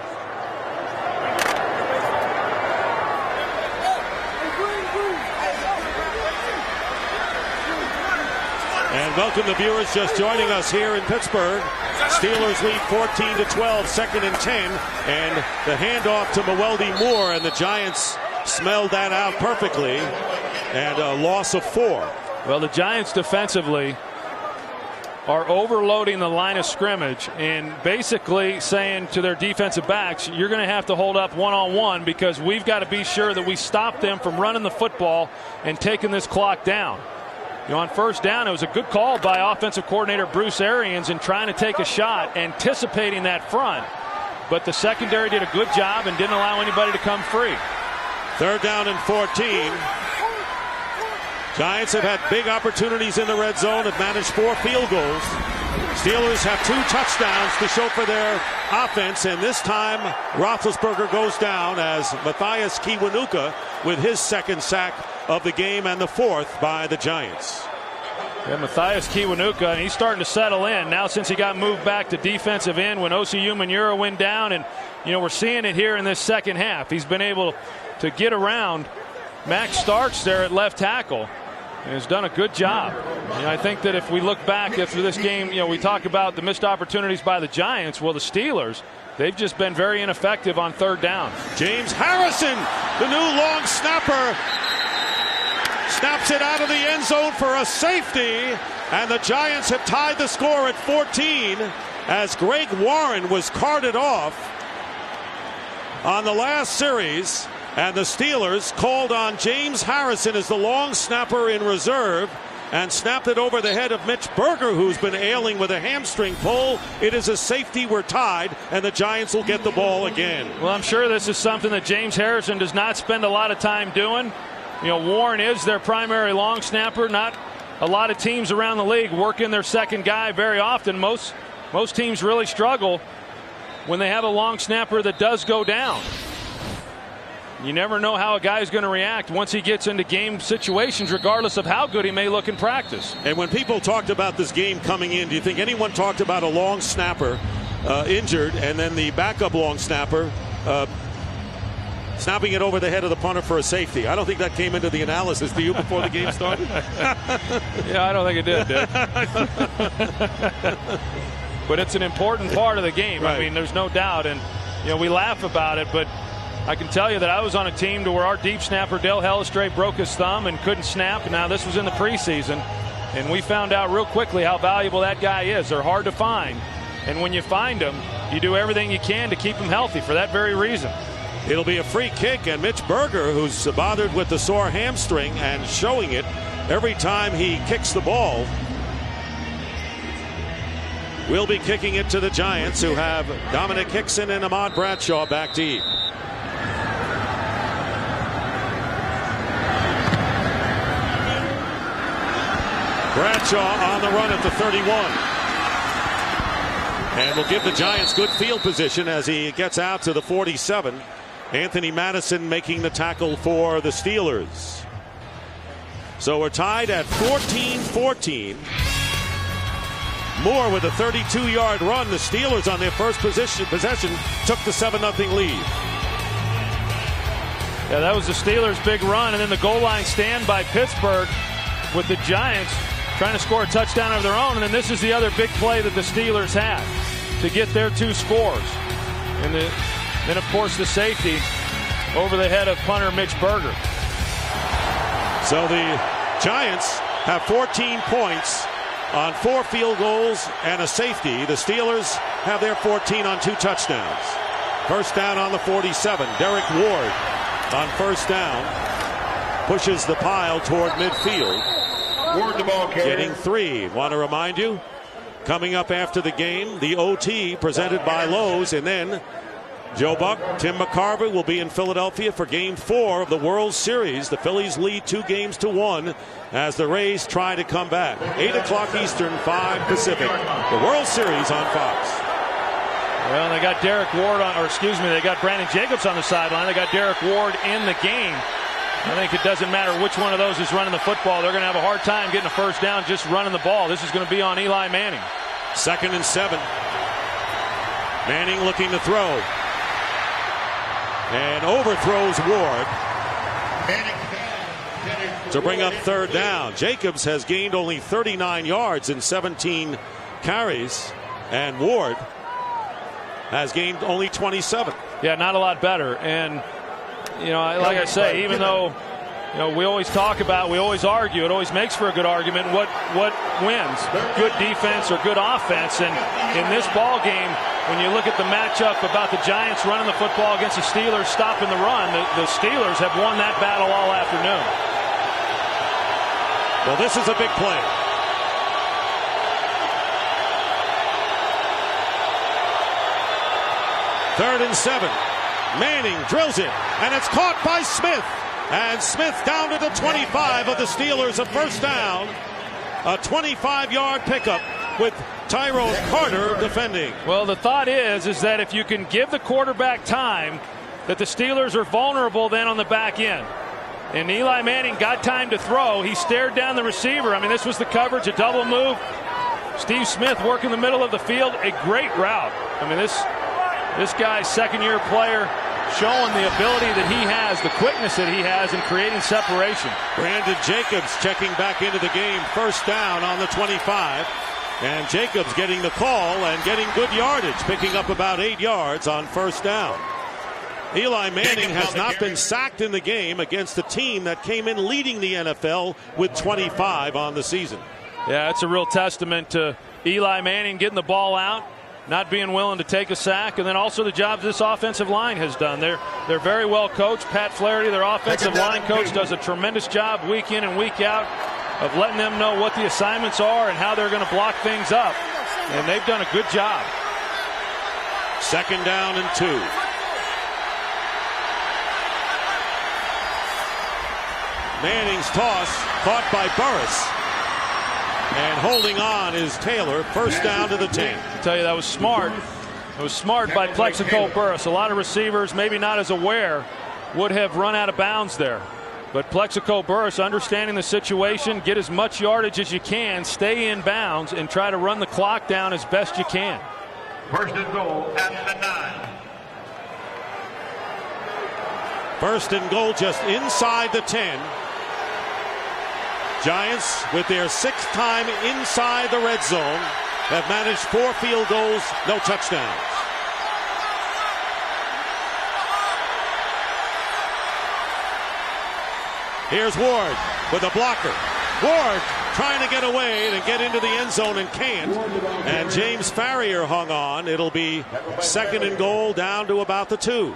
And welcome to viewers just joining us here in Pittsburgh. Steelers lead 14-12, 2nd and 10, and the handoff to Mewelde Moore, and the Giants smelled that out perfectly, and a loss of 4. Well, the Giants defensively are overloading the line of scrimmage and basically saying to their defensive backs, you're going to have to hold up one-on-one because we've got to be sure that we stop them from running the football and taking this clock down. On first down, it was a good call by offensive coordinator Bruce Arians in trying to take a shot, anticipating that front. But the secondary did a good job and didn't allow anybody to come free. 3rd down and 14. Giants have had big opportunities in the red zone, have managed 4 field goals. Steelers have 2 touchdowns to show for their offense, and this time Roethlisberger goes down as Matthias Kiwanuka with his 2nd sack of the game and the 4th by the Giants. Yeah, Matthias Kiwanuka, and he's starting to settle in now since he got moved back to defensive end when Osi Umenyiora went down. And, we're seeing it here in this second half. He's been able to get around Max Starks there at left tackle and has done a good job. I think that if we look back after this game, we talk about the missed opportunities by the Giants. Well, the Steelers, they've just been very ineffective on third down. James Harrison, the new long snapper, snaps it out of the end zone for a safety, and the Giants have tied the score at 14 as Greg Warren was carted off on the last series, and the Steelers called on James Harrison as the long snapper in reserve and snapped it over the head of Mitch Berger, who's been ailing with a hamstring pull. It is a safety. We're tied, and the Giants will get the ball again. Well, I'm sure this is something that James Harrison does not spend a lot of time doing. Warren is their primary long snapper. Not a lot of teams around the league working their second guy very often. Most teams really struggle when they have a long snapper that does go down. You never know how a guy is going to react once he gets into game situations, regardless of how good he may look in practice. And when people talked about this game coming in, do you think anyone talked about a long snapper injured and then the backup long snapper snapping it over the head of the punter for a safety? I don't think that came into the analysis. Do you before the game started? Yeah, I don't think it did, But it's an important part of the game. Right. I mean, there's no doubt. And, we laugh about it, but I can tell you that I was on a team to where our deep snapper, Dale Hellestrate, broke his thumb and couldn't snap. Now, this was in the preseason, and we found out real quickly how valuable that guy is. They're hard to find. And when you find them, you do everything you can to keep them healthy for that very reason. It'll be a free kick, and Mitch Berger, who's bothered with the sore hamstring and showing it every time he kicks the ball, will be kicking it to the Giants, who have Dominic Hickson and Ahmad Bradshaw back deep. Bradshaw on the run at the 31. And will give the Giants good field position as he gets out to the 47. Anthony Madison making the tackle for the Steelers. So we're tied at 14-14. Moore with a 32-yard run. The Steelers on their first possession took the 7-0 lead. Yeah, that was the Steelers' big run, and then the goal line stand by Pittsburgh with the Giants trying to score a touchdown of their own. And then this is the other big play that the Steelers had to get their two scores. And then, of course, the safety over the head of punter Mitch Berger. So the Giants have 14 points on 4 field goals and a safety. The Steelers have their 14 on 2 touchdowns. First down on the 47. Derek Ward on first down pushes the pile toward midfield. Ward the ball carrier. Getting 3. Want to remind you, coming up after the game, the OT presented by Lowe's, and then Joe Buck, Tim McCarver will be in Philadelphia for Game 4 of the World Series. The Phillies lead 2-1 as the Rays try to come back. 8 o'clock Eastern, 5 Pacific. The World Series on Fox. Well, they got Derek Ward they got Brandon Jacobs on the sideline. They got Derek Ward in the game. I think it doesn't matter which one of those is running the football. They're going to have a hard time getting a first down just running the ball. This is going to be on Eli Manning. 2nd and 7. Manning looking to throw. And overthrows Ward to bring up third down. Jacobs has gained only 39 yards in 17 carries, and Ward has gained only 27. Yeah, not a lot better. And, like I say, even though, we always talk about, we always argue, it always makes for a good argument, what wins? Good defense or good offense? And in this ball game, when you look at the matchup about the Giants running the football against the Steelers stopping the run, the Steelers have won that battle all afternoon. Well, this is a big play. Third and 7. Manning drills it, and it's caught by Smith. And Smith down to the 25 of the Steelers, a first down. A 25-yard pickup with Tyrone Carter defending. Well, the thought is that if you can give the quarterback time, that the Steelers are vulnerable then on the back end. And Eli Manning got time to throw. He stared down the receiver. I mean, this was the coverage, a double move. Steve Smith working the middle of the field, a great route. I mean, this guy's second-year player showing the ability that he has, the quickness that he has in creating separation. Brandon Jacobs checking back into the game, first down on the 25. And Jacobs getting the call and getting good yardage, picking up about 8 yards on first down. Eli Manning has not been sacked in the game against a team that came in leading the NFL with 25 on the season. Yeah, it's a real testament to Eli Manning getting the ball out, not being willing to take a sack, and then also the job this offensive line has done. They're very well coached. Pat Flaherty, their offensive line coach, does a tremendous job week in and week out of letting them know what the assignments are and how they're going to block things up. And they've done a good job. Second down and 2. Manning's toss caught by Burris. And holding on is Taylor. First down to the 10. I tell you, that was smart. It was smart by Plexico Burris. A lot of receivers, maybe not as aware, would have run out of bounds there. But Plexico Burris, understanding the situation, get as much yardage as you can, stay in bounds, and try to run the clock down as best you can. First and goal at the 9. First and goal just inside the 10. Giants, with their 6th time inside the red zone, have managed 4 field goals, no touchdowns. Here's Ward with a blocker. Ward trying to get away and get into the end zone and can't. And James Farrier hung on. It'll be second and goal down to about the 2.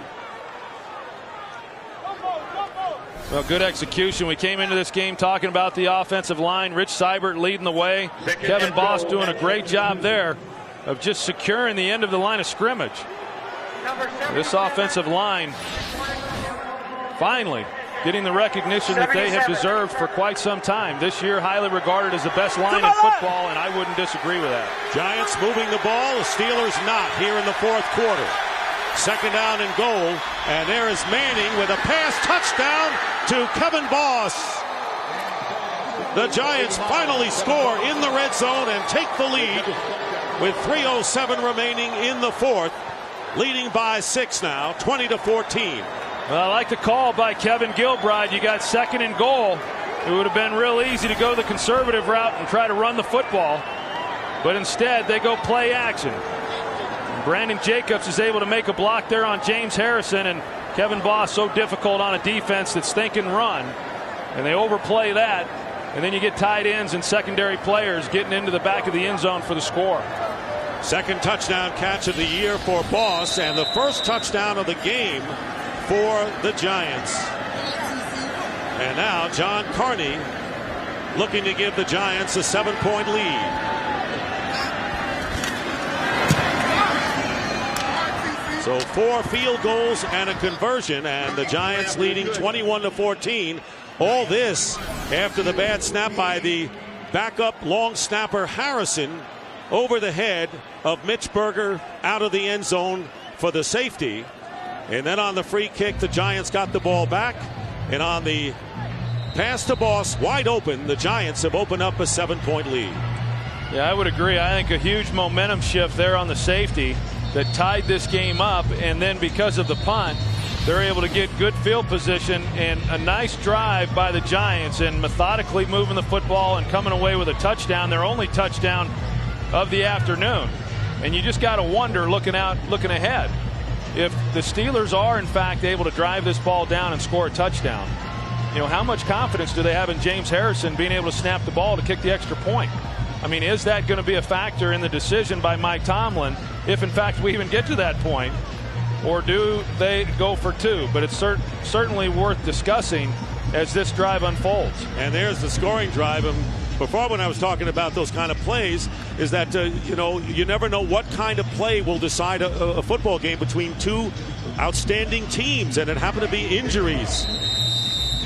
Well, good execution. We came into this game talking about the offensive line. Rich Seibert leading the way. Kevin Boss doing a great job there of just securing the end of the line of scrimmage. This offensive line finally getting the recognition that they have deserved for quite some time. This year, highly regarded as the best line in football, and I wouldn't disagree with that. Giants moving the ball. The Steelers not here in the 4th quarter. Second down and goal, and there is Manning with a pass touchdown to Kevin Boss. The Giants finally score in the red zone and take the lead with 3:07 remaining in the 4th, leading by 6 now, 20-14. Well, I like the call by Kevin Gilbride. You got second and goal. It would have been real easy to go the conservative route and try to run the football, but instead they go play action. Brandon Jacobs is able to make a block there on James Harrison, and Kevin Boss so difficult on a defense that's think and run, and they overplay that, and then you get tight ends and secondary players getting into the back of the end zone for the score. Second touchdown catch of the year for Boss, and the first touchdown of the game for the Giants. And now John Carney looking to give the Giants a 7-point lead. So 4 field goals and a conversion, and the Giants leading 21-14. All this after the bad snap by the backup long snapper Harrison over the head of Mitch Berger out of the end zone for the safety. And then on the free kick, the Giants got the ball back. And on the pass to Boss, wide open, the Giants have opened up a 7-point lead. Yeah, I would agree. I think a huge momentum shift there on the safety that tied this game up, and then because of the punt, they're able to get good field position and a nice drive by the Giants and methodically moving the football and coming away with a touchdown, their only touchdown of the afternoon. And you just got to wonder, looking ahead, if the Steelers are in fact able to drive this ball down and score a touchdown, you know, how much confidence do they have in James Harrison being able to snap the ball to kick the extra point? I mean, is that going to be a factor in the decision by Mike Tomlin if in fact we even get to that point, or do they go for 2? But it's certainly worth discussing as this drive unfolds. And there's the scoring drive. Before, when I was talking about those kind of plays, is that you never know what kind of play will decide a football game between 2 outstanding teams, and it happened to be injuries.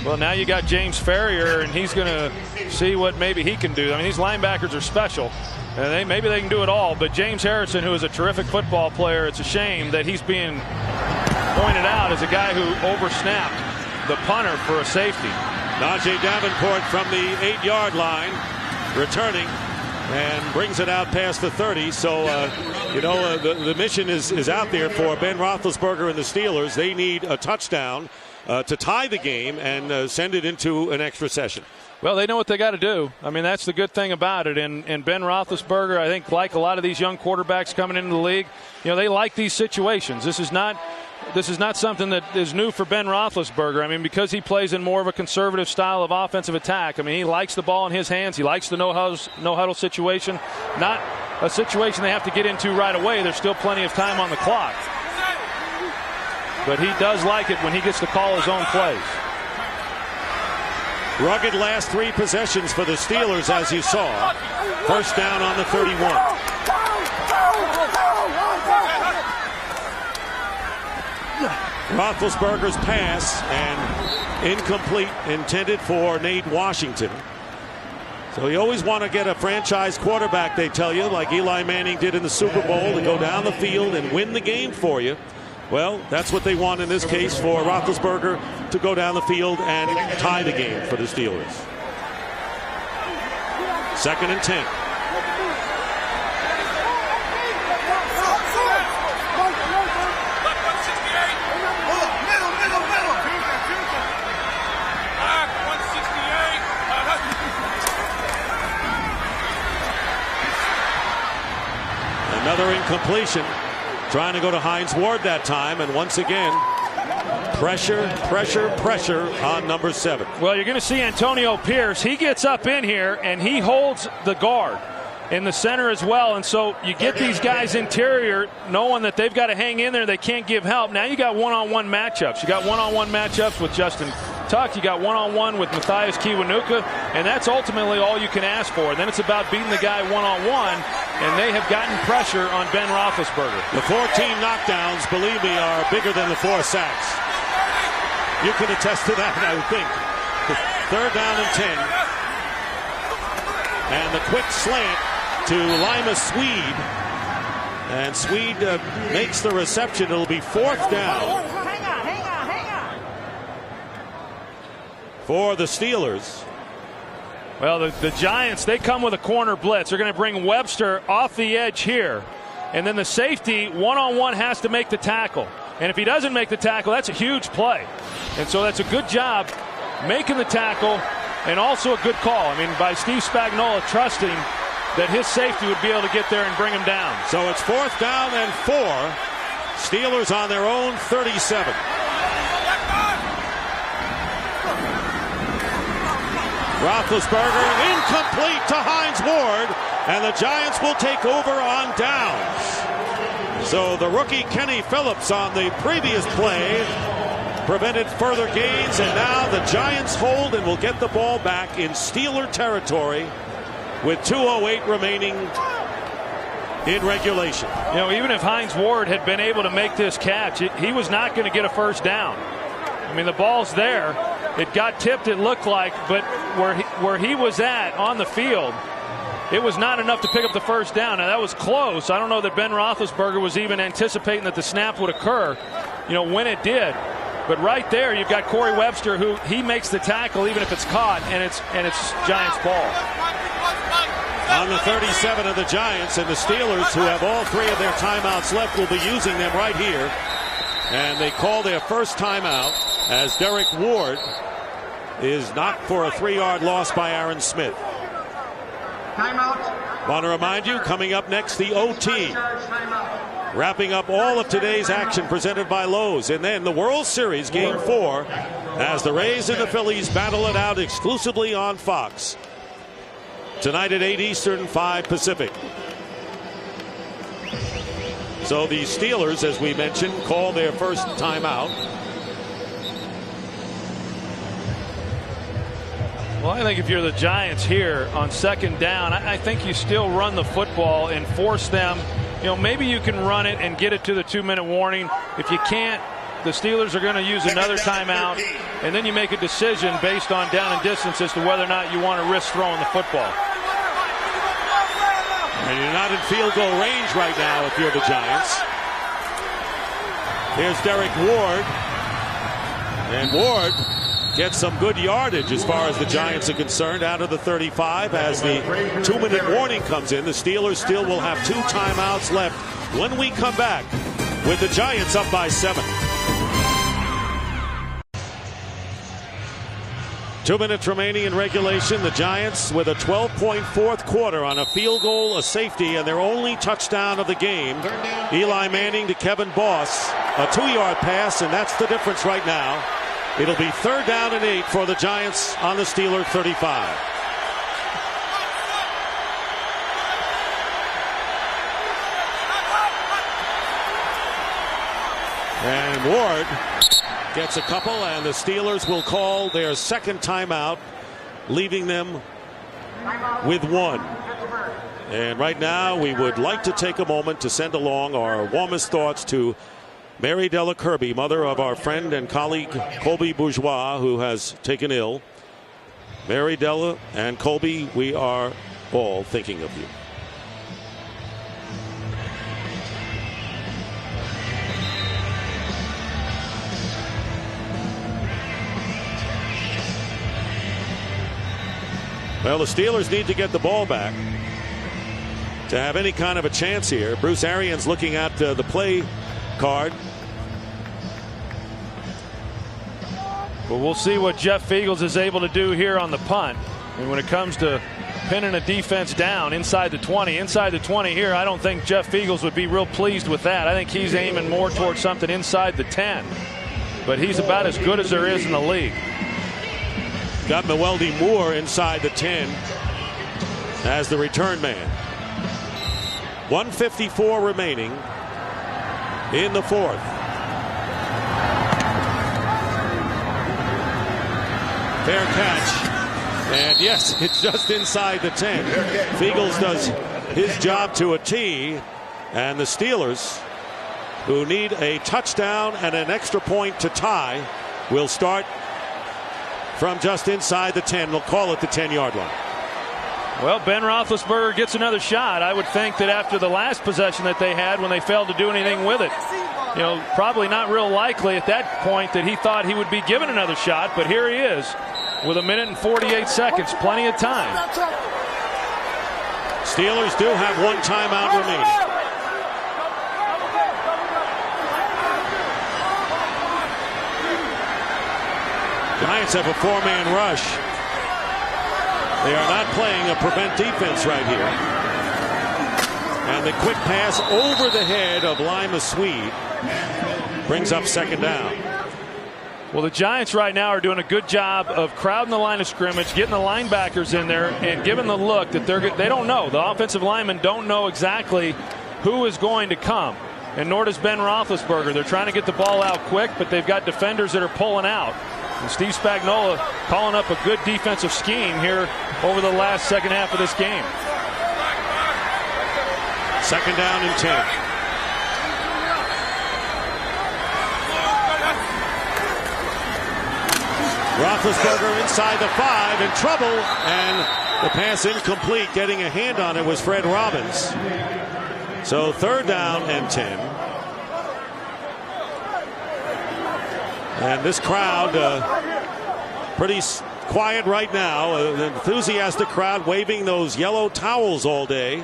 Well, now you got James Farrier, and he's going to see what maybe he can do. I mean, these linebackers are special, and maybe they can do it all. But James Harrison, who is a terrific football player, it's a shame that he's being pointed out as a guy who oversnapped the punter for a safety. Najee Davenport from the 8-yard line, returning, and brings it out past the 30. So, the mission is out there for Ben Roethlisberger and the Steelers. They need a touchdown to tie the game and send it into an extra session. Well, they know what they got to do. I mean, that's the good thing about it. And Ben Roethlisberger, I think, like a lot of these young quarterbacks coming into the league, they like these situations. This is not something that is new for Ben Roethlisberger. I mean, because he plays in more of a conservative style of offensive attack. I mean, he likes the ball in his hands. He likes the no-huddle situation. Not a situation they have to get into right away. There's still plenty of time on the clock. But he does like it when he gets to call his own plays. Rugged last 3 possessions for the Steelers, as you saw. First down on the 31. Roethlisberger's pass, and incomplete, intended for Nate Washington. So you always want to get a franchise quarterback, they tell you, like Eli Manning did in the Super Bowl, to go down the field and win the game for you. Well, that's what they want in this case for Roethlisberger, to go down the field and tie the game for the Steelers. 2nd and 10. Another incompletion. Trying to go to Hines Ward that time, and once again, pressure on number 7. Well, you're going to see Antonio Pierce. He gets up in here, and he holds the guard in the center as well. And so you get these guys interior knowing that they've got to hang in there. They can't give help. Now you got one-on-one matchups. You got one-on-one matchups with Justin Tuck. You got one-on-one with Matthias Kiwanuka, and that's ultimately all you can ask for. And then it's about beating the guy one-on-one, and they have gotten pressure on Ben Roethlisberger. The 14 knockdowns, believe me, are bigger than the 4 sacks. You can attest to that, I would think. 3rd down and 10. And the quick slant to Lima Swede. And Swede makes the reception. It'll be 4th down. For the Steelers. Well, the Giants, they come with a corner blitz. They're going to bring Webster off the edge here. And then the safety, one-on-one, has to make the tackle. And if he doesn't make the tackle, that's a huge play. And so that's a good job making the tackle, and also a good call. I mean, by Steve Spagnuolo trusting that his safety would be able to get there and bring him down. So it's 4th down and 4. Steelers on their own 37. Roethlisberger incomplete to Hines Ward, and the Giants will take over on downs. So the rookie Kenny Phillips on the previous play prevented further gains, and now the Giants hold and will get the ball back in Steeler territory with 2:08 remaining in regulation. Even if Hines Ward had been able to make this catch, he was not going to get a first down. I mean, the ball's there. It got tipped, it looked like, but where he was at on the field, it was not enough to pick up the first down. Now, that was close. I don't know that Ben Roethlisberger was even anticipating that the snap would occur, when it did. But right there, you've got Corey Webster, who he makes the tackle even if it's caught, and it's Giants ball. On the 37 of the Giants, and the Steelers, who have all 3 of their timeouts left, will be using them right here. And they call their first timeout as Derek Ward is knocked for a 3-yard loss by Aaron Smith. Timeout. Want to remind you, coming up next, the OT. Wrapping up all of today's action presented by Lowe's. And then the World Series Game 4 as the Rays and the Phillies battle it out exclusively on Fox. Tonight at 8 Eastern, 5 Pacific. So the Steelers, as we mentioned, call their first timeout. Well, I think if you're the Giants here on 2nd down, I think you still run the football and force them. Maybe you can run it and get it to the 2-minute warning. If you can't, the Steelers are going to use another timeout, and then you make a decision based on down and distance as to whether or not you want to risk throwing the football. And you're not in field goal range right now if you're the Giants. Here's Derek Ward. And Ward gets some good yardage as far as the Giants are concerned out of the 35 as the 2-minute warning comes in. The Steelers still will have 2 timeouts left when we come back with the Giants up by 7. 2 minutes remaining in regulation. The Giants with a 12-point fourth quarter on a field goal, a safety, and their only touchdown of the game. Eli Manning to Kevin Boss. A 2-yard pass, and that's the difference right now. It'll be 3rd down and 8 for the Giants on the Steelers 35. And Ward gets a couple, and the Steelers will call their second timeout, leaving them with 1. And right now we would like to take a moment to send along our warmest thoughts to Mary Della Kirby, mother of our friend and colleague Colby Bourgeois, who has taken ill. Mary Della and Colby, we are all thinking of you. Well, the Steelers need to get the ball back to have any kind of a chance here. Bruce Arians looking at the play card. Well, we'll see what Jeff Feagles is able to do here on the punt. And when it comes to pinning a defense down inside the 20 here, I don't think Jeff Feagles would be real pleased with that. I think he's aiming more towards something inside the 10. But he's about as good as there is in the league. Got Mewelde Moore inside the 10 as the return man. 1:54 remaining in the fourth. Fair catch. And yes, it's just inside the 10. Feagles does his job to a T. And the Steelers, who need a touchdown and an extra point to tie, will start from just inside the 10. They'll call it the 10-yard line. Well, Ben Roethlisberger gets another shot. I would think that after the last possession that they had when they failed to do anything with it, you know, probably not real likely at that point that he thought he would be given another shot. But here he is with 1 minute and 48 seconds. Plenty of time. Steelers do have 1 timeout remaining. Giants have a 4-man rush. They are not playing a prevent defense right here. And the quick pass over the head of Lima Swede brings up 2nd down. Well, the Giants right now are doing a good job of crowding the line of scrimmage, getting the linebackers in there, and giving the look that they don't know. The offensive linemen don't know exactly who is going to come, and nor does Ben Roethlisberger. They're trying to get the ball out quick, but they've got defenders that are pulling out. And Steve Spagnuolo calling up a good defensive scheme here over the last second half of this game. 2nd down and 10. Roethlisberger inside the 5 in trouble, and the pass incomplete. Getting a hand on it was Fred Robbins. So 3rd down and 10. And this crowd pretty quiet right now. An enthusiastic crowd waving those yellow towels all day.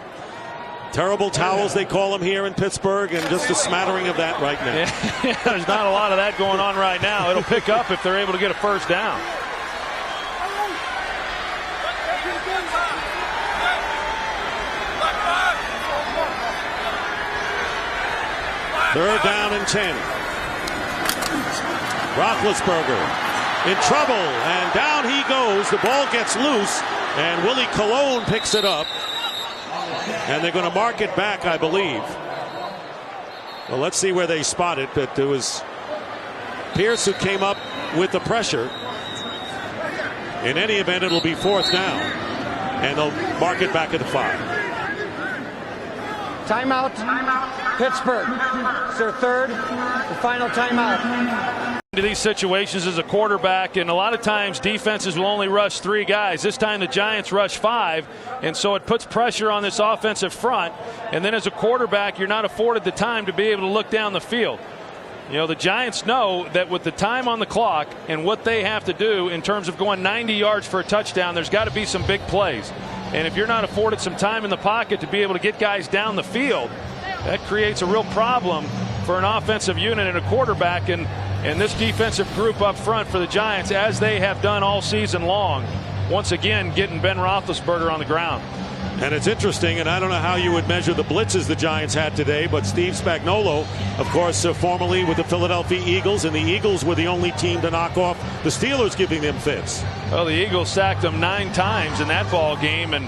Terrible towels, they call them here in Pittsburgh, and just a smattering of that right now. Yeah, there's not a lot of that going on right now. It'll pick up if they're able to get a 1st down. Third down and 10. Roethlisberger in trouble, and down he goes. The ball gets loose, and Willie Colon picks it up. And they're going to mark it back, I believe. Well, let's see where they spot it. But it was Pierce who came up with the pressure. In any event, it'll be 4th down. And they'll mark it back at the 5. Timeout, Pittsburgh. It's their 3rd and final timeout. To these situations as a quarterback, and a lot of times defenses will only rush 3 guys. This time the Giants rush 5, and so it puts pressure on this offensive front. And then as a quarterback, you're not afforded the time to be able to look down the field. You know, the Giants know that with the time on the clock and what they have to do in terms of going 90 yards for a touchdown, there's got to be some big plays. And if you're not afforded some time in the pocket to be able to get guys down the field, that creates a real problem for an offensive unit and a quarterback and this defensive group up front for the Giants, as they have done all season long, once again getting Ben Roethlisberger on the ground. And it's interesting, and I don't know how you would measure the blitzes the Giants had today, but Steve Spagnuolo, of course, formerly with the Philadelphia Eagles, and the Eagles were the only team to knock off the Steelers, giving them fits. Well, the Eagles sacked them 9 times in that ball game, and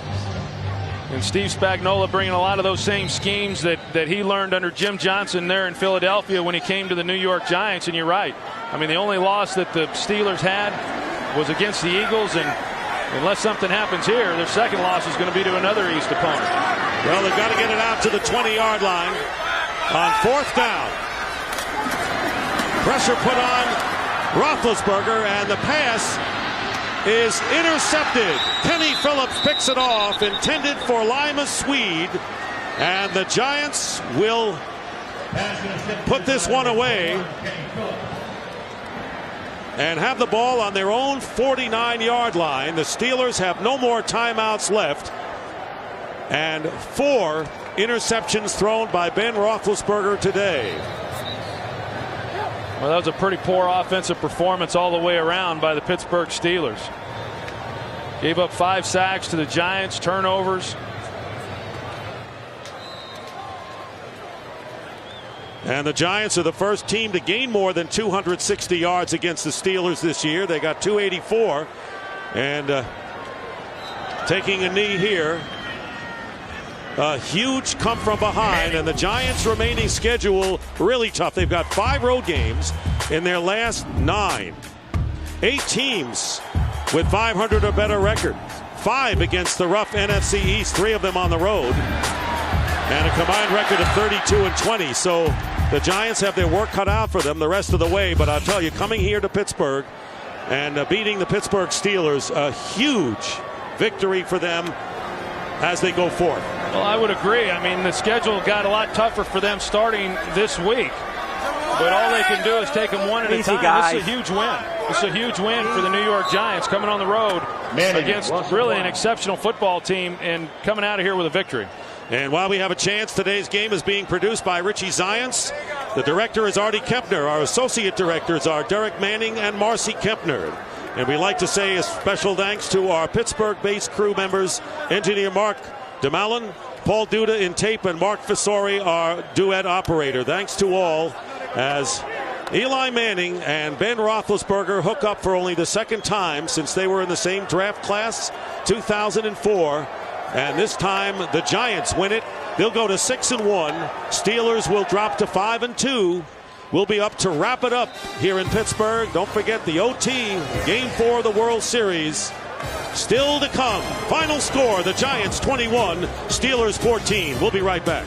Steve Spagnuolo bringing a lot of those same schemes that he learned under Jim Johnson there in Philadelphia when he came to the New York Giants. And you're right. I mean, the only loss that the Steelers had was against the Eagles, and unless something happens here, their second loss is going to be to another East opponent. Well, they've got to get it out to the 20-yard line on 4th down. Pressure put on Roethlisberger, and the pass is intercepted. Kenny Phillips picks it off, intended for Lima Swede, and the Giants will put this one away and have the ball on their own 49-yard line. The Steelers have no more timeouts left, and 4 interceptions thrown by Ben Roethlisberger today. Well, that was a pretty poor offensive performance all the way around by the Pittsburgh Steelers. Gave up 5 sacks to the Giants, turnovers. And the Giants are the first team to gain more than 260 yards against the Steelers this year. They got 284. And taking a knee here. A huge come from behind, and the Giants' remaining schedule really tough. They've got 5 road games in their last 9. 8 teams with 500 or better record. 5 against the rough NFC East, 3 of them on the road. And a combined record of 32-20. So the Giants have their work cut out for them the rest of the way. But I'll tell you, coming here to Pittsburgh and beating the Pittsburgh Steelers, a huge victory for them as they go forth. Well, I would agree. I mean, the schedule got a lot tougher for them starting this week. But all they can do is take them one at a time. Guys. This is a huge win. This is a huge win for the New York Giants, coming on the road against really an exceptional football team and coming out of here with a victory. And while we have a chance, today's game is being produced by Richie Zients. The director is Artie Kempner. Our associate directors are Derek Manning and Marcy Kempner. And we'd like to say a special thanks to our Pittsburgh-based crew members, engineer Mark DeMallon, Paul Duda in tape, and Mark Fisori, our duet operator. Thanks to all as Eli Manning and Ben Roethlisberger hook up for only the 2nd time since they were in the same draft class, 2004. And this time the Giants win it. They'll go to 6-1. Steelers will drop to 5-2. We'll be up to wrap it up here in Pittsburgh. Don't forget the OT, Game 4 of the World Series. Still to come. Final score, the Giants 21, Steelers 14. We'll be right back.